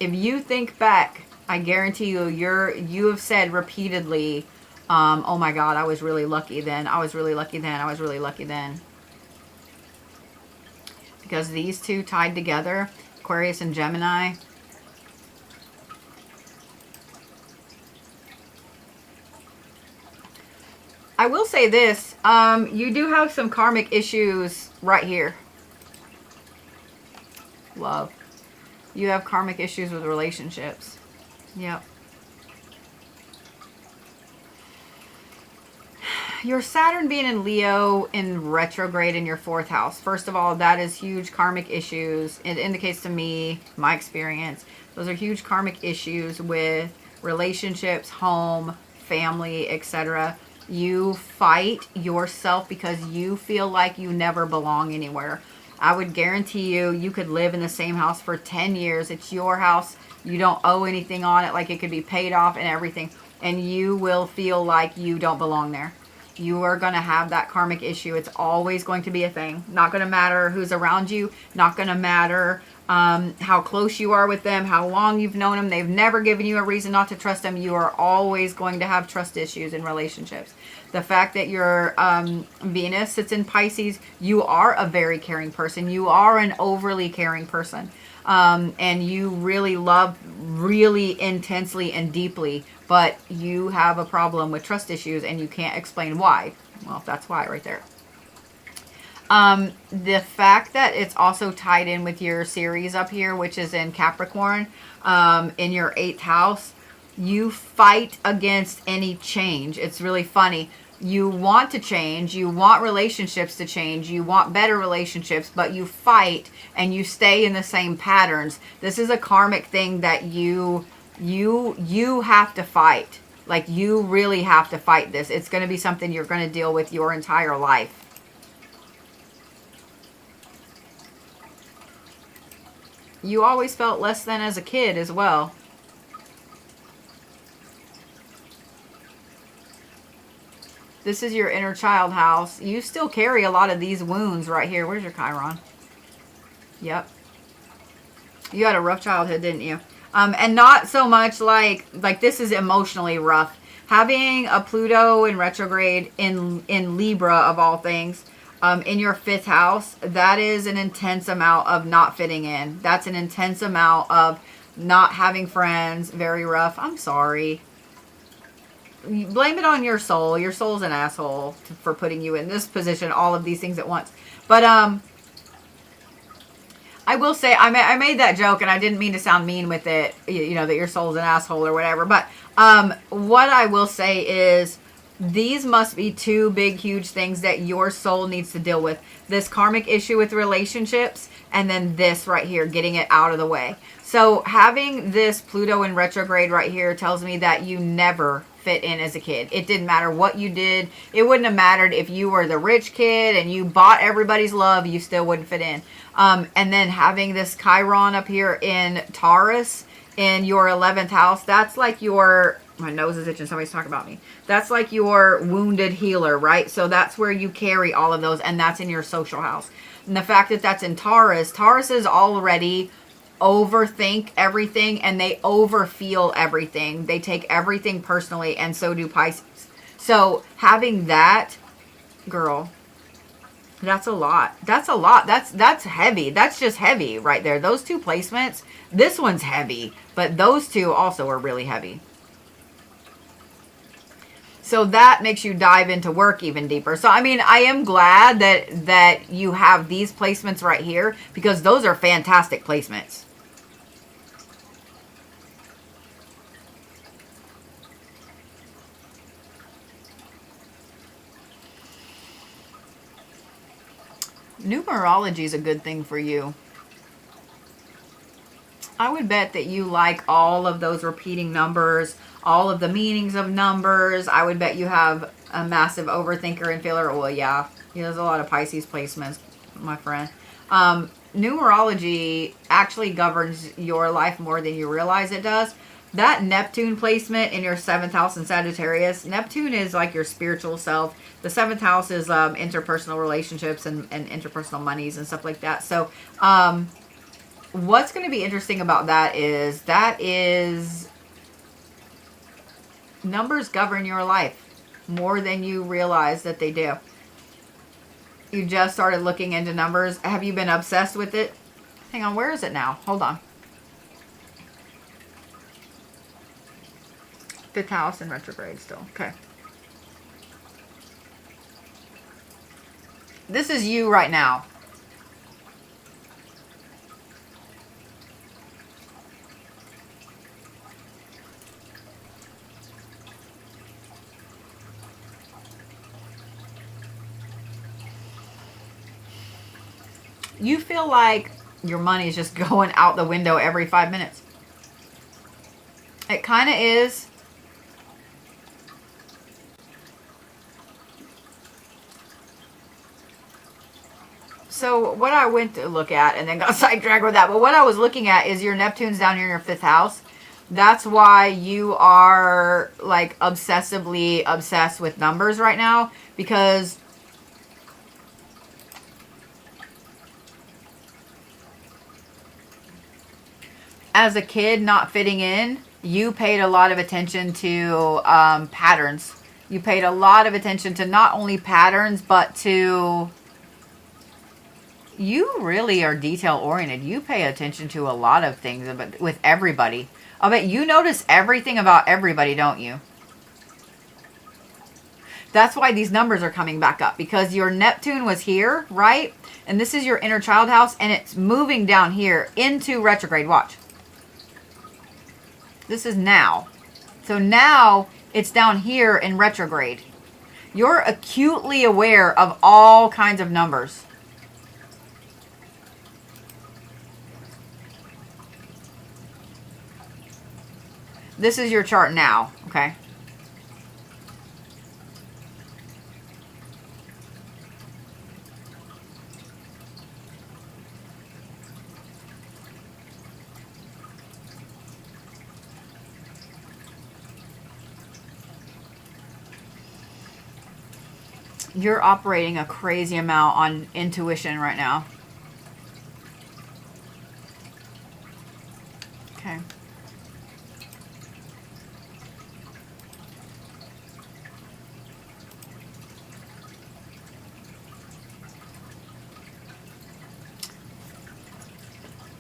[SPEAKER 1] if you think back, I guarantee you, you have said repeatedly, oh my God, I was really lucky then. I was really lucky then. I was really lucky then. Because these two tied together, Aquarius and Gemini, I will say this, you do have some karmic issues right here. Love. You have karmic issues with relationships. Yep. Your Saturn being in Leo in retrograde in your 4th house. First of all, that is huge karmic issues. It indicates to me, my experience, those are huge karmic issues with relationships, home, family, etc. You fight yourself because you feel like you never belong anywhere. I would guarantee you could live in the same house for 10 years. It's your house. You don't owe anything on it. Like it could be paid off and everything. And you will feel like you don't belong there. You are going to have that karmic issue. It's always going to be a thing. Not going to matter who's around you. Not going to matter how close you are with them, how long you've known them. They've never given you a reason not to trust them. You are always going to have trust issues in relationships. The fact that your Venus sits in Pisces, you are a very caring person. You are an overly caring person. And you really love really intensely and deeply, but you have a problem with trust issues and you can't explain why. Well, that's why right there. The fact that it's also tied in with your Ceres up here, which is in Capricorn, in your 8th house, you fight against any change. It's really funny. You want to change, you want relationships to change, you want better relationships, but you fight and you stay in the same patterns. This is a karmic thing that you have to fight. Like you really have to fight this. It's going to be something you're going to deal with your entire life. You always felt less than as a kid as well. This is your inner child house. You still carry a lot of these wounds right here. Where's your Chiron? Yep. You had a rough childhood, didn't you? And not so much like this is emotionally rough. Having a Pluto in retrograde in Libra of all things, in your 5th house, that is an intense amount of not fitting in. That's an intense amount of not having friends. Very rough. I'm sorry. Blame it on your soul. Your soul's an asshole for putting you in this position, all of these things at once. But I will say, I made that joke and I didn't mean to sound mean with it, you know, that your soul's an asshole or whatever. But what I will say is these must be two big, huge things that your soul needs to deal with. This karmic issue with relationships and then this right here, getting it out of the way. So having this Pluto in retrograde right here tells me that you never fit in as a kid. It didn't matter what you did. It wouldn't have mattered if you were the rich kid and you bought everybody's love, you still wouldn't fit in. And then having this Chiron up here in Taurus in your 11th house, that's like your, my nose is itching, somebody's talking about me. That's like your wounded healer, right? So that's where you carry all of those, and that's in your social house. And the fact that that's in Taurus, Taurus is already overthink everything and they overfeel everything. They take everything personally, and so do Pisces. So having that, girl, that's a lot. That's a lot. That's heavy. That's just heavy right there. Those two placements, this one's heavy, but those two also are really heavy. So that makes you dive into work even deeper. So, I mean, I am glad that you have these placements right here, because those are fantastic placements. Numerology is a good thing for you. I would bet that you like all of those repeating numbers, all of the meanings of numbers. I would bet you have a massive overthinker and feeler. Well, yeah, there's a lot of Pisces placements, my friend. Numerology actually governs your life more than you realize it does. That Neptune placement in your 7th house in Sagittarius, Neptune is like your spiritual self. The 7th house is interpersonal relationships and interpersonal monies and stuff like that. So, what's going to be interesting about that is numbers govern your life more than you realize that they do. You just started looking into numbers. Have you been obsessed with it? Hang on, where is it now? Hold on. 5th house in retrograde still. Okay. This is you right now. You feel like your money is just going out the window every 5 minutes. It kind of is. So what I went to look at and then got sidetracked with that, but what I was looking at is your Neptune's down here in your 5th house. That's why you are like obsessively obsessed with numbers right now, because as a kid not fitting in, you paid a lot of attention to patterns. You paid a lot of attention to not only patterns, but to... You really are detail oriented. You pay attention to a lot of things with everybody. I bet you notice everything about everybody, don't you? That's why these numbers are coming back up, because your Neptune was here, right? And this is your inner child house, and it's moving down here into retrograde. Watch. This is now. So now it's down here in retrograde. You're acutely aware of all kinds of numbers. This is your chart now, okay? You're operating a crazy amount on intuition right now. Okay.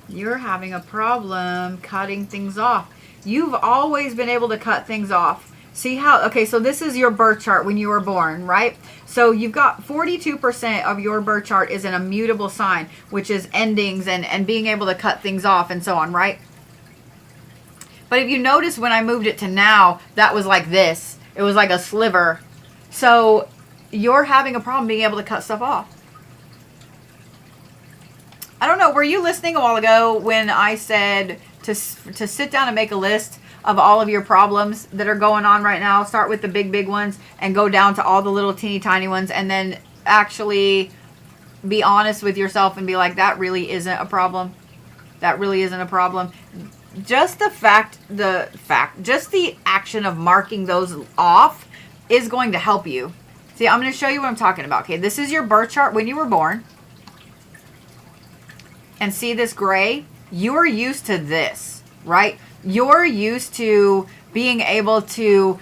[SPEAKER 1] You're having a problem cutting things off. You've always been able to cut things off. See how, okay, so this is your birth chart when you were born, right? So you've got 42% of your birth chart is an immutable sign, which is endings and being able to cut things off and so on, right? But if you notice, when I moved it to now, that was like this. It was like a sliver. So you're having a problem being able to cut stuff off. I don't know, were you listening a while ago when I said to sit down and make a list of all of your problems that are going on right now? Start with the big ones and go down to all the little teeny tiny ones, and then actually be honest with yourself and be like, that really isn't a problem. That really isn't a problem. Just the action of marking those off is going to help you. See, I'm going to show you what I'm talking about. Okay, this is your birth chart when you were born. And see this gray? you're used to this, right? You're used to being able to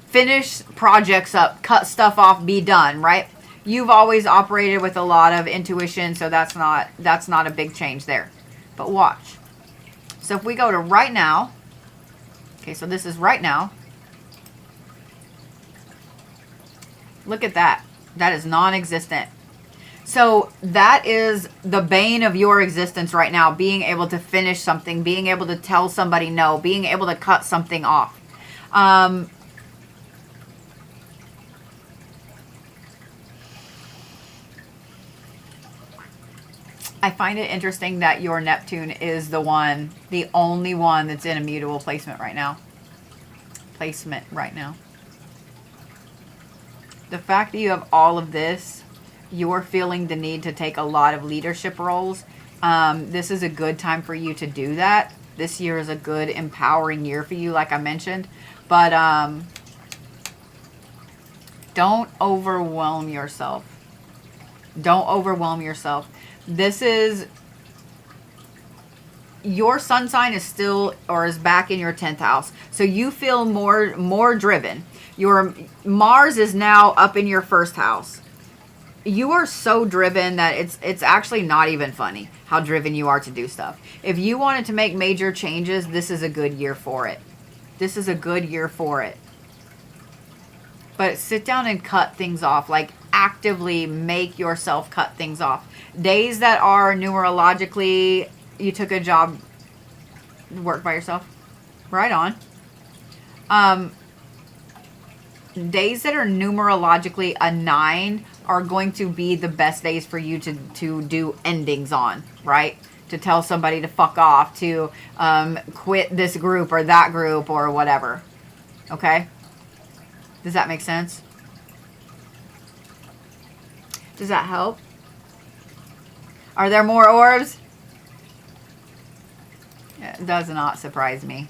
[SPEAKER 1] finish projects up, cut stuff off, be done, right? You've always operated with a lot of intuition, so that's not a big change there. But watch. So if we go to right now, okay, so this is right now. Look at that. That is non-existent. So that is the bane of your existence right now, being able to finish something, being able to tell somebody no, being able to cut something off. I find it interesting that your Neptune is the only one that's in a mutable placement right now. The fact that you have all of this, you're feeling the need to take a lot of leadership roles. This is a good time for you to do that. This year is a good, empowering year for you, like I mentioned. But don't overwhelm yourself. Don't overwhelm yourself. This is... Your sun sign is still, or is back in your 10th house. So you feel more driven. Your Mars is now up in your 1st house. You are so driven that it's actually not even funny how driven you are to do stuff. If you wanted to make major changes, this is a good year for it. This is a good year for it. But sit down and cut things off. Like, actively make yourself cut things off. Days that are numerologically, you took a job, work by yourself. Right on. Days that are numerologically a 9 are going to be the best days for you to do endings on, right? To tell somebody to fuck off, to quit this group or that group or whatever. Okay? Does that make sense? Does that help? Are there more orbs? It does not surprise me.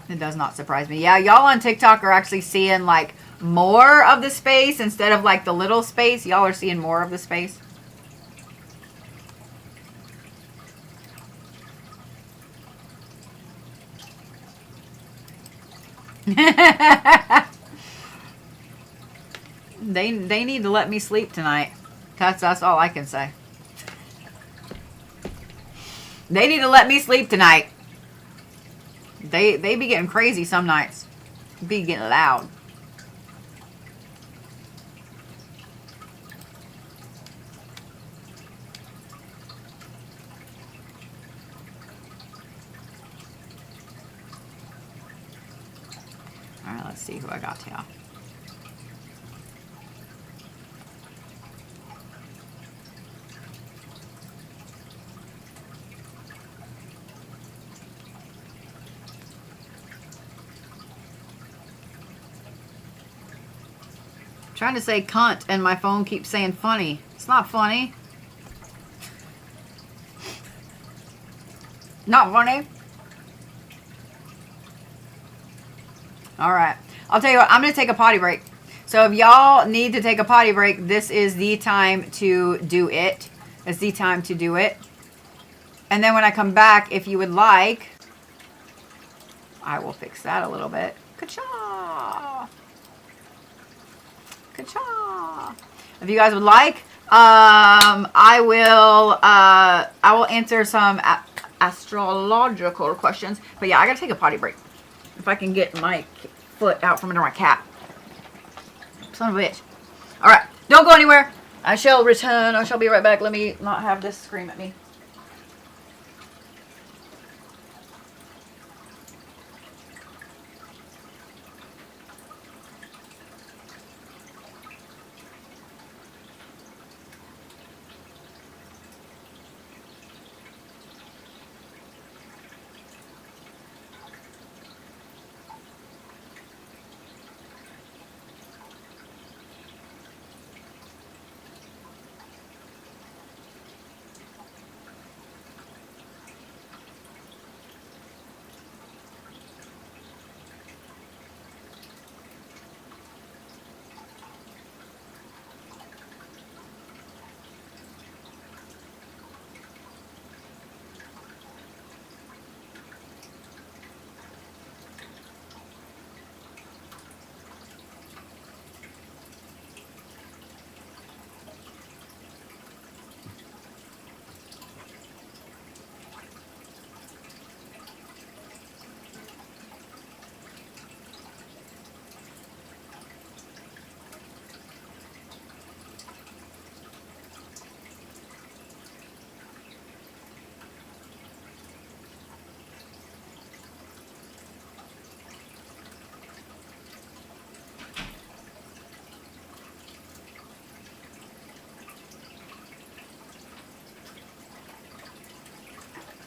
[SPEAKER 1] It does not surprise me. Yeah, y'all on TikTok are actually seeing like more of the space instead of like the little space. Y'all are seeing more of the space. They need to let me sleep tonight. That's all I can say. They need to let me sleep tonight. They be getting crazy some nights. Be getting loud. All right, let's see who I got here. Trying to say cunt and my phone keeps saying funny. It's not funny. Not funny. All right. I'll tell you what, I'm going to take a potty break. So if y'all need to take a potty break, this is the time to do it. It's the time to do it. And then when I come back, if you would like, I will fix that a little bit. Ka-cha! Ka-cha! If you guys would like, I will answer some astrological questions. But yeah, I gotta take a potty break. If I can get my foot out from under my cat. Son of a bitch. Alright, don't go anywhere. I shall return. I shall be right back. Let me not have this scream at me.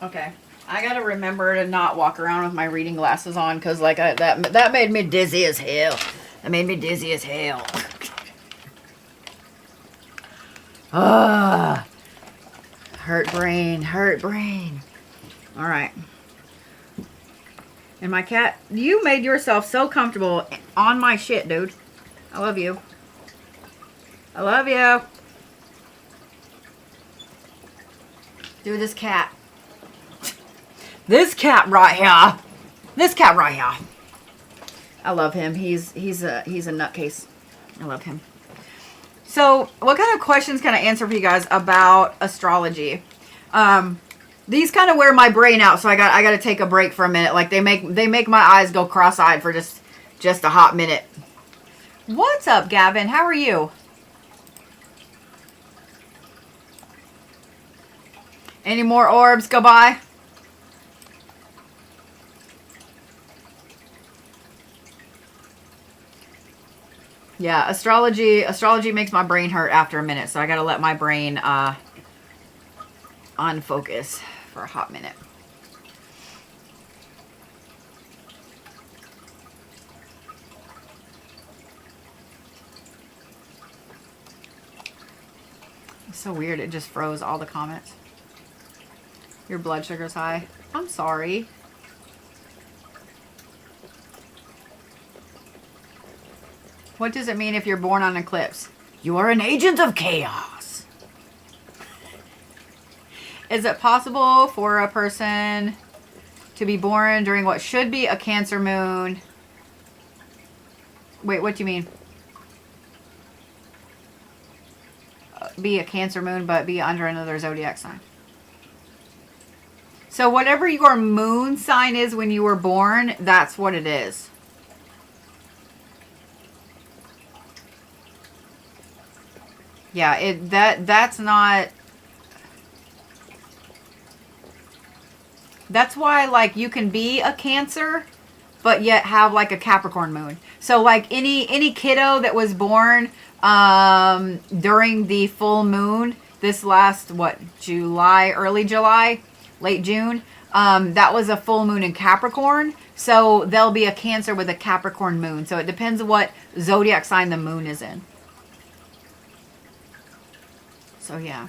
[SPEAKER 1] Okay. I gotta remember to not walk around with my reading glasses on, because like that made me dizzy as hell. That made me dizzy as hell. Ah, hurt brain, hurt brain. All right. And my cat, you made yourself so comfortable on my shit, dude. I love you. I love you. Dude, this cat. This cat right here. This cat right here. I love him. He's a nutcase. I love him. So, what kind of questions can I answer for you guys about astrology? These kind of wear my brain out, so I got to take a break for a minute. Like they make my eyes go cross-eyed for just a hot minute. What's up, Gavin? How are you? Any more orbs go by? Yeah, astrology makes my brain hurt after a minute, so I gotta let my brain unfocus for a hot minute. It's so weird, it just froze all the comments. Your blood sugar's high. I'm sorry. What does it mean if you're born on eclipse? You are an agent of chaos. Is it possible for a person to be born during what should be a Cancer moon? Wait, what do you mean? Be a Cancer moon, but be under another zodiac sign. So whatever your moon sign is when you were born, that's what it is. Yeah, that's not. That's why, like, you can be a Cancer, but yet have like a Capricorn moon. So like any kiddo that was born during the full moon, this last July, early July, late June, that was a full moon in Capricorn. So they'll be a Cancer with a Capricorn moon. So it depends on what zodiac sign the moon is in. So yeah.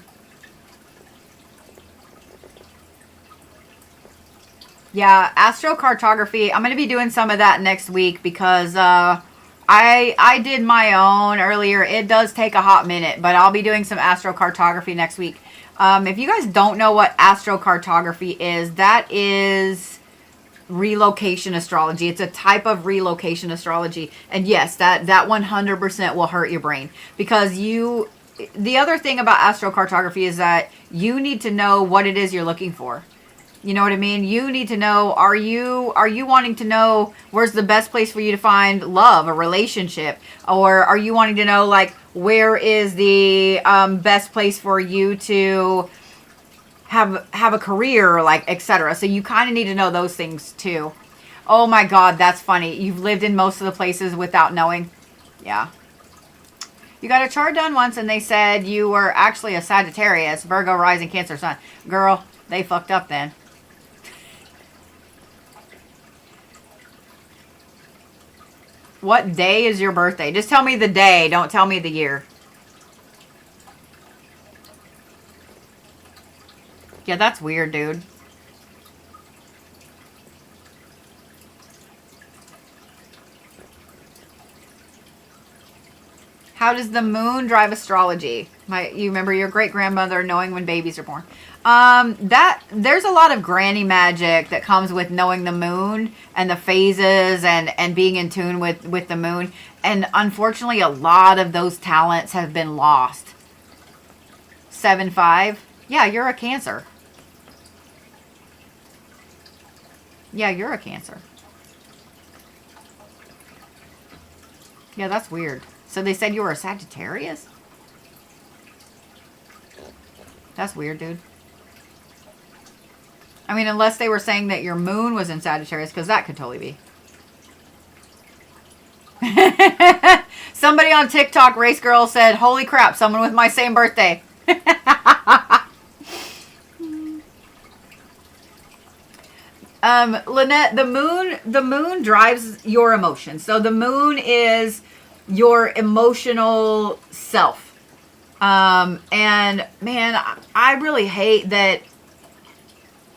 [SPEAKER 1] Yeah, astrocartography. I'm going to be doing some of that next week because I did my own earlier. It does take a hot minute, but I'll be doing some astrocartography next week. If you guys don't know what astrocartography is, that is relocation astrology. It's a type of relocation astrology. And yes, that 100% will hurt your brain because the other thing about astrocartography is that you need to know what it is you're looking for. You know what I mean? You need to know, are you wanting to know where's the best place for you to find love, a relationship? Or are you wanting to know, like, where is the best place for you to have a career, like, etc. So you kind of need to know those things too. Oh my God, that's funny. You've lived in most of the places without knowing. Yeah. You got a chart done once and they said you were actually a Sagittarius, Virgo, rising, Cancer, Sun. Girl, they fucked up then. What day is your birthday? Just tell me the day. Don't tell me the year. Yeah, that's weird, dude. How does the moon drive astrology? You remember your great-grandmother knowing when babies are born. There's a lot of granny magic that comes with knowing the moon and the phases and being in tune with the moon. And unfortunately, a lot of those talents have been lost. 7-5. Yeah, you're a Cancer. Yeah, you're a Cancer. Yeah, that's weird. So they said you were a Sagittarius? That's weird, dude. I mean, unless they were saying that your moon was in Sagittarius, because that could totally be. Somebody on TikTok, Race Girl, said, holy crap, someone with my same birthday. Lynette, the moon drives your emotions. So the moon is your emotional self. And man, I really hate that.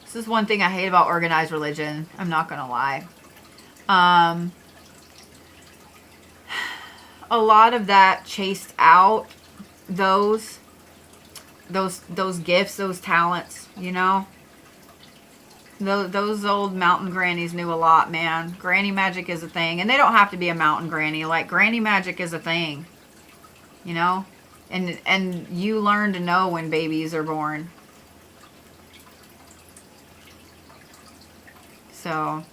[SPEAKER 1] This is one thing I hate about organized religion. I'm not going to lie. A lot of that chased out those gifts, those talents, you know. Those old mountain grannies knew a lot, man. Granny magic is a thing. And they don't have to be a mountain granny. Like, granny magic is a thing. You know? And you learn to know when babies are born. So...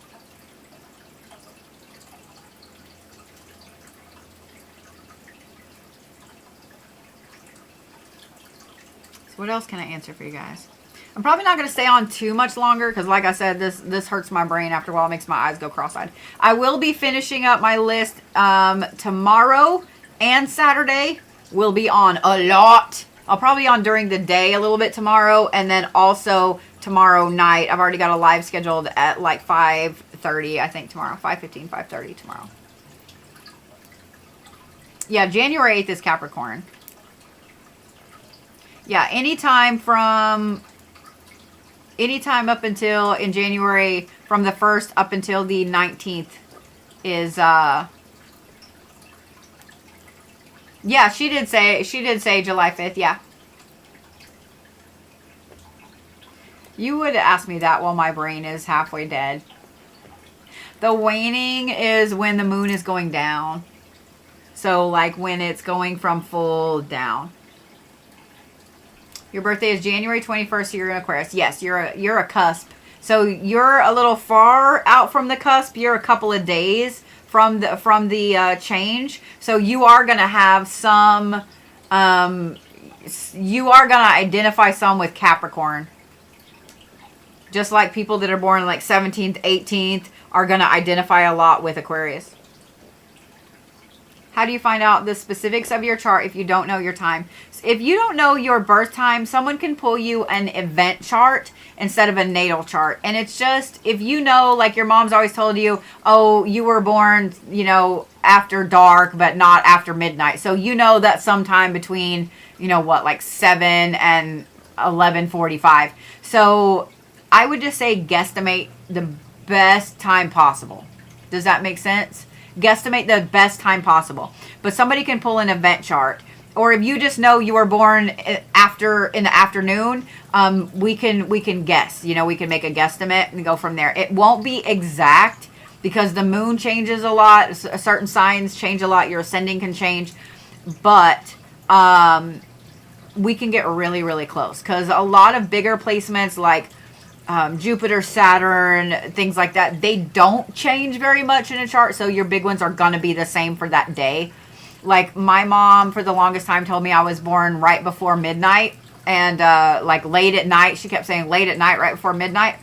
[SPEAKER 1] what else can I answer for you guys? I'm probably not going to stay on too much longer because, like I said, this hurts my brain after a while. It makes my eyes go cross-eyed. I will be finishing up my list tomorrow and Saturday. Will be on a lot. I'll probably be on during the day a little bit tomorrow, and then also tomorrow night. I've already got a live scheduled at like 5:30, I think, tomorrow. 5:15, 5:30 tomorrow. Yeah, January 8th is Capricorn. Yeah, anytime up until in January, from the 1st up until the 19th is yeah, she did say July 5th, yeah. You would ask me that while my brain is halfway dead. The waning is when the moon is going down. So like when it's going from full down. Your birthday is January 21st, so you're in Aquarius. Yes, you're a cusp. So you're a little far out from the cusp. You're a couple of days from the change. So you are going to have some, you are going to identify some with Capricorn. Just like people that are born like 17th, 18th are going to identify a lot with Aquarius. How do you find out the specifics of your chart if you don't know your time? If you don't know your birth time, someone can pull you an event chart instead of a natal chart. And it's just, if you know, like your mom's always told you, oh, you were born, you know, after dark, but not after midnight. So you know that sometime between, you know, what, like 7 and 11:45. So I would just say guesstimate the best time possible. Does that make sense? Guesstimate the best time possible. But somebody can pull an event chart. Or if you just know you were born in the afternoon, we can guess. You know, we can make a guesstimate and go from there. It won't be exact because the moon changes a lot. Certain signs change a lot. Your ascending can change. But we can get really, really close. Because a lot of bigger placements like Jupiter, Saturn, things like that, they don't change very much in a chart. So your big ones are going to be the same for that day. Like my mom for the longest time told me I was born right before midnight and like late at night. She kept saying late at night, right before midnight.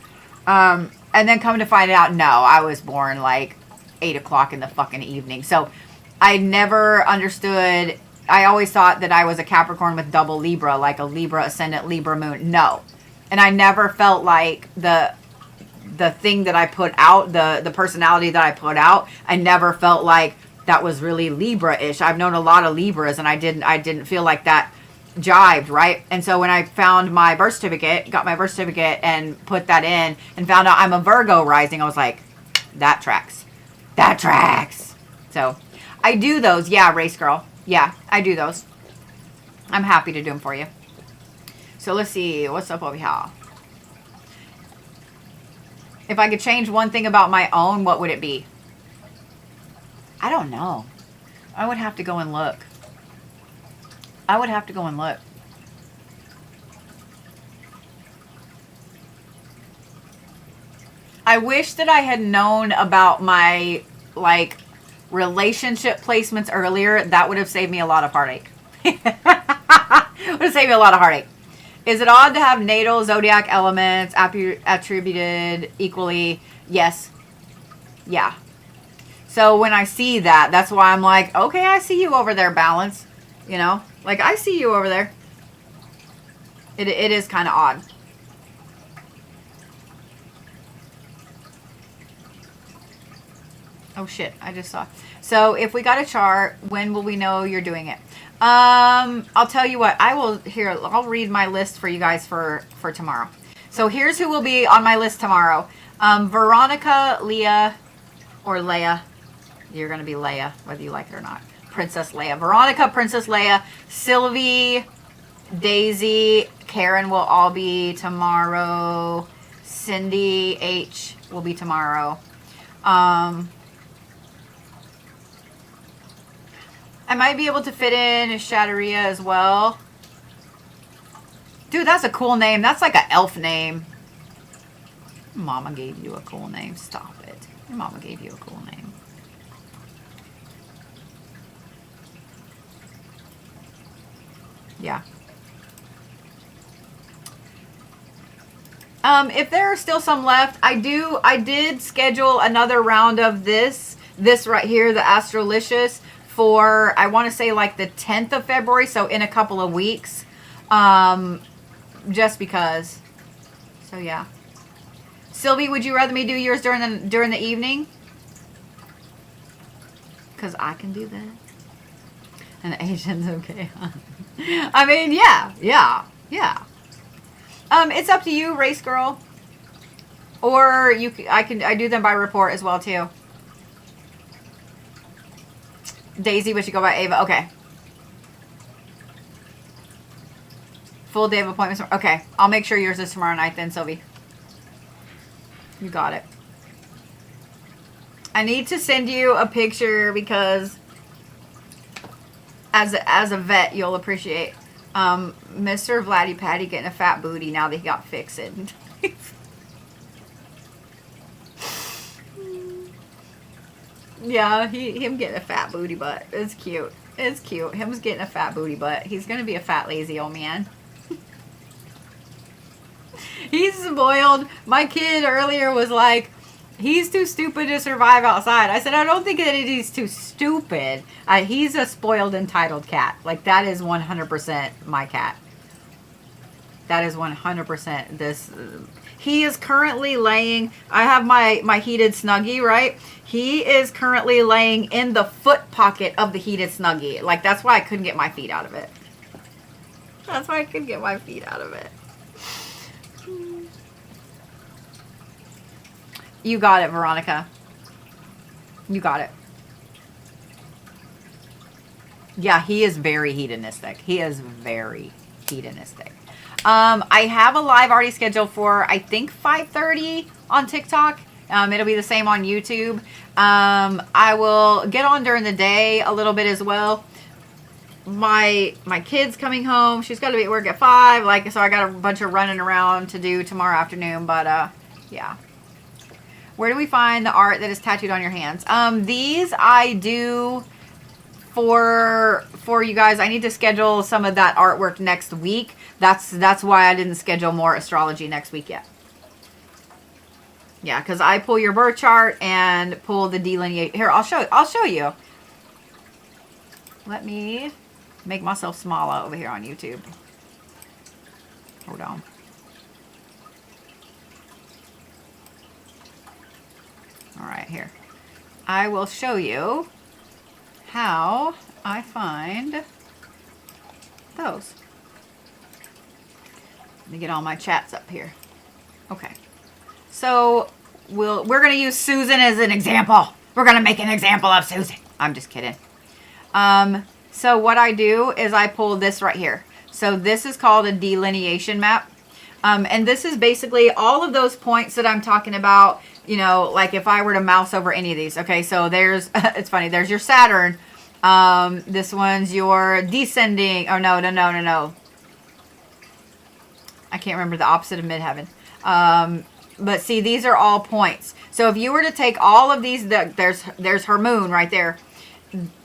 [SPEAKER 1] And then come to find out, no, I was born like 8 o'clock in the fucking evening. So I never understood. I always thought that I was a Capricorn with double Libra, like a Libra ascendant, Libra moon. No. And I never felt like the thing that I put out, the personality that I put out, I never felt like that was really Libra-ish. I've known a lot of Libras, and I didn't feel like that jived, right? And so when I found my birth certificate, got my birth certificate, and put that in, and found out I'm a Virgo rising, I was like, that tracks. That tracks. So I do those. Yeah, race girl. Yeah, I do those. I'm happy to do them for you. So let's see. What's up over here? If I could change one thing about my own, what would it be? I don't know. I would have to go and look. I wish that I had known about my, like, relationship placements earlier. That would have saved me a lot of heartache. Would have saved me a lot of heartache. Is it odd to have natal zodiac elements attributed equally? Yes. Yeah. So when I see that, that's why I'm like, okay, I see you over there, Balance. You know? Like, I see you over there. It is kind of odd. Oh shit, I just saw. So if we got a chart, when will we know you're doing it? I'll tell you what, I'll read my list for you guys for tomorrow. So here's who will be on my list tomorrow. Veronica, Leah, or Leia. You're going to be Leia, whether you like it or not. Princess Leia. Veronica, Princess Leia, Sylvie, Daisy, Karen will all be tomorrow. Cindy, H will be tomorrow. I might be able to fit in Shatteria as well. Dude, that's a cool name. That's like an elf name. Mama gave you a cool name. Stop it. Your mama gave you a cool name. Yeah. If there are still some left, I did schedule another round of this right here, the Astrolicious, for, I want to say like the 10th of February, so in a couple of weeks, just because. So yeah. Sylvie, would you rather me do yours during the evening? Because I can do that. And Asian's okay. I mean, yeah. It's up to you, race girl. Or I do them by report as well too. Daisy, but you go by Ava. Okay. Full day of appointments. Okay. I'll make sure yours is tomorrow night then, Sylvie. You got it. I need to send you a picture because as a vet, you'll appreciate Mr. Vladdy Patty getting a fat booty now that he got fixed. Yeah, him getting a fat booty butt. It's cute. It's cute. Him's getting a fat booty butt. He's going to be a fat, lazy old man. He's spoiled. My kid earlier was like, he's too stupid to survive outside. I said, I don't think that he's too stupid. He's a spoiled, entitled cat. Like, that is 100% my cat. That is 100% this. He is currently laying, I have my heated Snuggie, right? He is currently laying in the foot pocket of the heated Snuggie. Like, that's why I couldn't get my feet out of it. That's why I couldn't get my feet out of it. You got it, Veronica. You got it. Yeah, he is very hedonistic. He is very hedonistic. I have a live already scheduled for, I think, 5:30 on TikTok. It'll be the same on YouTube. I will get on during the day a little bit as well. My kid's coming home. She's got to be at work at 5. Like, so I got a bunch of running around to do tomorrow afternoon. But, yeah. Where do we find the art that is tattooed on your hands? These I do for you guys. I need to schedule some of that artwork next week. That's why I didn't schedule more astrology next week yet. Yeah, because I pull your birth chart and pull the delineate. Here, I'll show you. Let me make myself smaller over here on YouTube. Hold on. All right, here. I will show you how I find those. Let me get all my chats up here. Okay. So we're going to use Susan as an example. We're going to make an example of Susan. I'm just kidding. So what I do is I pull this right here. So this is called a delineation map. And this is basically all of those points that I'm talking about, you know, like if I were to mouse over any of these. Okay, so there's, it's funny, there's your Saturn. This one's your descending, oh no. I can't remember the opposite of midheaven. But see, these are all points. So if you were to take all of these, there's her moon right there.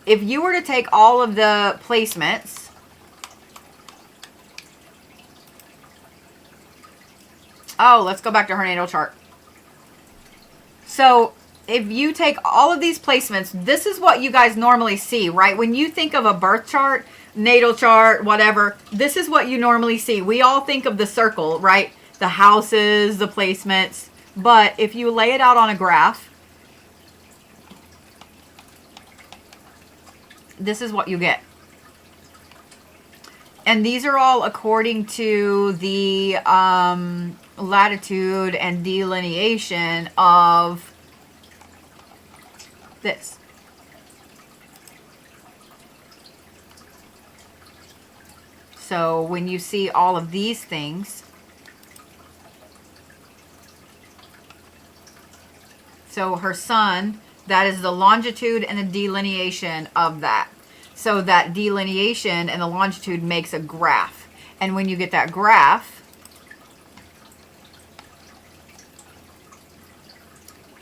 [SPEAKER 1] If you were to take all of the placements, oh, let's go back to her natal chart. So if you take all of these placements, this is what you guys normally see, right? When you think of a birth chart, natal chart, whatever, this is what you normally see. We all think of the circle, right? The houses, the placements. But if you lay it out on a graph, this is what you get. And these are all according to the latitude and delineation of this. So when you see all of these things, so her sun, that is the longitude and the delineation of that. So that delineation and the longitude makes a graph. And when you get that graph,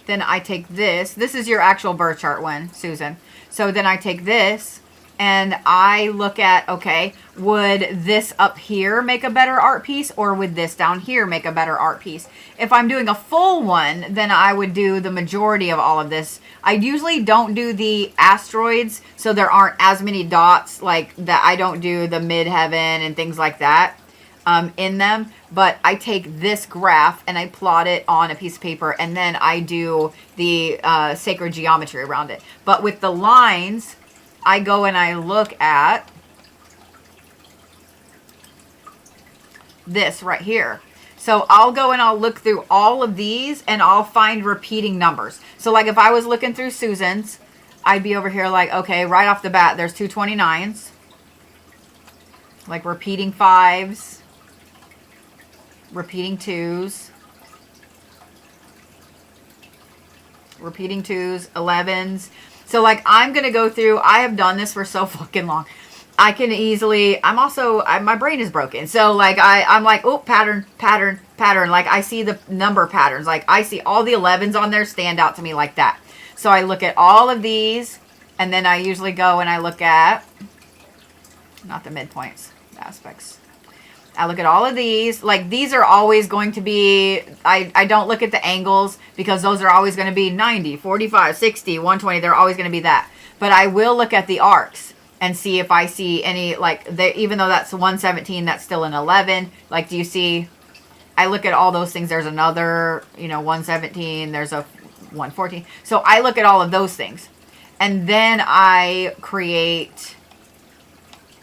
[SPEAKER 1] then I take this. This is your actual birth chart one, Susan. So then I take this and I look at, okay, would this up here make a better art piece, or would this down here make a better art piece? If I'm doing a full one, then I would do the majority of all of this. I usually don't do the asteroids, so there aren't as many dots like that. I don't do the midheaven and things like that in them. But I take this graph and I plot it on a piece of paper, and then I do the sacred geometry around it. But with the lines, I go and I look at this right here. So I'll go and I'll look through all of these and I'll find repeating numbers. So like if I was looking through Susan's, I'd be over here like, okay, right off the bat, there's two 29s. Like repeating 5s, repeating 2s, repeating 2s, 11s. So like I'm going to go through, I have done this for so fucking long. I can easily, my brain is broken. So like I'm like, oh, pattern. Like I see the number patterns. Like I see all the 11s on there stand out to me like that. So I look at all of these, and then I usually go and I look at, not the midpoints, the aspects. I look at all of these. Like these are always going to be, I don't look at the angles because those are always going to be 90, 45, 60, 120. They're always going to be that. But I will look at the arcs and see if I see any, like, even though that's 117, that's still an 11. Like, do you see? I look at all those things. There's another, 117. There's a 114. So I look at all of those things. And then I create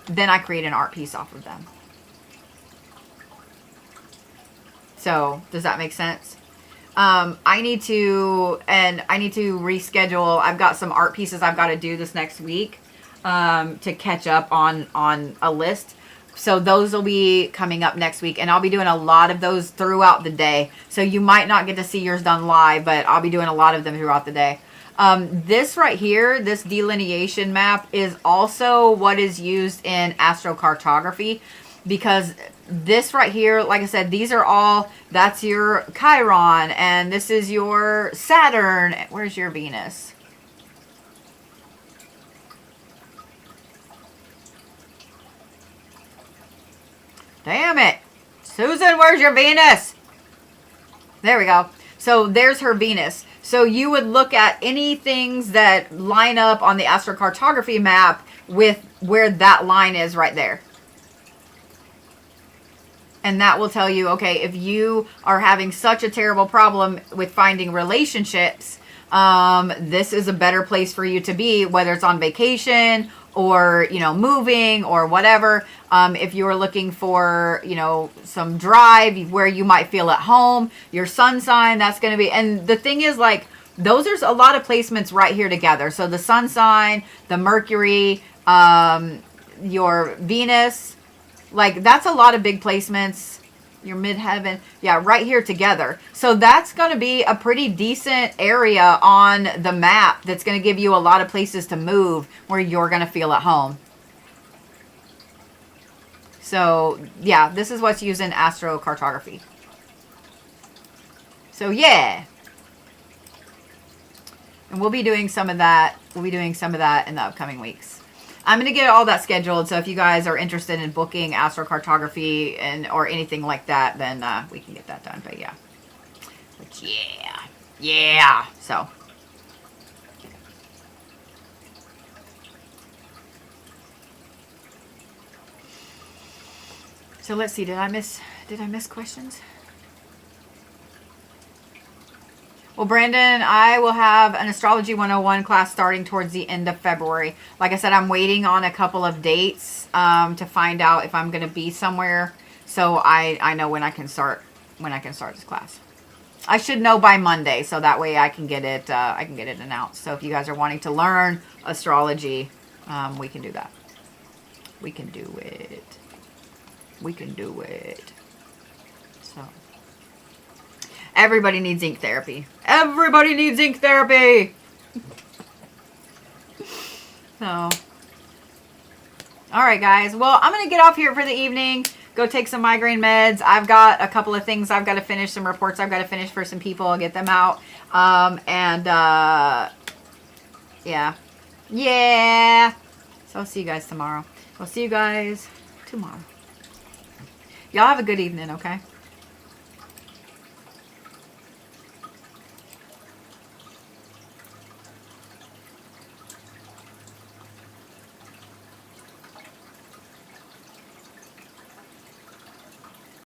[SPEAKER 1] an art piece off of them. So, does that make sense? I need to reschedule. I've got some art pieces I've got to do this next week to catch up on a list. So those will be coming up next week, and I'll be doing a lot of those throughout the day. So you might not get to see yours done live, but I'll be doing a lot of them throughout the day. This right here, this delineation map, is also what is used in astrocartography, because this right here, like I said, these are all, that's your Chiron, and this is your Saturn. Where's your Venus? Damn it. Susan, where's your Venus? There we go. So there's her Venus. So you would look at any things that line up on the astrocartography map with where that line is right there. And that will tell you, okay, if you are having such a terrible problem with finding relationships, this is a better place for you to be, whether it's on vacation or, moving or whatever. If you're looking for, some drive where you might feel at home, your sun sign, that's going to be, and the thing is, like, those are a lot of placements right here together. So the sun sign, the Mercury, your Venus, like that's a lot of big placements. Your midheaven, yeah, right here together. So that's going to be a pretty decent area on the map that's going to give you a lot of places to move where you're going to feel at home. So yeah, this is what's used in astrocartography. So yeah. And we'll be doing some of that. We'll be doing some of that in the upcoming weeks. I'm going to get all that scheduled. So if you guys are interested in booking astrocartography or anything like that, then we can get that done. But yeah. But yeah. So. So let's see. Did I miss questions? Well, Brandon, I will have an Astrology 101 class starting towards the end of February. Like I said, I'm waiting on a couple of dates to find out if I'm going to be somewhere, so I know when I can start this class. I should know by Monday, so that way I can get it announced. So if you guys are wanting to learn astrology, we can do that. We can do it. We can do it. So everybody needs ink therapy. Everybody needs ink therapy. So, all right, guys. Well, I'm gonna get off here for the evening. Go take some migraine meds. I've got a couple of things I've got to finish, some reports I've got to finish for some people. I'll get them out. Yeah. So I'll see you guys tomorrow. I'll see you guys tomorrow. Y'all have a good evening, okay?